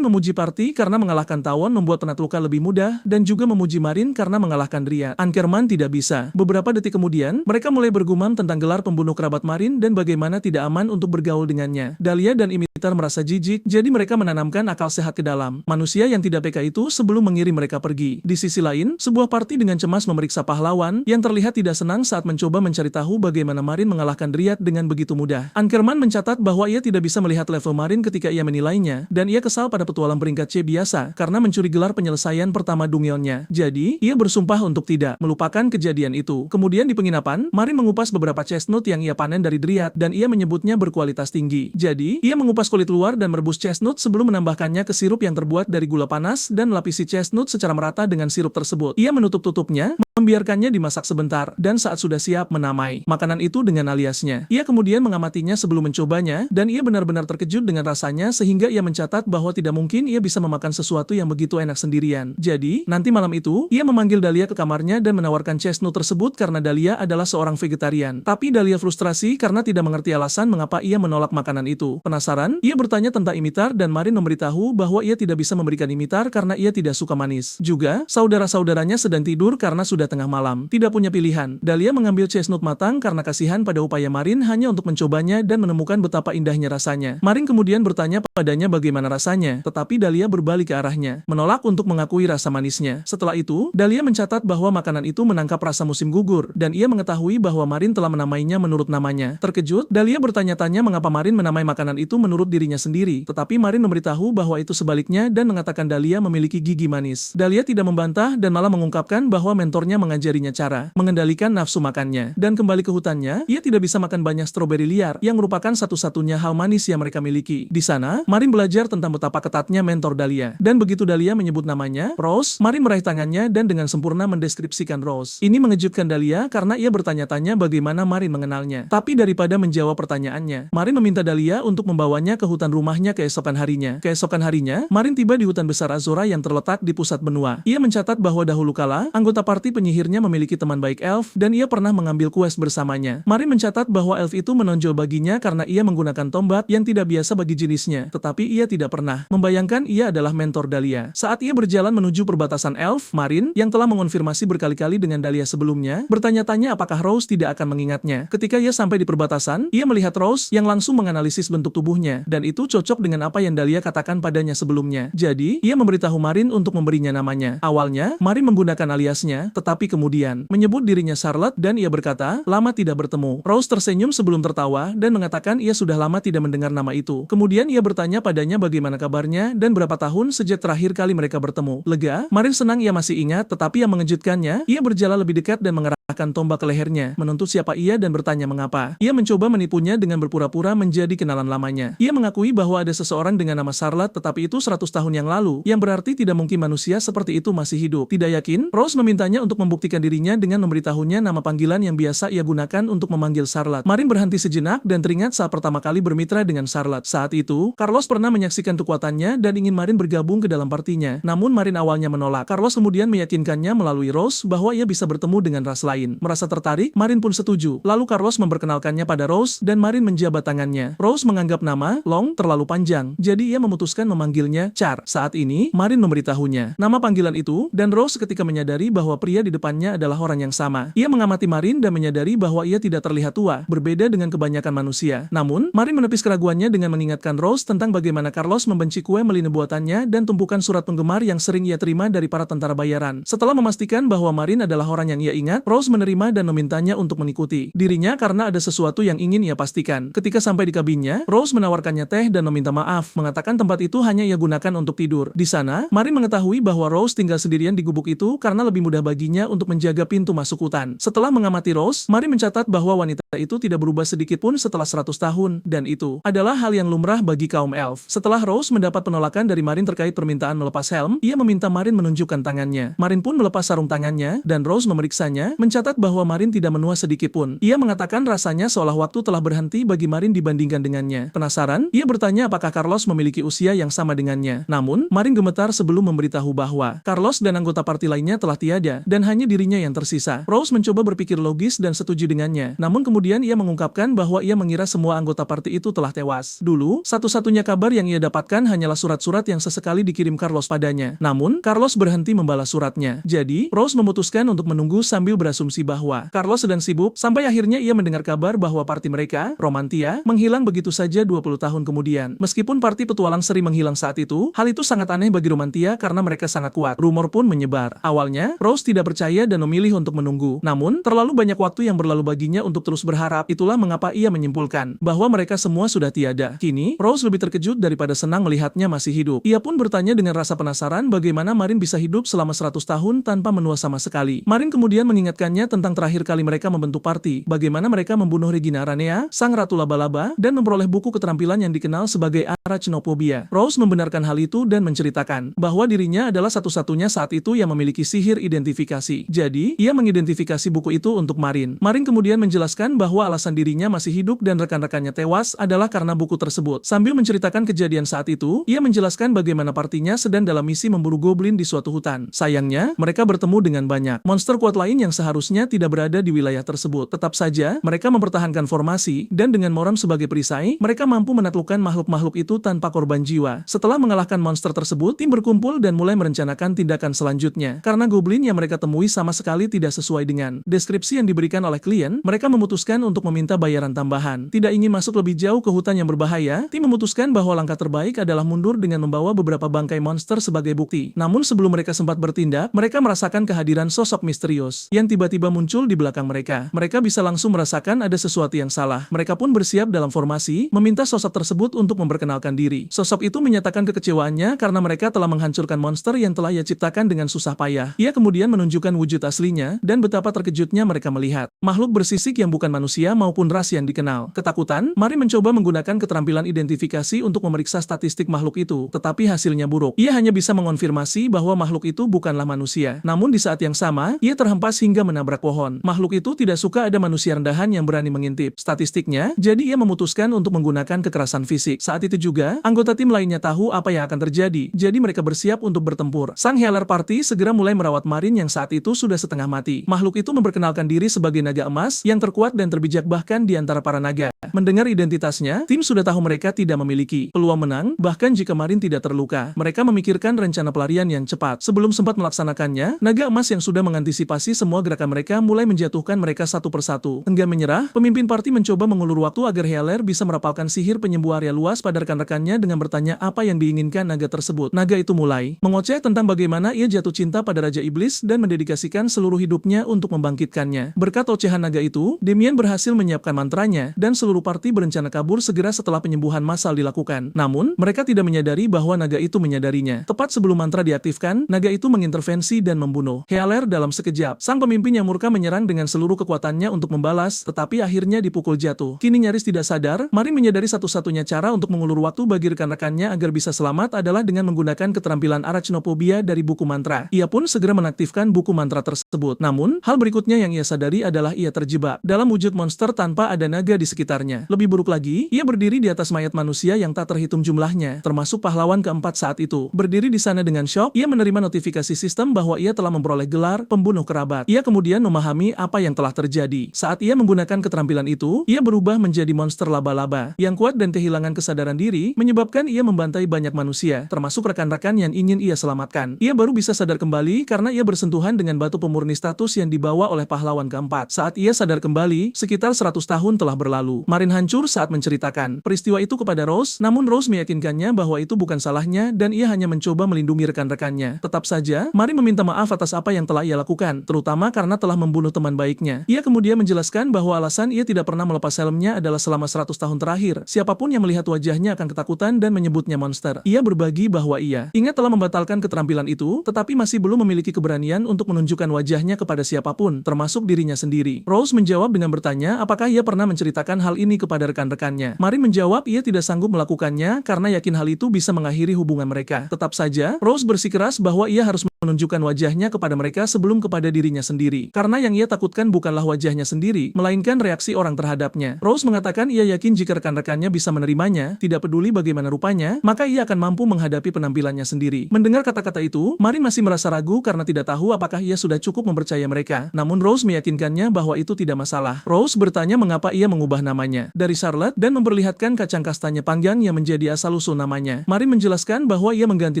memuji party karena mengalahkan tawon membuat penaklukan lebih mudah dan juga memuji Marin karena mengalahkan Dryad. Ankerman tidak bisa. Beberapa detik kemudian, mereka mulai bergumam tentang gelar pembunuh kerabat Marin dan bagaimana tidak aman untuk bergaul dengannya. Dahlia dan Imitar merasa jijik, jadi mereka menanamkan akal sehat ke dalam manusia yang tidak peka itu sebelum mengirim mereka pergi. Di sisi lain, sebuah party dengan cemas memeriksa pahlawan yang terlihat tidak senang saat mencoba mencari tahu bagaimana Marin mengalahkan Dryad dengan begitu mudah. Ankerman mencatat bahwa ia tidak bisa melihat level Marin ketika ia menilainya, dan ia kesal pada petualang peringkat C biasa karena mencuri gelar penyelesaian pertama Dumyeonnya. Jadi, ia bersumpah untuk tidak melupakan kejadian itu. Kemudian di penginapan, Marin mengupas beberapa chestnut yang ia panen dari Dryad dan ia menyebutnya berkualitas tinggi. Jadi, ia mengupas kulit luar dan merebus chestnut sebelum menambahkannya ke sirup yang terbuat dari gula panas dan melapisi chestnut secara merata dengan sirup tersebut. Ia menutup tutupnya, membiarkannya dimasak sebentar, dan saat sudah siap menamai makanan itu dengan aliasnya. Ia kemudian mengamatinya sebelum mencobanya, dan ia benar-benar terkejut dengan rasanya sehingga ia mencatat bahwa tidak mungkin ia bisa memakan sesuatu yang begitu enak sendirian. Jadi, nanti malam itu, ia memanggil Dahlia ke kamarnya dan menawarkan chestnut tersebut karena Dahlia adalah seorang vegetarian. Tapi Dahlia frustrasi karena tidak mengerti alasan mengapa ia menolak makanan itu. Penasaran, ia bertanya tentang imitar dan Marin memberitahu bahwa ia tidak bisa memberikan imitar karena ia tidak suka manis. Juga, saudara-saudaranya sedang tidur karena sudah tengah malam. Tidak punya pilihan. Dahlia mengambil chestnut matang karena kasihan pada upaya Marin hanya untuk mencobanya dan menemukan betapa indahnya rasanya. Marin kemudian bertanya padanya bagaimana rasanya, tetapi Dahlia berbalik ke arahnya, menolak untuk mengakui rasa manisnya. Setelah itu, Dahlia mencatat bahwa makanan itu menangkap rasa musim gugur, dan ia mengetahui bahwa Marin telah menamainya menurut namanya. Terkejut, Dahlia bertanya-tanya mengapa Marin menamai makanan itu menurut dirinya sendiri, tetapi Marin memberitahu bahwa itu sebaliknya dan mengatakan Dahlia memiliki gigi manis. Dahlia tidak membantah dan malah mengungkapkan bahwa mentornya mengajarinya cara mengendalikan nafsu makannya. Dan kembali ke hutannya, ia tidak bisa makan banyak stroberi liar, yang merupakan satu-satunya hal manis yang mereka miliki. Di sana, Marin belajar tentang betapa ketatnya mentor Dahlia. Dan begitu Dahlia menyebut namanya, Rose, Marin meraih tangannya dan dengan sempurna mendeskripsikan Rose. Ini mengejutkan Dahlia karena ia bertanya-tanya bagaimana Marin mengenalnya. Tapi daripada menjawab pertanyaannya, Marin meminta Dahlia untuk membawanya ke hutan rumahnya keesokan harinya. Keesokan harinya, Marin tiba di hutan besar Azora yang terletak di pusat benua. Ia mencatat bahwa dahulu kala, anggota parti penyihirnya memiliki teman baik elf dan ia pernah mengambil quest bersamanya. Marin mencatat bahwa elf itu menonjol baginya karena ia menggunakan tombak yang tidak biasa bagi jenisnya, tetapi ia tidak pernah membayangkan ia adalah mentor Dahlia. Saat ia berjalan menuju perbatasan elf, Marin, yang telah mengonfirmasi berkali-kali dengan Dahlia sebelumnya, bertanya-tanya apakah Rose tidak akan mengingatnya. Ketika ia sampai di perbatasan, ia melihat Rose yang langsung menganalisis bentuk tubuhnya, dan itu cocok dengan apa yang Dahlia katakan padanya sebelumnya. Jadi, ia memberitahu Marin untuk memberinya namanya. Awalnya, Marin menggunakan aliasnya, tetapi kemudian menyebut dirinya Charlotte dan ia berkata, lama tidak bertemu. Rose tersenyum sebelum tertawa dan mengatakan ia sudah lama tidak mendengar nama itu. Kemudian ia bertanya padanya bagaimana kabarnya dan berapa tahun sejak terakhir kali mereka bertemu. Lega, Marin senang ia masih ingat, tetapi yang mengejutkannya, ia berjalan lebih dekat dan mengerahkan tombak ke lehernya, menuntut siapa ia dan bertanya mengapa. Ia mencoba menipunya dengan berpura-pura menjadi kenalan lamanya. Ia mengakui bahwa ada seseorang dengan nama Charlotte, tetapi itu 100 tahun yang lalu, yang berarti tidak mungkin manusia seperti itu masih hidup. Tidak yakin, Rose memintanya untuk membuktikan dirinya dengan memberitahunya nama panggilan yang biasa ia gunakan untuk memanggil Charlotte. Marin berhenti sejenak dan teringat saat pertama kali bermitra dengan Charlotte. Saat itu, Carlos pernah menyaksikan kekuatannya dan ingin Marin bergabung ke dalam partinya. Namun Marin awalnya menolak. Carlos kemudian meyakinkannya melalui Rose bahwa ia bisa bertemu dengan ras lain. Merasa tertarik, Marin pun setuju. Lalu Carlos memperkenalkannya pada Rose dan Marin menjabat tangannya. Rose menganggap nama Long terlalu panjang, jadi ia memutuskan memanggilnya Char. Saat ini, Marin memberitahunya nama panggilan itu dan Rose ketika menyadari bahwa pria di depannya adalah orang yang sama. Ia mengamati Marin dan menyadari bahwa ia tidak terlihat tua, berbeda dengan kebanyakan manusia. Namun, Marin menepis keraguannya dengan mengingatkan Rose tentang bagaimana Carlos membenci kue melina buatannya dan tumpukan surat penggemar yang sering ia terima dari para tentara bayaran. Setelah memastikan bahwa Marin adalah orang yang ia ingat, Rose menerima dan memintanya untuk mengikuti dirinya karena ada sesuatu yang ingin ia pastikan. Ketika sampai di kabinnya, Rose menawarkannya teh dan meminta maaf, mengatakan tempat itu hanya ia gunakan untuk tidur. Di sana, Marin mengetahui bahwa Rose tinggal sendirian di gubuk itu karena lebih mudah baginya untuk menjaga pintu masuk hutan. Setelah mengamati Rose, Marin mencatat bahwa wanita itu tidak berubah sedikit pun setelah 100 tahun, dan itu adalah hal yang lumrah bagi kaum elf. Setelah Rose mendapat penolakan dari Marin terkait permintaan melepas helm, ia meminta Marin menunjukkan tangannya. Marin pun melepas sarung tangannya, dan Rose memeriksanya, mencatat bahwa Marin tidak menua sedikit pun. Ia mengatakan rasanya seolah waktu telah berhenti bagi Marin dibandingkan dengannya. Penasaran, ia bertanya apakah Carlos memiliki usia yang sama dengannya. Namun, Marin gemetar sebelum memberitahu bahwa Carlos dan anggota parti lainnya telah tiada, dan hanya dirinya yang tersisa. Rose mencoba berpikir logis dan setuju dengannya. Namun kemudian ia mengungkapkan bahwa ia mengira semua anggota parti itu telah tewas. Dulu, satu-satunya kabar yang ia dapatkan hanyalah surat-surat yang sesekali dikirim Carlos padanya. Namun, Carlos berhenti membalas suratnya. Jadi, Rose memutuskan untuk menunggu sambil berasumsi bahwa Carlos sedang sibuk, sampai akhirnya ia mendengar kabar bahwa parti mereka, Romantia, menghilang begitu saja 20 tahun kemudian. Meskipun parti petualang seri menghilang saat itu, hal itu sangat aneh bagi Romantia karena mereka sangat kuat. Rumor pun menyebar. Awalnya, Rose tidak percaya dan memilih untuk menunggu. Namun, terlalu banyak waktu yang berlalu baginya untuk terus berharap. Itulah mengapa ia menyimpulkan bahwa mereka semua sudah tiada. Kini, Rose lebih terkejut daripada senang melihatnya masih hidup. Ia pun bertanya dengan rasa penasaran bagaimana Marin bisa hidup selama 100 tahun tanpa menua sama sekali. Marin kemudian mengingatkannya menceritakannya tentang terakhir kali mereka membentuk party, bagaimana mereka membunuh Regina Aranea, sang ratu laba-laba, dan memperoleh buku keterampilan yang dikenal sebagai Arachnophobia. Rose membenarkan hal itu dan menceritakan bahwa dirinya adalah satu-satunya saat itu yang memiliki sihir identifikasi. Jadi, ia mengidentifikasi buku itu untuk Marin. Marin kemudian menjelaskan bahwa alasan dirinya masih hidup dan rekan-rekannya tewas adalah karena buku tersebut. Sambil menceritakan kejadian saat itu, ia menjelaskan bagaimana partinya sedang dalam misi memburu goblin di suatu hutan. Sayangnya, mereka bertemu dengan banyak monster kuat lain yang seharusnya tidak berada di wilayah tersebut. Tetap saja, mereka mempertahankan formasi, dan dengan Moram sebagai perisai, mereka mampu menaklukkan makhluk-makhluk itu tanpa korban jiwa. Setelah mengalahkan monster tersebut, tim berkumpul dan mulai merencanakan tindakan selanjutnya. Karena goblin yang mereka temui sama sekali tidak sesuai dengan deskripsi yang diberikan oleh klien, mereka memutuskan untuk meminta bayaran tambahan. Tidak ingin masuk lebih jauh ke hutan yang berbahaya, tim memutuskan bahwa langkah terbaik adalah mundur dengan membawa beberapa bangkai monster sebagai bukti. Namun sebelum mereka sempat bertindak, mereka merasakan kehadiran sosok misterius yang tiba-tiba muncul di belakang mereka. Mereka bisa langsung merasakan ada sesuatu yang salah. Mereka pun bersiap dalam formasi, meminta sosok tersebut untuk memperkenalkan diri. Sosok itu menyatakan kekecewaannya karena mereka telah menghancurkan monster yang telah ia ciptakan dengan susah payah. Ia kemudian menunjukkan wujud aslinya, dan betapa terkejutnya mereka melihat makhluk bersisik yang bukan manusia maupun ras yang dikenal. Ketakutan, Mari mencoba menggunakan keterampilan identifikasi untuk memeriksa statistik makhluk itu, tetapi hasilnya buruk. Ia hanya bisa mengonfirmasi bahwa makhluk itu bukanlah manusia. Namun di saat yang sama, ia terhempas hingga menabrak pohon. Makhluk itu tidak suka ada manusia rendahan yang berani mengintip statistiknya, jadi ia memutuskan untuk menggunakan kekerasan fisik. Saat itu juga, anggota tim lainnya tahu apa yang akan terjadi, jadi mereka bersiap untuk bertempur. Sang Healer Party segera mulai merawat Marin yang saat itu sudah setengah mati. Makhluk itu memperkenalkan diri sebagai naga emas yang terkuat dan terbijak bahkan di antara para naga. Mendengar identitasnya, tim sudah tahu mereka tidak memiliki peluang menang, bahkan jika Marin tidak terluka. Mereka memikirkan rencana pelarian yang cepat. Sebelum sempat melaksanakannya, naga emas yang sudah mengantisipasi semua gerakan mereka mulai menjatuhkan mereka satu persatu. Enggan menyerah, pemimpin party mencoba mengulur waktu agar Healer bisa merapalkan sihir penyembuh area luas pada rekan-rekannya dengan bertanya apa yang diinginkan naga tersebut. Naga itu mulai mengoceh tentang bagaimana ia jatuh cinta pada Raja Iblis dan mendedikasikan seluruh hidupnya untuk membangkitkannya. Berkat ocehan naga itu, Damien berhasil menyiapkan mantranya, dan seluruh party berencana kabur segera setelah penyembuhan massal dilakukan. Namun, mereka tidak menyadari bahwa naga itu menyadarinya. Tepat sebelum mantra diaktifkan, naga itu mengintervensi dan membunuh Healer dalam sekejap. Sang pemimpin yang murka menyerang dengan seluruh kekuatannya untuk membalas, tetapi akhirnya dipukul jatuh. Kini nyaris tidak sadar, Marin menyadari satu-satunya cara untuk mengulur waktu bagi rekan-rekannya agar bisa selamat adalah dengan menggunakan keterampilan Arachnophobia dari buku mantra. Ia pun segera mengaktifkan buku mantra tersebut. Namun, hal berikutnya yang ia sadari adalah ia terjebak dalam wujud monster tanpa ada naga di sekitarnya. Lebih buruk lagi, ia berdiri di atas mayat manusia yang tak terhitung jumlahnya, termasuk pahlawan keempat saat itu. Berdiri di sana dengan syok, ia menerima notifikasi sistem bahwa ia telah memperoleh gelar pembunuh kerabat. Ia kemudian memahami apa yang telah terjadi. Saat ia menggunakan keterampilan itu, ia berubah menjadi monster laba-laba yang kuat dan kehilangan kesadaran diri, menyebabkan ia membantai banyak manusia, termasuk rekan-rekan yang ingin ia selamatkan. Ia baru bisa sadar kembali karena ia bersentuhan dengan batu pemurni status yang dibawa oleh pahlawan keempat. Saat ia sadar kembali, sekitar 100 tahun telah berlalu. Marin hancur saat menceritakan peristiwa itu kepada Rose, namun Rose meyakinkannya bahwa itu bukan salahnya dan ia hanya mencoba melindungi rekan-rekannya. Tetap saja, Marin meminta maaf atas apa yang telah ia lakukan, terutama karena telah membunuh teman baiknya. Ia kemudian menjelaskan bahwa alasan ia tidak pernah melepas helmnya adalah selama 100 tahun terakhir, siapapun yang melihat wajahnya akan ketakutan dan menyebutnya monster. Ia berbagi bahwa ia ingat telah membatalkan keterampilan itu, tetapi masih belum memiliki keberanian untuk menunjukkan wajahnya kepada siapapun, termasuk dirinya sendiri. Rose menjawab dengan bertanya apakah ia pernah menceritakan hal ini kepada rekan-rekannya. Marin menjawab ia tidak sanggup melakukannya karena yakin hal itu bisa mengakhiri hubungan mereka. Tetap saja, Rose bersikeras bahwa ia harus menunjukkan wajahnya kepada mereka sebelum kepada dirinya sendiri. Karena yang ia takutkan bukanlah wajahnya sendiri, melainkan reaksi orang terhadapnya. Rose mengatakan ia yakin jika rekan-rekannya bisa menerimanya, tidak peduli bagaimana rupanya, maka ia akan mampu menghadapi penampilannya sendiri. Mendengar kata-kata itu, Marin masih merasa ragu karena tidak tahu apakah ia sudah cukup mempercayai mereka. Namun Rose meyakinkannya bahwa itu tidak masalah. Rose bertanya mengapa ia mengubah namanya dari Charlotte dan memperlihatkan kacang kastanya panggang yang menjadi asal-usul namanya. Marin menjelaskan bahwa ia mengganti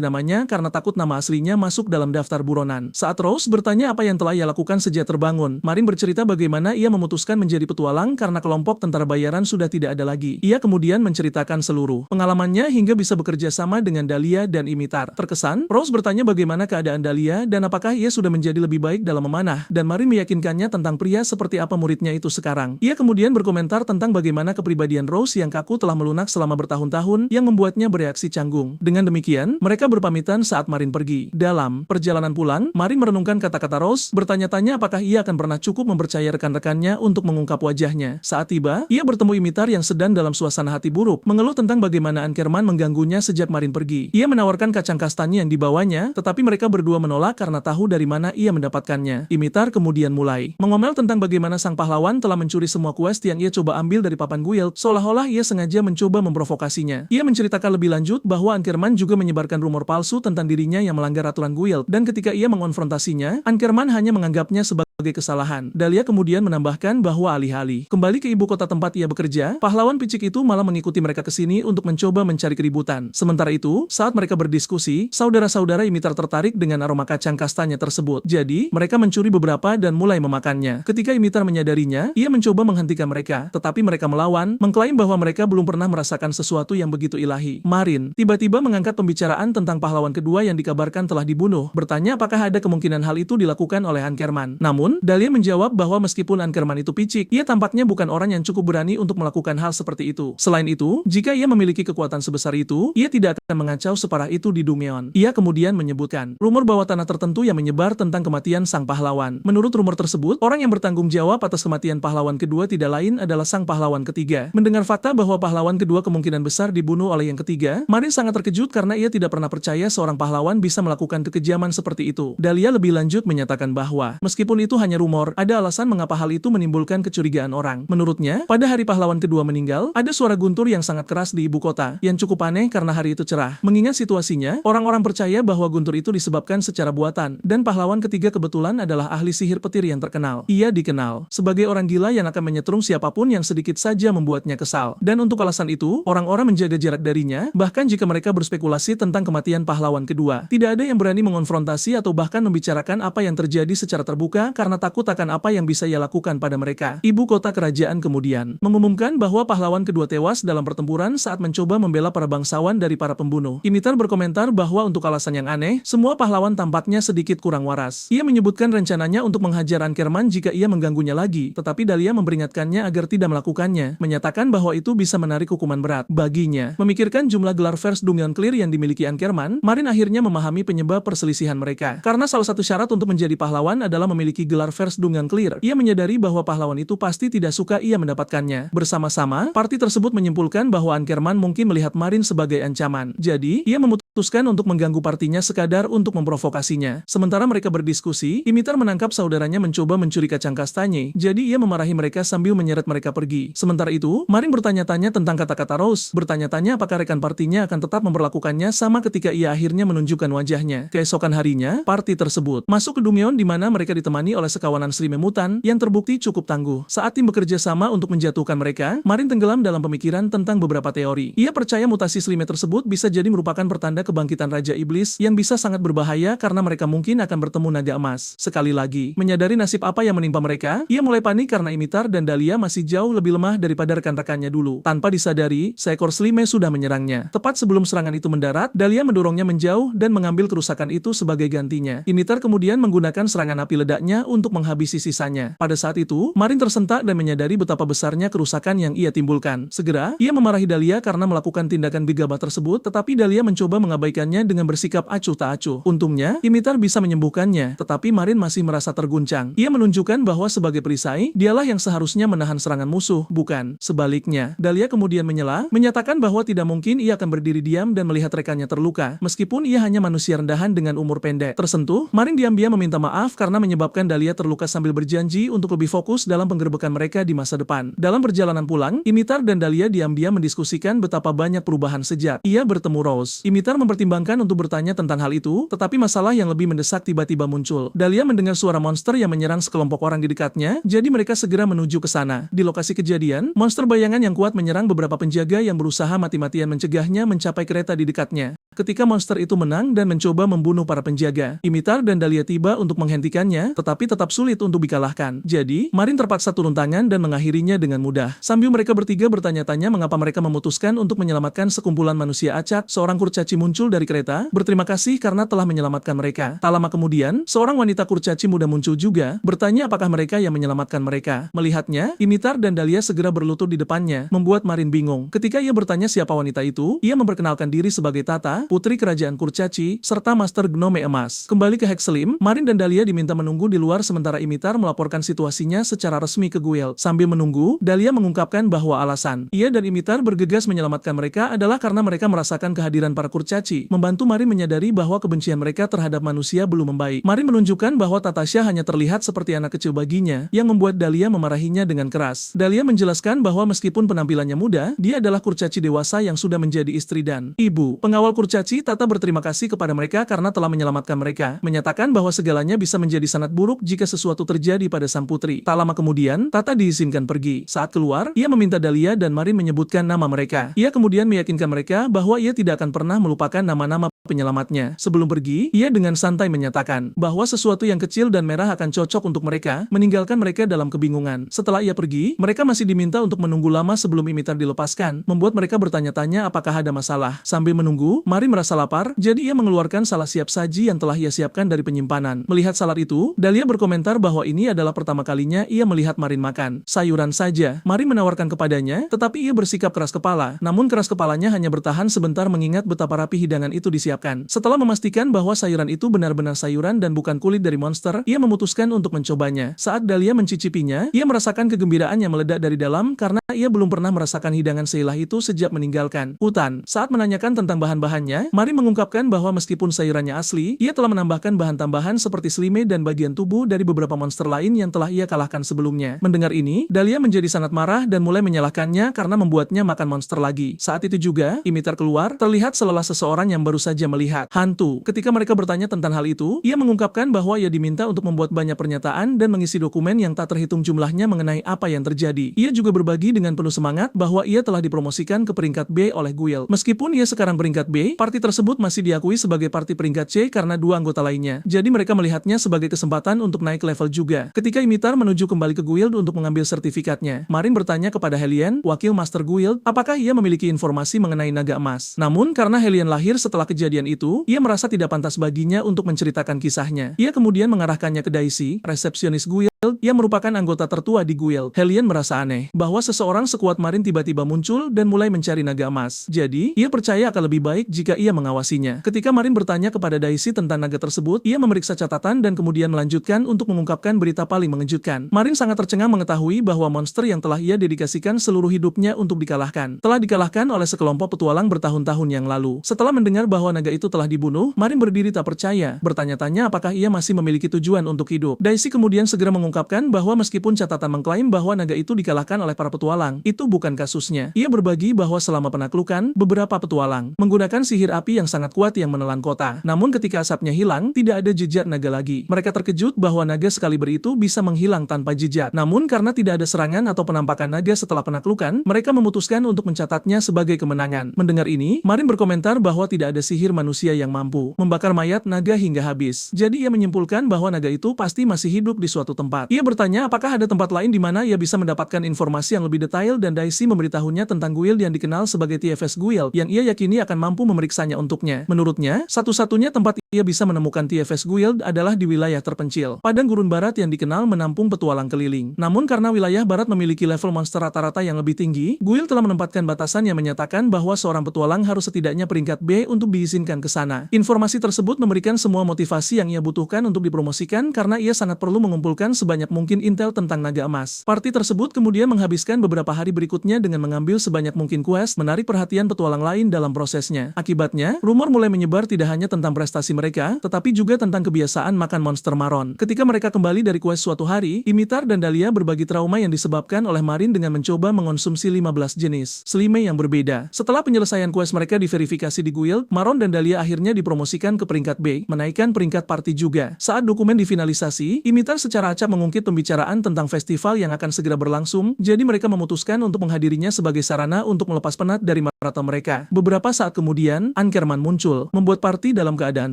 namanya karena takut nama aslinya masuk dalam daftar buronan. Saat Rose bertanya apa yang telah ia lakukan sejak terbangun, Marin bercerita bagaimana ia memutuskan menjadi petualang karena kelompok tentara bayaran sudah tidak ada lagi. Ia kemudian menceritakan seluruh pengalamannya hingga bisa bekerja sama dengan Dahlia dan Imitar. Terkesan, Rose bertanya bagaimana keadaan Dahlia dan apakah ia sudah menjadi lebih baik dalam memanah, dan Marin meyakinkannya tentang pria seperti apa muridnya itu sekarang. Ia kemudian berkomentar tentang bagaimana kepribadian Rose yang kaku telah melunak selama bertahun-tahun yang membuatnya bereaksi canggung. Dengan demikian, mereka berpamitan saat Marin pergi. Dalam perjalanan pulang, Marin merenungkan kata-kata Rose, bertanya-tanya apakah ia akan pernah cukup mempercayai rekan-rekannya untuk mengungkap wajahnya. Saat tiba, ia bertemu Imitar yang sedang dalam suasana hati buruk, mengeluh tentang bagaimana Ankerman mengganggunya sejak Marin pergi. Ia menawarkan kacang kastanye yang dibawanya, tetapi mereka berdua menolak karena tahu dari mana ia mendapatkannya. Imitar kemudian mulai mengomel tentang bagaimana sang pahlawan telah mencuri semua quest yang ia coba ambil dari papan guild, seolah-olah ia sengaja mencoba memprovokasinya. Ia menceritakan lebih lanjut bahwa Ankerman juga menyebarkan rumor palsu tentang dirinya yang melanggar aturan guild, dan ketika ia mengonfrontasinya, Ankerman hanya menganggapnya sebagai kesalahan. Dahlia kemudian menambahkan bahwa alih-alih kembali ke ibu kota tempat ia bekerja, pahlawan picik itu malah mengikuti mereka ke sini untuk mencoba mencari keributan. Sementara itu, saat mereka berdiskusi, saudara-saudara Imitar tertarik dengan aroma kacang kastanya tersebut. Jadi, mereka mencuri beberapa dan mulai memakannya. Ketika Imitar menyadarinya, ia mencoba menghentikan mereka, tetapi mereka melawan, mengklaim bahwa mereka belum pernah merasakan sesuatu yang begitu ilahi. Marin tiba-tiba mengangkat pembicaraan tentang pahlawan kedua yang dikabarkan telah dibunuh, bertanya apakah ada kemungkinan hal itu dilakukan oleh Ankerman. Namun, Dahlia menjawab bahwa meskipun Ankerman itu picik, ia tampaknya bukan orang yang cukup berani untuk melakukan hal seperti itu. Selain itu, jika ia memiliki kekuatan sebesar itu, ia tidak akan mengacau separah itu di Dumeon. Ia kemudian menyebutkan rumor bawah tanah tertentu yang menyebar tentang kematian sang pahlawan. Menurut rumor tersebut, orang yang bertanggung jawab atas kematian pahlawan kedua tidak lain adalah sang pahlawan ketiga. Mendengar fakta bahwa pahlawan kedua kemungkinan besar dibunuh oleh yang ketiga, Marin sangat terkejut karena ia tidak pernah percaya seorang pahlawan bisa melakukan kekejaman seperti itu. Dahlia lebih lanjut menyatakan bahwa meskipun itu hanya rumor, ada alasan mengapa hal itu menimbulkan kecurigaan orang. Menurutnya, pada hari pahlawan kedua meninggal, ada suara guntur yang sangat keras di ibu kota, yang cukup aneh karena hari itu cerah. Mengingat situasinya, orang-orang percaya bahwa guntur itu disebabkan secara buatan, dan pahlawan ketiga kebetulan adalah ahli sihir petir yang terkenal. Ia dikenal sebagai orang gila yang akan menyetrum siapapun yang sedikit saja membuatnya kesal. Dan untuk alasan itu, orang-orang menjaga jarak darinya, bahkan jika mereka berspekulasi tentang kematian pahlawan kedua. Tidak ada yang berani mengonfrontasi atau bahkan membicarakan apa yang terjadi secara terbuka karena takut akan apa yang bisa ia lakukan pada mereka. Ibu kota kerajaan kemudian mengumumkan bahwa pahlawan kedua tewas dalam pertempuran saat mencoba membela para bangsawan dari para pembunuh. Imitar berkomentar bahwa untuk alasan yang aneh, semua pahlawan tampaknya sedikit kurang waras. Ia menyebutkan rencananya untuk menghajar Ankerman jika ia mengganggunya lagi, tetapi Dahlia memperingatkannya agar tidak melakukannya, menyatakan bahwa itu bisa menarik hukuman berat baginya. Memikirkan jumlah gelar First Dungeon Clear yang dimiliki Ankerman, Marin akhirnya memahami penyebab perselisihan mereka. Karena salah satu syarat untuk menjadi pahlawan adalah memiliki gelar First Dungeon Clear. Ia menyadari bahwa pahlawan itu pasti tidak suka ia mendapatkannya. Bersama-sama, parti tersebut menyimpulkan bahwa Ankerman mungkin melihat Marin sebagai ancaman. Jadi, ia memutuskan untuk mengganggu partinya sekadar untuk memprovokasinya. Sementara mereka berdiskusi, Imitar menangkap saudaranya mencoba mencuri kacang kastanye, jadi ia memarahi mereka sambil menyeret mereka pergi. Sementara itu, Marin bertanya-tanya tentang kata-kata Rose, bertanya-tanya apakah rekan partinya akan tetap memperlakukannya sama ketika ia akhirnya menunjukkan wajahnya. Keesokan harinya, parti tersebut masuk ke Dumeon di mana mereka ditemani oleh sekawanan Sri Memutan yang terbukti cukup tangguh. Saat tim bekerja sama untuk menjatuhkan mereka, Marin tenggelam dalam pemikiran tentang beberapa teori. Ia percaya mutasi Slime tersebut bisa jadi merupakan pertanda kebangkitan Raja Iblis yang bisa sangat berbahaya karena mereka mungkin akan bertemu naga emas. Sekali lagi, menyadari nasib apa yang menimpa mereka, ia mulai panik karena Imitar dan Dahlia masih jauh lebih lemah daripada rekan-rekannya dulu. Tanpa disadari, seekor Slime sudah menyerangnya. Tepat sebelum serangan itu mendarat, Dahlia mendorongnya menjauh dan mengambil kerusakan itu sebagai gantinya. Imitar kemudian menggunakan serangan api ledaknya untuk menghabisi sisanya. Pada saat itu, Marin tersentak dan menyadari betapa besarnya kerusakan yang ia timbulkan. Segera, ia memarahi Dahlia karena melakukan tindakan gegabah tersebut, tetapi Dahlia mencoba mengabaikannya dengan bersikap acuh tak acuh. Untungnya, Imitar bisa menyembuhkannya, tetapi Marin masih merasa terguncang. Ia menunjukkan bahwa sebagai perisai, dialah yang seharusnya menahan serangan musuh, bukan sebaliknya. Dahlia kemudian menyela, menyatakan bahwa tidak mungkin ia akan berdiri diam dan melihat rekannya terluka, meskipun ia hanya manusia rendahan dengan umur pendek. Tersentuh, Marin diam-diam meminta maaf karena menyebabkan Dahlia terluka sambil berjanji untuk lebih fokus dalam penggerbekan mereka di masa depan. Dalam perjalanan pulang, Imitar dan Dahlia diam-diam mendiskusikan betapa banyak perubahan sejak ia bertemu Rose. Imitar mempertimbangkan untuk bertanya tentang hal itu, tetapi masalah yang lebih mendesak tiba-tiba muncul. Dahlia mendengar suara monster yang menyerang sekelompok orang di dekatnya, jadi mereka segera menuju ke sana. Di lokasi kejadian, monster bayangan yang kuat menyerang beberapa penjaga yang berusaha mati-matian mencegahnya mencapai kereta di dekatnya. Ketika monster itu menang dan mencoba membunuh para penjaga, Imitar dan Dahlia tiba untuk menghentikannya, tetapi tetap sulit untuk dikalahkan. Jadi, Marin terpaksa turun tangan dan mengakhirinya dengan mudah. Sambil mereka bertiga bertanya-tanya mengapa mereka memutuskan untuk menyelamatkan sekumpulan manusia acak, seorang kurcaci muncul muncul dari kereta, berterima kasih karena telah menyelamatkan mereka. Tak lama kemudian, seorang wanita kurcaci muda muncul juga, bertanya apakah mereka yang menyelamatkan mereka. Melihatnya, Dimitar dan Dahlia segera berlutut di depannya, membuat Marin bingung. Ketika ia bertanya siapa wanita itu, ia memperkenalkan diri sebagai Tata, putri kerajaan kurcaci, serta Master Gnome Emas. Kembali ke Hexelim, Marin dan Dahlia diminta menunggu di luar sementara Dimitar melaporkan situasinya secara resmi ke Guild. Sambil menunggu, Dahlia mengungkapkan bahwa alasan ia dan Dimitar bergegas menyelamatkan mereka adalah karena mereka merasakan kehadiran para kurcaci, membantu Marin menyadari bahwa kebencian mereka terhadap manusia belum membaik. Marin menunjukkan bahwa Tatasha hanya terlihat seperti anak kecil baginya, yang membuat Dahlia memarahinya dengan keras. Dahlia menjelaskan bahwa meskipun penampilannya muda, dia adalah kurcaci dewasa yang sudah menjadi istri dan ibu. Pengawal kurcaci Tata berterima kasih kepada mereka karena telah menyelamatkan mereka, menyatakan bahwa segalanya bisa menjadi sangat buruk jika sesuatu terjadi pada sang putri. Tak lama kemudian, Tata diizinkan pergi. Saat keluar, ia meminta Dahlia dan Marin menyebutkan nama mereka. Ia kemudian meyakinkan mereka bahwa ia tidak akan pernah melupakan nama-nama penyelamatnya. Sebelum pergi, ia dengan santai menyatakan bahwa sesuatu yang kecil dan merah akan cocok untuk mereka, meninggalkan mereka dalam kebingungan. Setelah ia pergi, mereka masih diminta untuk menunggu lama sebelum Dimitar dilepaskan, membuat mereka bertanya-tanya apakah ada masalah. Sambil menunggu, Marin merasa lapar, jadi ia mengeluarkan salah siap saji yang telah ia siapkan dari penyimpanan. Melihat salad itu, Dahlia berkomentar bahwa ini adalah pertama kalinya ia melihat Marin makan sayuran saja. Marin menawarkan kepadanya, tetapi ia bersikap keras kepala. Namun keras kepalanya hanya bertahan sebentar mengingat betapa rapi hidangan itu disiapkan. Setelah memastikan bahwa sayuran itu benar-benar sayuran dan bukan kulit dari monster, ia memutuskan untuk mencobanya. Saat Dahlia mencicipinya, ia merasakan kegembiraan yang meledak dari dalam karena ia belum pernah merasakan hidangan seilah itu sejak meninggalkan hutan. Saat menanyakan tentang bahan-bahannya, Marin mengungkapkan bahwa meskipun sayurannya asli, ia telah menambahkan bahan tambahan seperti slime dan bagian tubuh dari beberapa monster lain yang telah ia kalahkan sebelumnya. Mendengar ini, Dahlia menjadi sangat marah dan mulai menyalahkannya karena membuatnya makan monster lagi. Saat itu juga, Dimitar keluar, terlihat selelah seseorang yang baru saja melihat hantu. Ketika mereka bertanya tentang hal itu, ia mengungkapkan bahwa ia diminta untuk membuat banyak pernyataan dan mengisi dokumen yang tak terhitung jumlahnya mengenai apa yang terjadi. Ia juga berbagi dengan penuh semangat bahwa ia telah dipromosikan ke peringkat B oleh Guild. Meskipun ia sekarang peringkat B, parti tersebut masih diakui sebagai parti peringkat C karena dua anggota lainnya. Jadi mereka melihatnya sebagai kesempatan untuk naik level juga. Ketika Dimitar menuju kembali ke Guild untuk mengambil sertifikatnya, Marin bertanya kepada Hellion, wakil Master Guild, apakah ia memiliki informasi mengenai naga emas. Namun karena Hellion lahir setelah kejadian itu, ia merasa tidak pantas baginya untuk menceritakan kisahnya. Ia kemudian mengarahkannya ke Daisy, resepsionis Guild, yang merupakan anggota tertua di Guild. Hellion merasa aneh bahwa seseorang sekuat Marin tiba-tiba muncul dan mulai mencari naga emas. Jadi, ia percaya akan lebih baik jika ia mengawasinya. Ketika Marin bertanya kepada Daisy tentang naga tersebut, ia memeriksa catatan dan kemudian melanjutkan untuk mengungkapkan berita paling mengejutkan. Marin sangat tercengang mengetahui bahwa monster yang telah ia dedikasikan seluruh hidupnya untuk dikalahkan, telah dikalahkan oleh sekelompok petualang bertahun-tahun yang lalu. Setelah mendengar bahwa naga itu telah dibunuh, Marin berdiri tak percaya, bertanya-tanya apakah ia masih memiliki tujuan untuk hidup. Daisy kemudian segera mengungkapkan bahwa meskipun catatan mengklaim bahwa naga itu dikalahkan oleh para petualang, itu bukan kasusnya. Ia berbagi bahwa selama penaklukan, beberapa petualang menggunakan sihir api yang sangat kuat yang menelan kota. Namun ketika asapnya hilang, tidak ada jejak naga lagi. Mereka terkejut bahwa naga Excalibur itu bisa menghilang tanpa jejak. Namun karena tidak ada serangan atau penampakan naga setelah penaklukan, mereka memutuskan untuk mencatatnya sebagai kemenangan. Mendengar ini, Marin berkomentar bahwa tidak ada sihir manusia yang mampu membakar mayat naga hingga habis. Jadi ia menyimpulkan bahwa naga itu pasti masih hidup di suatu tempat. Ia bertanya apakah ada tempat lain di mana ia bisa mendapatkan informasi yang lebih detail dan Daisy memberitahunya tentang Guild yang dikenal sebagai TFS Guild yang ia yakini akan mampu memeriksanya untuknya. Menurutnya, satu-satunya tempat ia bisa menemukan TFS Guild adalah di wilayah terpencil, padang gurun barat yang dikenal menampung petualang keliling. Namun karena wilayah barat memiliki level monster rata-rata yang lebih tinggi, Guild telah menempatkan batasan yang menyatakan bahwa seorang petualang harus setidaknya peringkat B untuk diizinkan ke sana. Informasi tersebut memberikan semua motivasi yang ia butuhkan untuk dipromosikan karena ia sangat perlu mengumpulkan sebanyak mungkin intel tentang naga emas. Parti tersebut kemudian menghabiskan beberapa hari berikutnya dengan mengambil sebanyak mungkin quest menarik perhatian petualang lain dalam prosesnya. Akibatnya, rumor mulai menyebar tidak hanya tentang prestasi mereka, tetapi juga tentang kebiasaan makan monster maron. Ketika mereka kembali dari quest suatu hari, Dimitar dan Dahlia berbagi trauma yang disebabkan oleh Marin dengan mencoba mengonsumsi 15 jenis slime yang berbeda. Setelah penyelesaian quest mereka diverifikasi di Guild, Maron dan Dahlia akhirnya dipromosikan ke peringkat B, menaikkan peringkat party juga. Saat dokumen difinalisasi, Dimitar secara acak mengungkit pembicaraan tentang festival yang akan segera berlangsung, jadi mereka memutuskan untuk menghadirinya sebagai sarana untuk melepas penat dari rata mereka. Beberapa saat kemudian, Ankerman muncul, membuat party dalam keadaan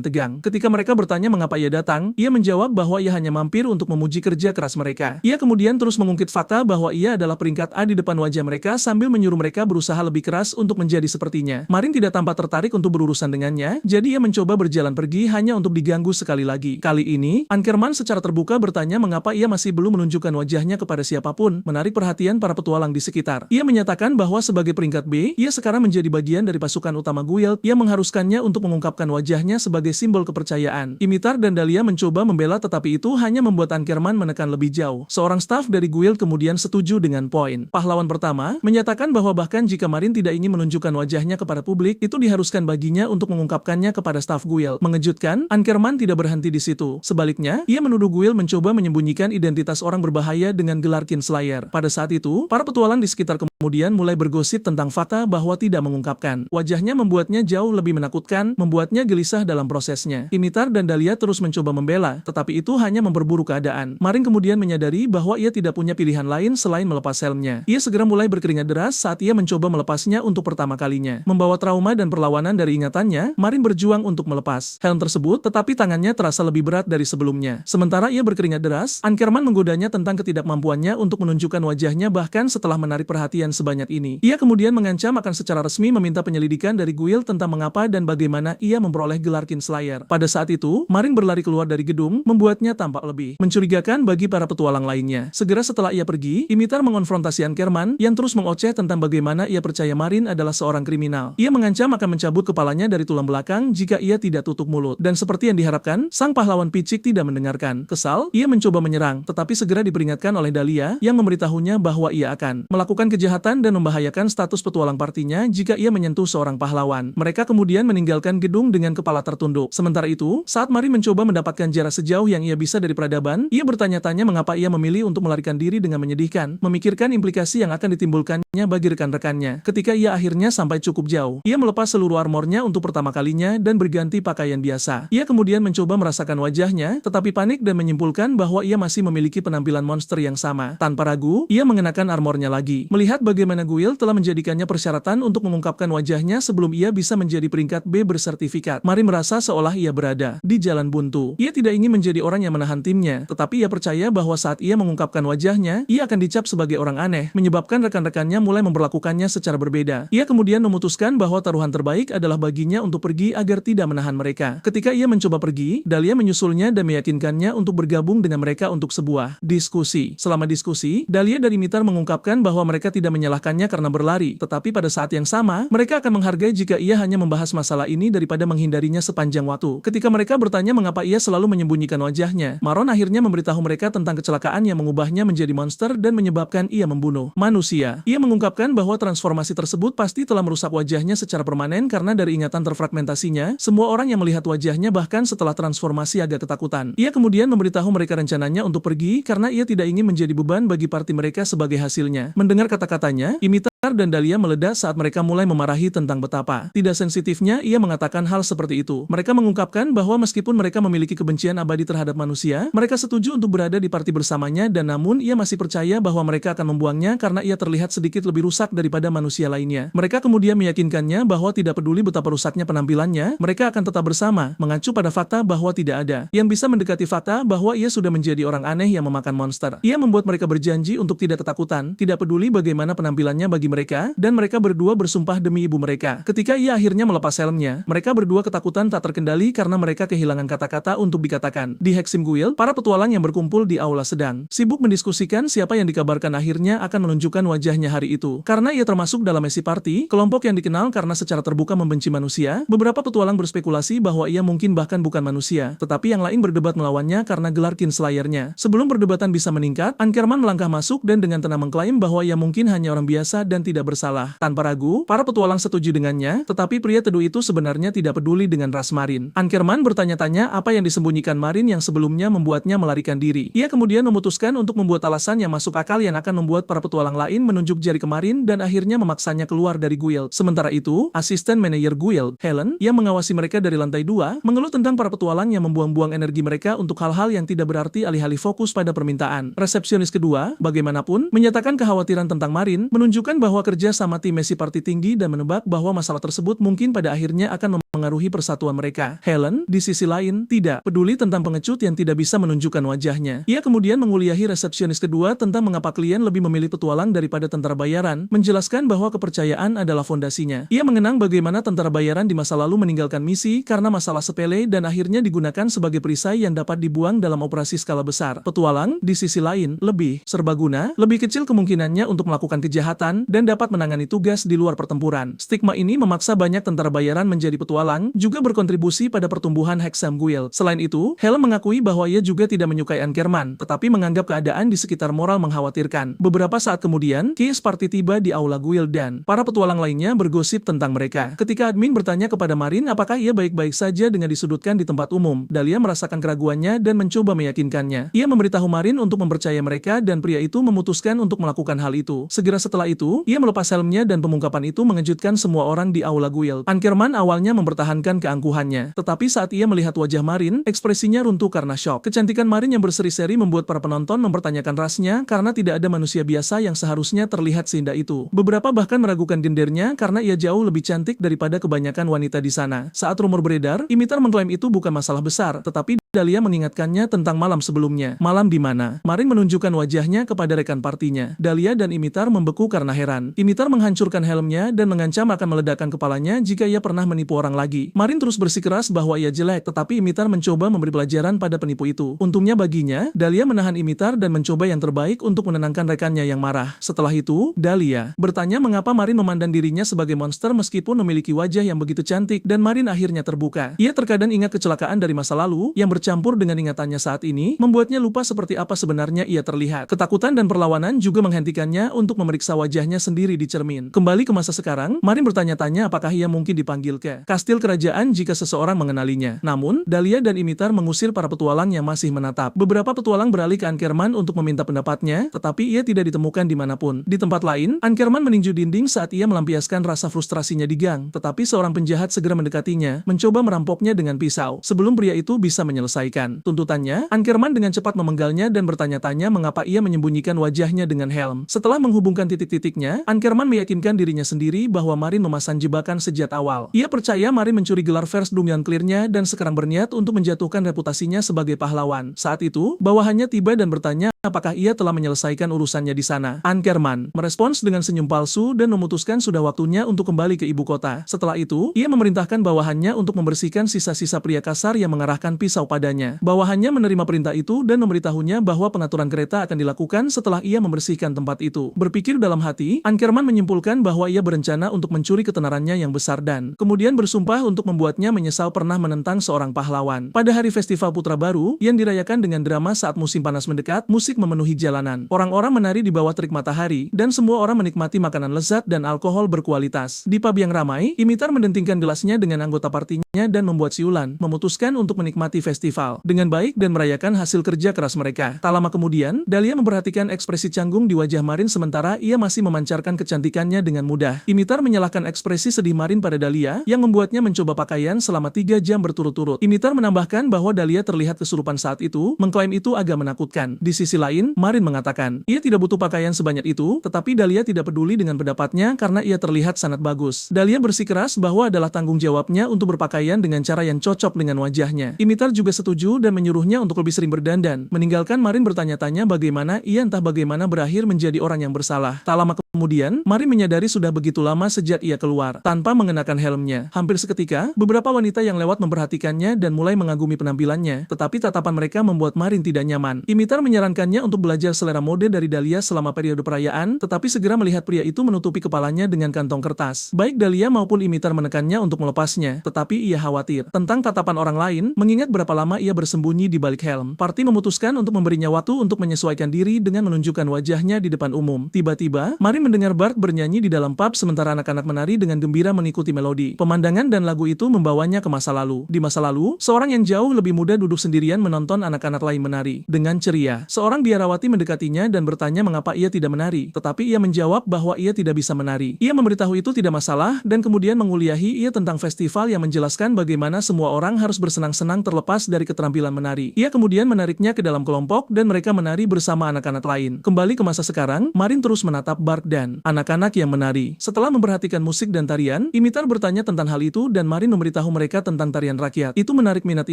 tegang. Ketika mereka bertanya mengapa ia datang, ia menjawab bahwa ia hanya mampir untuk memuji kerja keras mereka. Ia kemudian terus mengungkit fakta bahwa ia adalah peringkat A di depan wajah mereka sambil menyuruh mereka berusaha lebih keras untuk menjadi sepertinya. Marin tidak tampak tertarik untuk berurusan dengannya, jadi ia mencoba berjalan pergi hanya untuk diganggu sekali lagi. Kali ini, Ankerman secara terbuka bertanya mengapa ia masih belum menunjukkan wajahnya kepada siapapun, menarik perhatian para petualang di sekitar. Ia menyatakan bahwa sebagai peringkat B, ia sekarang menjadi bagian dari pasukan utama Guild yang mengharuskannya untuk mengungkapkan wajahnya sebagai simbol kepercayaan. Imitar dan Dahlia mencoba membela tetapi itu hanya membuat Ankerman menekan lebih jauh. Seorang staf dari Guild kemudian setuju dengan poin. Pahlawan pertama menyatakan bahwa bahkan jika Marin tidak ingin menunjukkan wajahnya kepada publik, itu diharuskan baginya untuk mengungkapkannya kepada staf Guild. Mengejutkan, Ankerman tidak berhenti di situ. Sebaliknya, ia menuduh Guild mencoba menyembunyikan identitas orang berbahaya dengan gelar Kinslayer. Pada saat itu, para petualang di sekitar kemudian mulai bergosip tentang fakta bahwa tidak mengungkapkan. Wajahnya membuatnya jauh lebih menakutkan, membuatnya gelisah dalam prosesnya. Imitar dan Dahlia terus mencoba membela, tetapi itu hanya memperburuk keadaan. Marin kemudian menyadari bahwa ia tidak punya pilihan lain selain melepas helmnya. Ia segera mulai berkeringat deras saat ia mencoba melepasnya untuk pertama kalinya. Membawa trauma dan perlawanan dari ingatannya, Marin berjuang untuk melepas helm tersebut, tetapi tangannya terasa lebih berat dari sebelumnya. Sementara ia berkeringat deras, Ankerman menggodanya tentang ketidakmampuannya untuk menunjukkan wajahnya bahkan setelah menarik perhatian sebanyak ini. Ia kemudian mengancam akan secara resmi meminta penyelidikan dari Guild tentang mengapa dan bagaimana ia memperoleh gelar Kinslayer. Pada saat itu, Marin berlari keluar dari gedung, membuatnya tampak lebih mencurigakan bagi para petualang lainnya. Segera setelah ia pergi, Imitar mengonfrontasi Ankerman yang terus mengoceh tentang bagaimana ia percaya Marin adalah seorang kriminal. Ia mengancam akan mencabut kepalanya dari tulang belakang jika ia tidak tutup mulut. Dan seperti yang diharapkan, sang pahlawan picik tidak mendengarkan. Kesal, ia mencoba menyerang, tetapi segera diperingatkan oleh Dahlia yang memberitahunya bahwa ia akan melakukan kejahatan dan membahayakan status petualang partinya jika ia menyentuh seorang pahlawan. Mereka kemudian meninggalkan gedung dengan kepala tertunduk. Sementara itu, saat Marin mencoba mendapatkan jarak sejauh yang ia bisa dari peradaban, ia bertanya-tanya mengapa ia memilih untuk melarikan diri dengan menyedihkan, memikirkan implikasi yang akan ditimbulkannya bagi rekan-rekannya. Ketika ia akhirnya sampai cukup jauh, ia melepas seluruh armornya untuk pertama kalinya dan berganti pakaian biasa. Ia kemudian mencoba merasakan wajahnya, tetapi panik dan menyimpulkan bahwa ia masih memiliki penampilan monster yang sama. Tanpa ragu, ia mengenakan armornya lagi. Melihat bagaimana Guild telah menjadikannya persyaratan untuk mengungkapkan wajahnya sebelum ia bisa menjadi peringkat B bersertifikat, Marin merasa seolah ia berada di jalan buntu. Ia tidak ingin menjadi orang yang menahan timnya, tetapi ia percaya bahwa saat ia mengungkapkan wajahnya, ia akan dicap sebagai orang aneh, menyebabkan rekan-rekannya mulai memperlakukannya secara berbeda. Ia kemudian memutuskan bahwa taruhan terbaik adalah baginya untuk pergi agar tidak menahan mereka. Ketika ia mencoba pergi, Dahlia menyusulnya dan meyakinkannya untuk bergabung dengan mereka untuk sebuah diskusi. Selama diskusi, Dahlia dan Imitar mengungkapkan bahwa mereka tidak menyalahkannya karena berlari, tetapi pada saat yang sama, mereka akan menghargai jika ia hanya membahas masalah ini daripada menghindarinya sepanjang waktu. Ketika mereka bertanya mengapa ia selalu menyembunyikan wajahnya, Maron akhirnya memberitahu mereka tentang kecelakaan yang mengubahnya menjadi monster dan menyebabkan ia membunuh manusia. Ia mengungkapkan bahwa transformasi tersebut pasti telah merusak wajahnya secara permanen karena dari ingatan terfragmentasinya, semua orang yang melihat wajahnya bahkan setelah transformasi agak ketakutan. Ia kemudian memberitahu mereka rencananya untuk pergi karena ia tidak ingin menjadi beban bagi parti mereka sebagai hasilnya. Mendengar kata-katanya, Imitar dan Dahlia meledak saat mereka mulai memarahi tentang betapa tidak sensitifnya ia mengatakan hal seperti itu. Mereka mengungkapkan bahwa meskipun mereka memiliki kebencian abadi terhadap manusia, mereka setuju untuk berada di parti bersamanya dan namun ia masih percaya bahwa mereka akan membuangnya karena ia terlihat sedikit lebih rusak daripada manusia lainnya. Mereka kemudian meyakinkannya bahwa tidak peduli betapa rusaknya penampilannya, mereka akan tetap bersama, mengacu pada fakta bahwa tidak ada yang bisa mendekati fakta bahwa ia sudah menjadi orang aneh yang memakan monster. Ia membuat mereka berjanji untuk tidak ketakutan, tidak peduli bagaimana penampilannya bagi mereka, dan mereka berdua bersumpah demi ibu mereka. Ketika ia akhirnya melepas helmnya, mereka berdua ketakutan tak terkendali karena mereka kehilangan kata-kata untuk dikatakan. Di Hexim Guild, para petualang yang berkumpul di aula sedang sibuk mendiskusikan siapa yang dikabarkan akhirnya akan menunjukkan wajahnya hari itu. Karena ia termasuk dalam Messi Party, kelompok yang dikenal karena secara terbuka membenci manusia, beberapa petualang berspekulasi bahwa ia mungkin bahkan bukan manusia, tetapi yang lain berdebat melawannya karena gelar Kinslayernya. Sebelum perdebatan bisa meningkat, Ankerman melangkah masuk dan dengan tenang mengklaim bahwa ia mungkin hanya orang biasa dan tidak bersalah. Tanpa ragu, para petualang setuju dengannya, tetapi pria teduh itu sebenarnya tidak peduli dengan ras Marin. Ankerman bertanya-tanya apa yang disembunyikan Marin yang sebelumnya membuatnya melarikan diri. Ia kemudian memutuskan untuk membuat alasan yang masuk akal yang akan membuat para petualang lain menunjuk jari ke Marin dan akhirnya memaksanya keluar dari Guild. Sementara itu, asisten manajer Guild, Helen, yang mengawasi mereka dari lantai 2, mengeluh tentang para petualang yang membuang-buang energi mereka untuk hal-hal yang tidak berarti alih-alih fokus pada permintaan. Resepsionis kedua, bagaimanapun, menyatakan kekhawatiran tentang Marin, menunjukkan bahwa bahwa kerja sama tim Messi Party tinggi dan menebak bahwa masalah tersebut mungkin pada akhirnya akan mengaruhi persatuan mereka. Helen, di sisi lain, tidak peduli tentang pengecut yang tidak bisa menunjukkan wajahnya. Ia kemudian menguliahi resepsionis kedua tentang mengapa klien lebih memilih petualang daripada tentara bayaran, menjelaskan bahwa kepercayaan adalah fondasinya. Ia mengenang bagaimana tentara bayaran di masa lalu meninggalkan misi karena masalah sepele dan akhirnya digunakan sebagai perisai yang dapat dibuang dalam operasi skala besar. Petualang, di sisi lain, lebih serbaguna, lebih kecil kemungkinannya untuk melakukan kejahatan, dan dapat menangani tugas di luar pertempuran. Stigma ini memaksa banyak tentara bayaran menjadi petualang, juga berkontribusi pada pertumbuhan Hexam Guild. Selain itu, Helen mengakui bahwa ia juga tidak menyukai Ankerman, tetapi menganggap keadaan di sekitar moral mengkhawatirkan. Beberapa saat kemudian, Keys Party tiba di aula Guild dan para petualang lainnya bergosip tentang mereka. Ketika admin bertanya kepada Marin apakah ia baik-baik saja dengan disudutkan di tempat umum, Dahlia merasakan keraguannya dan mencoba meyakinkannya. Ia memberitahu Marin untuk mempercayai mereka dan pria itu memutuskan untuk melakukan hal itu. Segera setelah itu, ia melepas helmnya dan pemungkapan itu mengejutkan semua orang di aula Guild. Ankerman awalnya mempertahankan keangkuhannya, tetapi saat ia melihat wajah Marin, ekspresinya runtuh karena shock. Kecantikan Marin yang berseri-seri membuat para penonton mempertanyakan rasnya karena tidak ada manusia biasa yang seharusnya terlihat seindah itu. Beberapa bahkan meragukan gendernya karena ia jauh lebih cantik daripada kebanyakan wanita di sana. Saat rumor beredar, Imitar mengklaim itu bukan masalah besar, tetapi Dahlia mengingatkannya tentang malam sebelumnya. Malam di mana Marin menunjukkan wajahnya kepada rekan partinya. Dahlia dan Imitar membeku karena heran. Imitar menghancurkan helmnya dan mengancam akan meledakkan kepalanya jika ia pernah menipu orang lagi. Marin terus bersikeras bahwa ia jelek, tetapi Imitar mencoba memberi pelajaran pada penipu itu. Untungnya baginya, Dahlia menahan Imitar dan mencoba yang terbaik untuk menenangkan rekannya yang marah. Setelah itu, Dahlia bertanya mengapa Marin memandang dirinya sebagai monster meskipun memiliki wajah yang begitu cantik, dan Marin akhirnya terbuka. Ia terkadang ingat kecelakaan dari masa lalu yang bercampur dengan ingatannya saat ini, membuatnya lupa seperti apa sebenarnya ia terlihat. Ketakutan dan perlawanan juga menghentikannya untuk memeriksa wajahnya sendiri di cermin. Kembali ke masa sekarang, Marin bertanya-tanya apakah ia mungkin dipanggil ke kastil kerajaan jika seseorang mengenalinya. Namun, Dahlia dan Imitar mengusir para petualang yang masih menatap. Beberapa petualang beralih ke Ankerman untuk meminta pendapatnya, tetapi ia tidak ditemukan dimanapun. Di tempat lain, Ankerman meninju dinding saat ia melampiaskan rasa frustrasinya di gang, tetapi seorang penjahat segera mendekatinya, mencoba merampoknya dengan pisau, sebelum pria itu bisa menyelesaikan tuntutannya. Ankerman dengan cepat memenggalnya dan bertanya-tanya mengapa ia menyembunyikan wajahnya dengan helm. Setelah menghubungkan titik-titiknya, Ankerman meyakinkan dirinya sendiri bahwa Marin memasang jebakan sejak awal. Ia percaya Marin mencuri gelar First Dungeon Clear-nya dan sekarang berniat untuk menjatuhkan reputasinya sebagai pahlawan. Saat itu, bawahannya tiba dan bertanya apakah ia telah menyelesaikan urusannya di sana. Ankerman merespons dengan senyum palsu dan memutuskan sudah waktunya untuk kembali ke ibu kota. Setelah itu, ia memerintahkan bawahannya untuk membersihkan sisa-sisa pria kasar yang mengarahkan pisau padanya. Bawahannya menerima perintah itu dan memberitahunya bahwa pengaturan kereta akan dilakukan setelah ia membersihkan tempat itu. Berpikir dalam hati, Ankerman menyimpulkan bahwa ia berencana untuk mencuri ketenarannya yang besar dan kemudian bersumpah untuk membuatnya menyesal pernah menentang seorang pahlawan. Pada hari Festival Putra Baru, yang dirayakan dengan drama saat musim panas mendekat, musik memenuhi jalanan. Orang-orang menari di bawah terik matahari, dan semua orang menikmati makanan lezat dan alkohol berkualitas. Di pub yang ramai, Imitar mendentingkan gelasnya dengan anggota partinya dan membuat siulan, memutuskan untuk menikmati festival dengan baik dan merayakan hasil kerja keras mereka. Tak lama kemudian, Dahlia memperhatikan ekspresi canggung di wajah Marin sementara ia masih memancarkan kecantikannya dengan mudah. Imitar menyalahkan ekspresi sedih Marin pada Dahlia, yang membuatnya mencoba pakaian selama 3 jam berturut-turut. Imitar menambahkan bahwa Dahlia terlihat kesurupan saat itu, mengklaim itu agak menakutkan. Di sisi lain, Marin mengatakan, ia tidak butuh pakaian sebanyak itu, tetapi Dahlia tidak peduli dengan pendapatnya karena ia terlihat sangat bagus. Dahlia bersikeras bahwa adalah tanggung jawabnya untuk berpakaian dengan cara yang cocok dengan wajahnya. Imitar juga setuju dan menyuruhnya untuk lebih sering berdandan, meninggalkan Marin bertanya-tanya bagaimana ia entah bagaimana berakhir menjadi orang yang bersalah. Tak lama kemudian, Marin menyadari sudah begitu lama sejak ia keluar, tanpa mengenakan helmnya. Hampir seketika, beberapa wanita yang lewat memperhatikannya dan mulai mengagumi penampilannya, tetapi tatapan mereka membuat Marin tidak nyaman. Imitar menyarankannya untuk belajar selera mode dari Dahlia selama periode perayaan, tetapi segera melihat pria itu menutupi kepalanya dengan kantong kertas. Baik Dahlia maupun Imitar menekannya untuk melepasnya, tetapi ia khawatir tentang tatapan orang lain, mengingat berapa lama ia bersembunyi di balik helm. Parti memutuskan untuk memberinya waktu untuk menyesuaikan diri dengan menunjukkan wajahnya di depan umum. Tiba-tiba, Marin mendengar Bart bernyanyi di dalam pub sementara anak-anak menari dengan gembira mengikuti melodi. Pemandangan dan lagu itu membawanya ke masa lalu. Di masa lalu, seorang yang jauh lebih muda duduk sendirian menonton anak-anak lain menari. Dengan ceria, seorang biarawati mendekatinya dan bertanya mengapa ia tidak menari, tetapi ia menjawab bahwa ia tidak bisa menari. Ia memberitahu itu tidak masalah dan kemudian menguliahi ia tentang festival yang menjelaskan bagaimana semua orang harus bersenang-senang terlepas dari keterampilan menari. Ia kemudian menariknya ke dalam kelompok dan mereka menari bersama anak-anak lain. Kembali ke masa sekarang, Marin terus menatap Bark dan anak-anak yang menari. Setelah memperhatikan musik dan tarian, Imitar bertanya tentang hal itu dan Marin memberitahu mereka tentang tarian rakyat. Itu menarik minat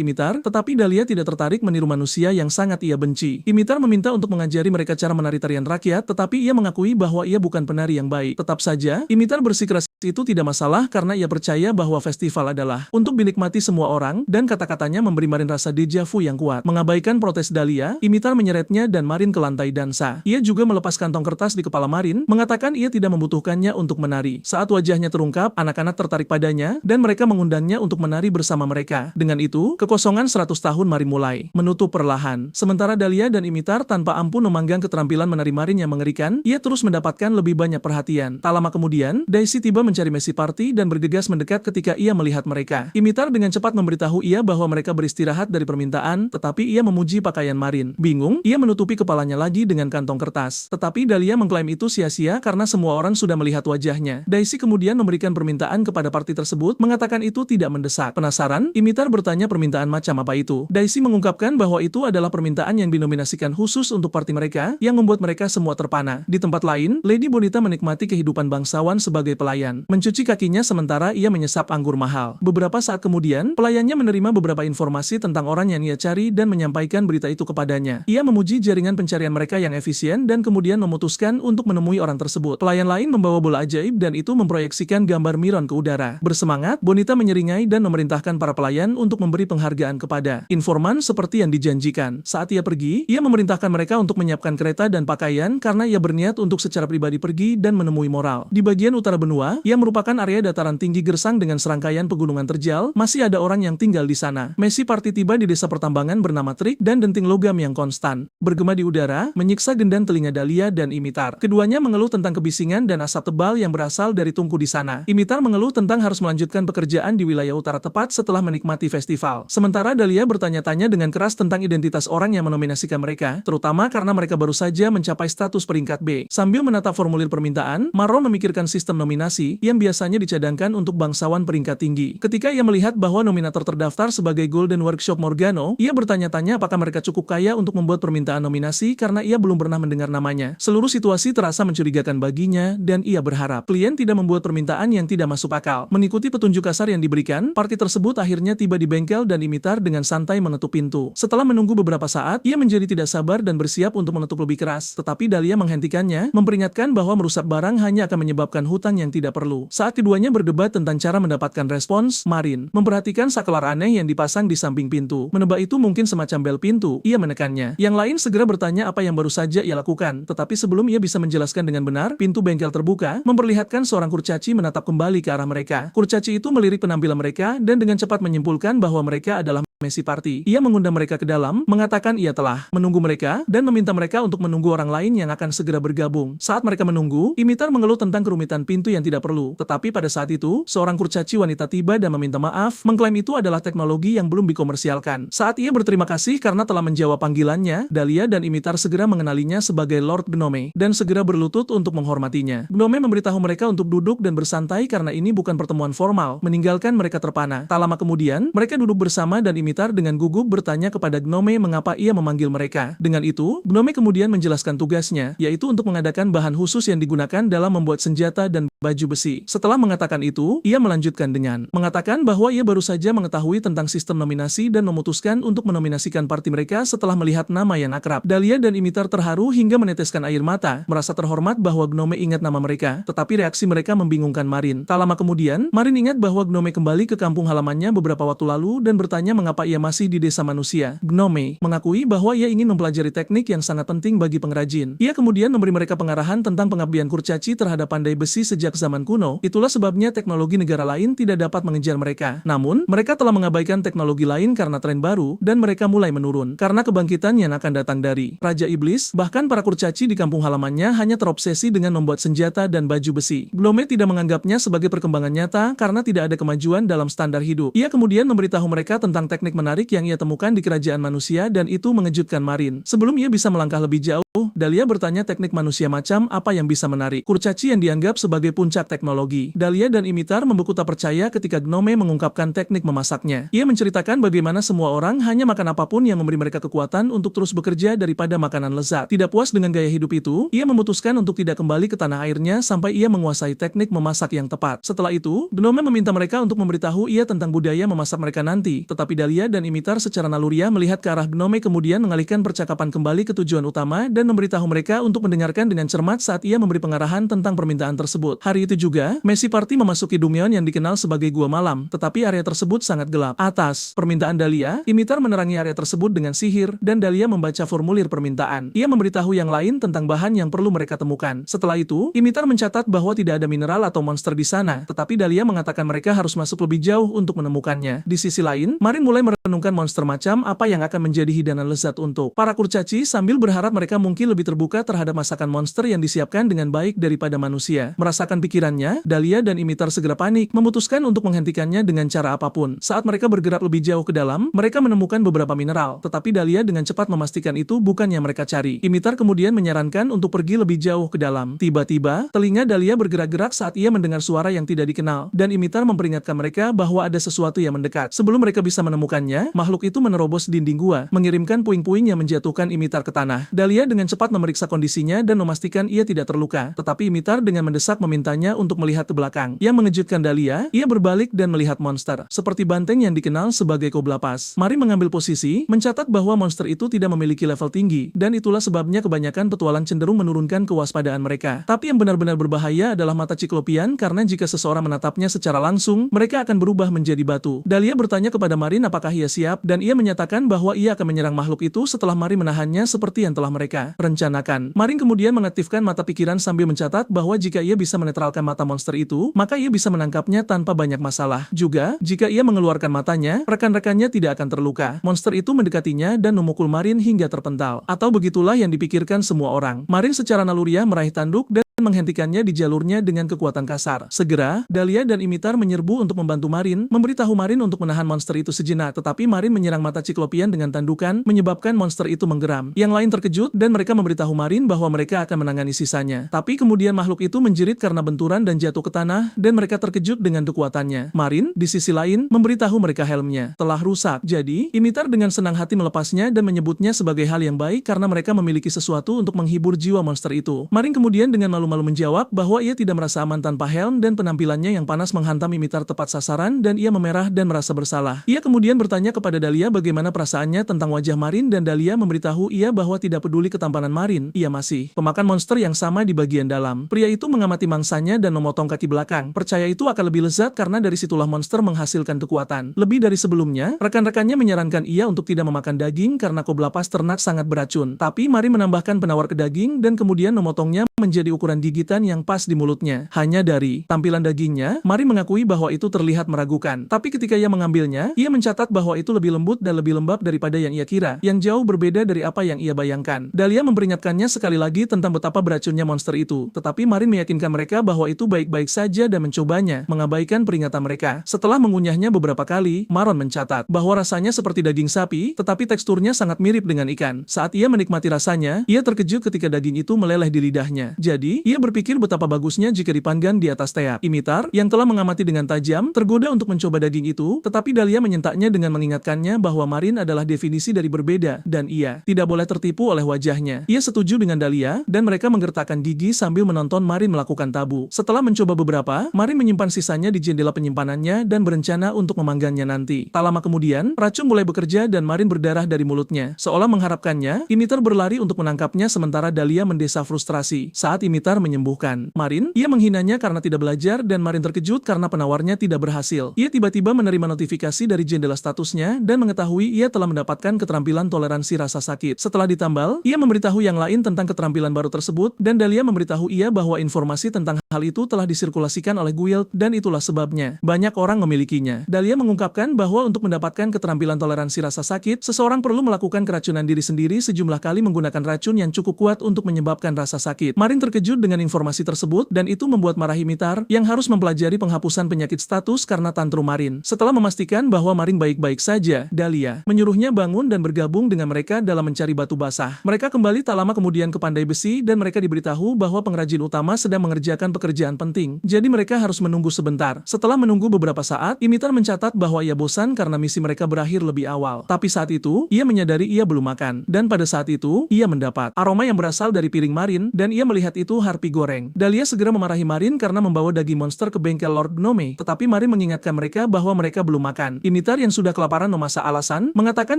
Imitar, tetapi Dahlia tidak tertarik meniru manusia yang sangat ia benci. Imitar meminta untuk mengajari mereka cara menari tarian rakyat, tetapi ia mengakui bahwa ia bukan penari yang baik. Tetap saja, Imitar bersikeras itu tidak masalah karena ia percaya bahwa festival adalah untuk dinikmati semua orang dan kata-katanya memberi Marin rasa deja vu yang kuat. Mengabaikan protes Dahlia, Imitar menyeretnya dan Marin ke lantai dansa. Ia juga melepas kantong kertas di kepala Marin, mengatakan ia tidak membutuhkannya untuk menari. Saat wajahnya terungkap, anak-anak tertarik padanya dan mereka mengundangnya untuk menari bersama mereka. Dengan itu, kekosongan 100 tahun Marin mulai menutup perlahan. Sementara Dahlia dan Imitar tanpa ampun memanggang keterampilan menari Marin yang mengerikan, ia terus mendapatkan lebih banyak perhatian. Tak lama kemudian, Daisy tiba mencari Messi Party dan bergegas mendekat ketika ia melihat mereka. Imitar dengan cepat memberitahu ia bahwa mereka beristirahat dari permintaan, tetapi ia memuji pakaian Marin. Bingung, ia menutupi kepalanya lagi dengan kantong kertas. Tetapi Dahlia mengklaim itu sia-sia karena semua orang sudah melihat wajahnya. Daisy kemudian memberikan permintaan kepada party tersebut, mengatakan itu tidak mendesak. Penasaran, Imitar bertanya permintaan macam apa itu. Daisy mengungkapkan bahwa itu adalah permintaan yang dinominasikan khusus untuk party mereka, yang membuat mereka semua terpana. Di tempat lain, Lady Bonita menikmati kehidupan bangsawan sebagai pelayan. Mencuci kakinya sementara ia menyesap anggur mahal. Beberapa saat kemudian, pelayannya menerima beberapa informasi tentang orang yang ia cari dan menyampaikan berita itu kepadanya. Ia memuji jaringan pencarian mereka yang efisien dan kemudian memutuskan untuk menemui orang tersebut. Pelayan lain membawa bola ajaib dan itu memproyeksikan gambar Miron ke udara. Bersemangat, Bonita menyeringai dan memerintahkan para pelayan untuk memberi penghargaan kepada informan seperti yang dijanjikan. Saat ia pergi, ia memerintahkan mereka untuk menyiapkan kereta dan pakaian karena ia berniat untuk secara pribadi pergi dan menemui Moral. Di bagian utara benua, ia merupakan area dataran tinggi gersang dengan serangkaian pegunungan terjal, masih ada orang yang tinggal di sana. Messi Party tiba di desa pertambangan bernama Trik dan denting logam yang konstan bergema di udara, menyiksa gendan telinga Dahlia dan Imitar. Keduanya mengeluh tentang kebisingan dan asap tebal yang berasal dari tungku di sana. Imitar mengeluh tentang harus melanjutkan pekerjaan di wilayah utara tepat setelah menikmati festival. Sementara Dahlia bertanya-tanya dengan keras tentang identitas orang yang menominasikan mereka, terutama karena mereka baru saja mencapai status peringkat B. Sambil menatap formulir permintaan, Maron memikirkan sistem nominasi yang biasanya dicadangkan untuk bangsawan peringkat tinggi. Ketika ia melihat bahwa nominator terdaftar sebagai Golden Workshop Morgano, ia bertanya-tanya apakah mereka cukup kaya untuk membuat permintaan nominasi karena ia belum pernah mendengar namanya. Seluruh situasi terasa mencurigakan baginya dan ia berharap klien tidak membuat permintaan yang tidak masuk akal. Mengikuti petunjuk kasar yang diberikan, party tersebut akhirnya tiba di bengkel dan Imitar dengan santai mengetuk pintu. Setelah menunggu beberapa saat, ia menjadi tidak sabar dan bersiap untuk menutup lebih keras. Tetapi Dahlia menghentikannya, memperingatkan bahwa merusak barang hanya akan menyebabkan hutang yang tidak perlu. Saat keduanya berdebat tentang cara mendapatkan respons, Marin memperhatikan saklar aneh yang dipasang di samping pintu. Menebak itu mungkin semacam bel pintu, ia menekannya. Yang lain segera bertanya apa yang baru saja ia lakukan. Tetapi sebelum ia bisa menjelaskan dengan benar, pintu bengkel terbuka, memperlihatkan seorang kurcaci menatap kembali ke arah mereka. Kurcaci itu melirik penampilan mereka dan dengan cepat menyimpulkan bahwa mereka adalah Messi Party. Ia mengundang mereka ke dalam, mengatakan ia telah menunggu mereka dan meminta mereka untuk menunggu orang lain yang akan segera bergabung. Saat mereka menunggu, Imitar mengeluh tentang kerumitan pintu yang tidak perlu. Tetapi pada saat itu, seorang kurcaci wanita tiba dan meminta maaf, mengklaim itu adalah teknologi yang belum dikomersialkan. Saat ia berterima kasih karena telah menjawab panggilannya, Dahlia dan Imitar segera mengenalinya sebagai Lord Gnome dan segera berlutut untuk menghormatinya. Gnome memberitahu mereka untuk duduk dan bersantai karena ini bukan pertemuan formal, meninggalkan mereka terpana. Tak lama kemudian, mereka duduk bersama dan Imitar dengan gugup bertanya kepada Gnome mengapa ia memanggil mereka. Dengan itu, Gnome kemudian menjelaskan tugasnya, yaitu untuk mengadakan bahan khusus yang digunakan dalam membuat senjata dan baju besi. Setelah mengatakan itu, ia melanjutkan dengan mengatakan bahwa ia baru saja mengetahui tentang sistem nominasi dan memutuskan untuk menominasikan party mereka setelah melihat nama yang akrab. Dahlia dan Imitar terharu hingga meneteskan air mata, merasa terhormat bahwa Gnome ingat nama mereka, tetapi reaksi mereka membingungkan Marin. Tak lama kemudian, Marin ingat bahwa Gnome kembali ke kampung halamannya beberapa waktu lalu dan bertanya mengapa ia masih di desa manusia. Gnome mengakui bahwa ia ingin mempelajari teknik yang sangat penting bagi pengrajin. Ia kemudian memberi mereka pengarahan tentang pengabdian kurcaci terhadap pandai besi sejak zaman kuno. Itulah sebabnya teknologi negara lain tidak dapat mengejar mereka. Namun, mereka telah mengabaikan teknologi lain karena tren baru dan mereka mulai menurun karena kebangkitan yang akan datang dari Raja Iblis. Bahkan para kurcaci di kampung halamannya hanya terobsesi dengan membuat senjata dan baju besi. Gnome tidak menganggapnya sebagai perkembangan nyata karena tidak ada kemajuan dalam standar hidup. Ia kemudian memberitahu mereka tentang teknik teknik menarik yang ia temukan di kerajaan manusia dan itu mengejutkan Marin. Sebelum ia bisa melangkah lebih jauh, Dahlia bertanya teknik manusia macam apa yang bisa menarik kurcaci yang dianggap sebagai puncak teknologi. Dahlia dan Imitar membeku tak percaya ketika Gnome mengungkapkan teknik memasaknya. Ia menceritakan bagaimana semua orang hanya makan apapun yang memberi mereka kekuatan untuk terus bekerja daripada makanan lezat. Tidak puas dengan gaya hidup itu, ia memutuskan untuk tidak kembali ke tanah airnya sampai ia menguasai teknik memasak yang tepat. Setelah itu, Gnome meminta mereka untuk memberitahu ia tentang budaya memasak mereka nanti. Tetapi Dahlia dan Imitar secara naluriah melihat ke arah Gnome kemudian mengalihkan percakapan kembali ke tujuan utama dan memberitahu mereka untuk mendengarkan dengan cermat saat ia memberi pengarahan tentang permintaan tersebut. Hari itu juga, Messi Party memasuki Dumyeon yang dikenal sebagai Gua Malam, tetapi area tersebut sangat gelap. Atas permintaan Dahlia, Imitar menerangi area tersebut dengan sihir, dan Dahlia membaca formulir permintaan. Ia memberitahu yang lain tentang bahan yang perlu mereka temukan. Setelah itu, Imitar mencatat bahwa tidak ada mineral atau monster di sana, tetapi Dahlia mengatakan mereka harus masuk lebih jauh untuk menemukannya. Di sisi lain, Marin mulai merenungkan monster macam apa yang akan menjadi hidangan lezat untuk para kurcaci sambil berharap mereka mungkin lebih terbuka terhadap masakan monster yang disiapkan dengan baik daripada manusia. Merasakan pikirannya, Dahlia dan Imitar segera panik, memutuskan untuk menghentikannya dengan cara apapun. Saat mereka bergerak lebih jauh ke dalam, mereka menemukan beberapa mineral, tetapi Dahlia dengan cepat memastikan itu bukan yang mereka cari. Imitar kemudian menyarankan untuk pergi lebih jauh ke dalam. Tiba-tiba, telinga Dahlia bergerak-gerak saat ia mendengar suara yang tidak dikenal, dan Imitar memperingatkan mereka bahwa ada sesuatu yang mendekat. Sebelum mereka bisa menemukannya, makhluk itu menerobos dinding gua, mengirimkan puing-puing yang menjatuhkan Imitar ke tanah. Dahlia dengan cepat memeriksa kondisinya dan memastikan ia tidak terluka, tetapi Imitar dengan mendesak memintanya untuk melihat ke belakang. Yang mengejutkan Dahlia, ia berbalik dan melihat monster, seperti banteng yang dikenal sebagai Koblapas. Mari mengambil posisi, mencatat bahwa monster itu tidak memiliki level tinggi, dan itulah sebabnya kebanyakan petualang cenderung menurunkan kewaspadaan mereka. Tapi yang benar-benar berbahaya adalah mata Ciklopian karena jika seseorang menatapnya secara langsung, mereka akan berubah menjadi batu. Dahlia bertanya kepada Marin apakah ia siap, dan ia menyatakan bahwa ia akan menyerang makhluk itu setelah Marin menahannya seperti yang telah mereka rencanakan. Marin kemudian mengaktifkan mata pikiran sambil mencatat bahwa jika ia bisa menetralkan mata monster itu, maka ia bisa menangkapnya tanpa banyak masalah. Juga, jika ia mengeluarkan matanya, rekan-rekannya tidak akan terluka. Monster itu mendekatinya dan memukul Marin hingga terpental. Atau begitulah yang dipikirkan semua orang. Marin secara naluriah meraih tanduk dan menghentikannya di jalurnya dengan kekuatan kasar. Segera, Dahlia dan Imitar menyerbu untuk membantu Marin, memberitahu Marin untuk menahan monster itu sejenak, tetapi Marin menyerang mata Ciklopian dengan tandukan, menyebabkan monster itu menggeram. Yang lain terkejut dan mereka memberitahu Marin bahwa mereka akan menangani sisanya. Tapi kemudian makhluk itu menjerit karena benturan dan jatuh ke tanah, dan mereka terkejut dengan kekuatannya. Marin, di sisi lain, memberitahu mereka helmnya telah rusak. Jadi, Imitar dengan senang hati melepasnya dan menyebutnya sebagai hal yang baik karena mereka memiliki sesuatu untuk menghibur jiwa monster itu. Marin kemudian dengan malu-malu menjawab bahwa ia tidak merasa aman tanpa helm dan penampilannya yang panas menghantam Imitar tepat sasaran dan ia memerah dan merasa bersalah. Ia kemudian bertanya kepada Dahlia bagaimana perasaannya tentang wajah Marin dan Dahlia memberitahu ia bahwa tidak peduli ketampanan Marin, ia masih pemakan monster yang sama di bagian dalam. Pria itu mengamati mangsanya dan memotong kaki belakang. Percaya itu akan lebih lezat karena dari situlah monster menghasilkan kekuatan. Lebih dari sebelumnya, rekan-rekannya menyarankan ia untuk tidak memakan daging karena Koblapas ternak sangat beracun. Tapi Marin menambahkan penawar ke daging dan kemudian memotongnya menjadi ukuran gigitan yang pas di mulutnya. Hanya dari tampilan dagingnya, Marin mengakui bahwa itu terlihat meragukan. Tapi ketika ia mengambilnya, ia mencatat bahwa itu lebih lembut dan lebih lembab daripada yang ia kira, yang jauh berbeda dari apa yang ia bayangkan. Dahlia memperingatkannya sekali lagi tentang betapa beracunnya monster itu, tetapi Marin meyakinkan mereka bahwa itu baik-baik saja dan mencobanya, mengabaikan peringatan mereka. Setelah mengunyahnya beberapa kali, Maron mencatat bahwa rasanya seperti daging sapi, tetapi teksturnya sangat mirip dengan ikan. Saat ia menikmati rasanya, ia terkejut ketika daging itu meleleh di lidahnya. Jadi, ia berpikir betapa bagusnya jika dipanggang di atas teak. Imitar, yang telah mengamati dengan tajam, tergoda untuk mencoba daging itu, tetapi Dahlia menyentaknya dengan mengingatkannya bahwa Marin adalah definisi dari berbeda, dan ia tidak boleh tertipu oleh wajahnya. Ia setuju dengan Dahlia, dan mereka menggertakkan gigi sambil menonton Marin melakukan tabu. Setelah mencoba beberapa, Marin menyimpan sisanya di jendela penyimpanannya dan berencana untuk memanggangnya nanti. Tak lama kemudian, racun mulai bekerja dan Marin berdarah dari mulutnya. Seolah mengharapkannya, Imitar berlari untuk menangkapnya sementara Dahlia mendesah frustrasi. Saat Imitar menyembuhkan Marin, ia menghinanya karena tidak belajar dan Marin terkejut karena penawarnya tidak berhasil. Ia tiba-tiba menerima notifikasi dari jendela statusnya dan mengetahui ia telah mendapatkan keterampilan toleransi rasa sakit. Setelah ditambal, ia memberitahu yang lain tentang keterampilan baru tersebut dan Dahlia memberitahu ia bahwa informasi tentang hal itu telah disirkulasikan oleh Guild dan itulah sebabnya banyak orang memilikinya. Dahlia mengungkapkan bahwa untuk mendapatkan keterampilan toleransi rasa sakit, seseorang perlu melakukan keracunan diri sendiri sejumlah kali menggunakan racun yang cukup kuat untuk menyebabkan rasa sakit. Marin terkejut terkejut dengan informasi tersebut dan itu membuat marah Imitar yang harus mempelajari penghapusan penyakit status karena tantrum Marin. Setelah memastikan bahwa Marin baik-baik saja, Dahlia menyuruhnya bangun dan bergabung dengan mereka dalam mencari batu basah. Mereka kembali tak lama kemudian ke Pandai Besi dan mereka diberitahu bahwa pengrajin utama sedang mengerjakan pekerjaan penting. Jadi mereka harus menunggu sebentar. Setelah menunggu beberapa saat, Imitar mencatat bahwa ia bosan karena misi mereka berakhir lebih awal. Tapi saat itu, ia menyadari ia belum makan. Dan pada saat itu, ia mendapat aroma yang berasal dari piring Marin dan ia melihat itu harpi goreng. Dahlia segera memarahi Marin karena membawa daging monster ke bengkel Lord Gnome. Tetapi Marin mengingatkan mereka bahwa mereka belum makan. Imitar yang sudah kelaparan memasak alasan, mengatakan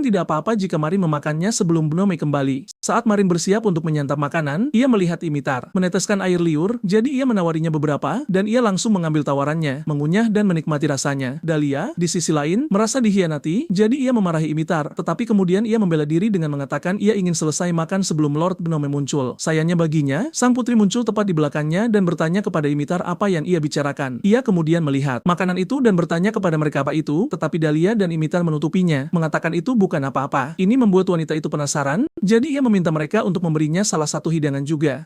tidak apa-apa jika Marin memakannya sebelum Gnome kembali. Saat Marin bersiap untuk menyantap makanan, ia melihat Imitar meneteskan air liur, jadi ia menawarinya beberapa, dan ia langsung mengambil tawarannya, mengunyah dan menikmati rasanya. Dahlia, di sisi lain, merasa dikhianati, jadi ia memarahi Imitar, tetapi kemudian ia membela diri dengan mengatakan ia ingin selesai makan sebelum Lord Gnome muncul. Sayangnya baginya, sang putri muncul tepat di belakangnya dan bertanya kepada Imitar apa yang ia bicarakan. Ia kemudian melihat makanan itu dan bertanya kepada mereka apa itu, tetapi Dahlia dan Imitar menutupinya, mengatakan itu bukan apa-apa. Ini membuat wanita itu penasaran, jadi ia meminta mereka untuk memberinya salah satu hidangan juga.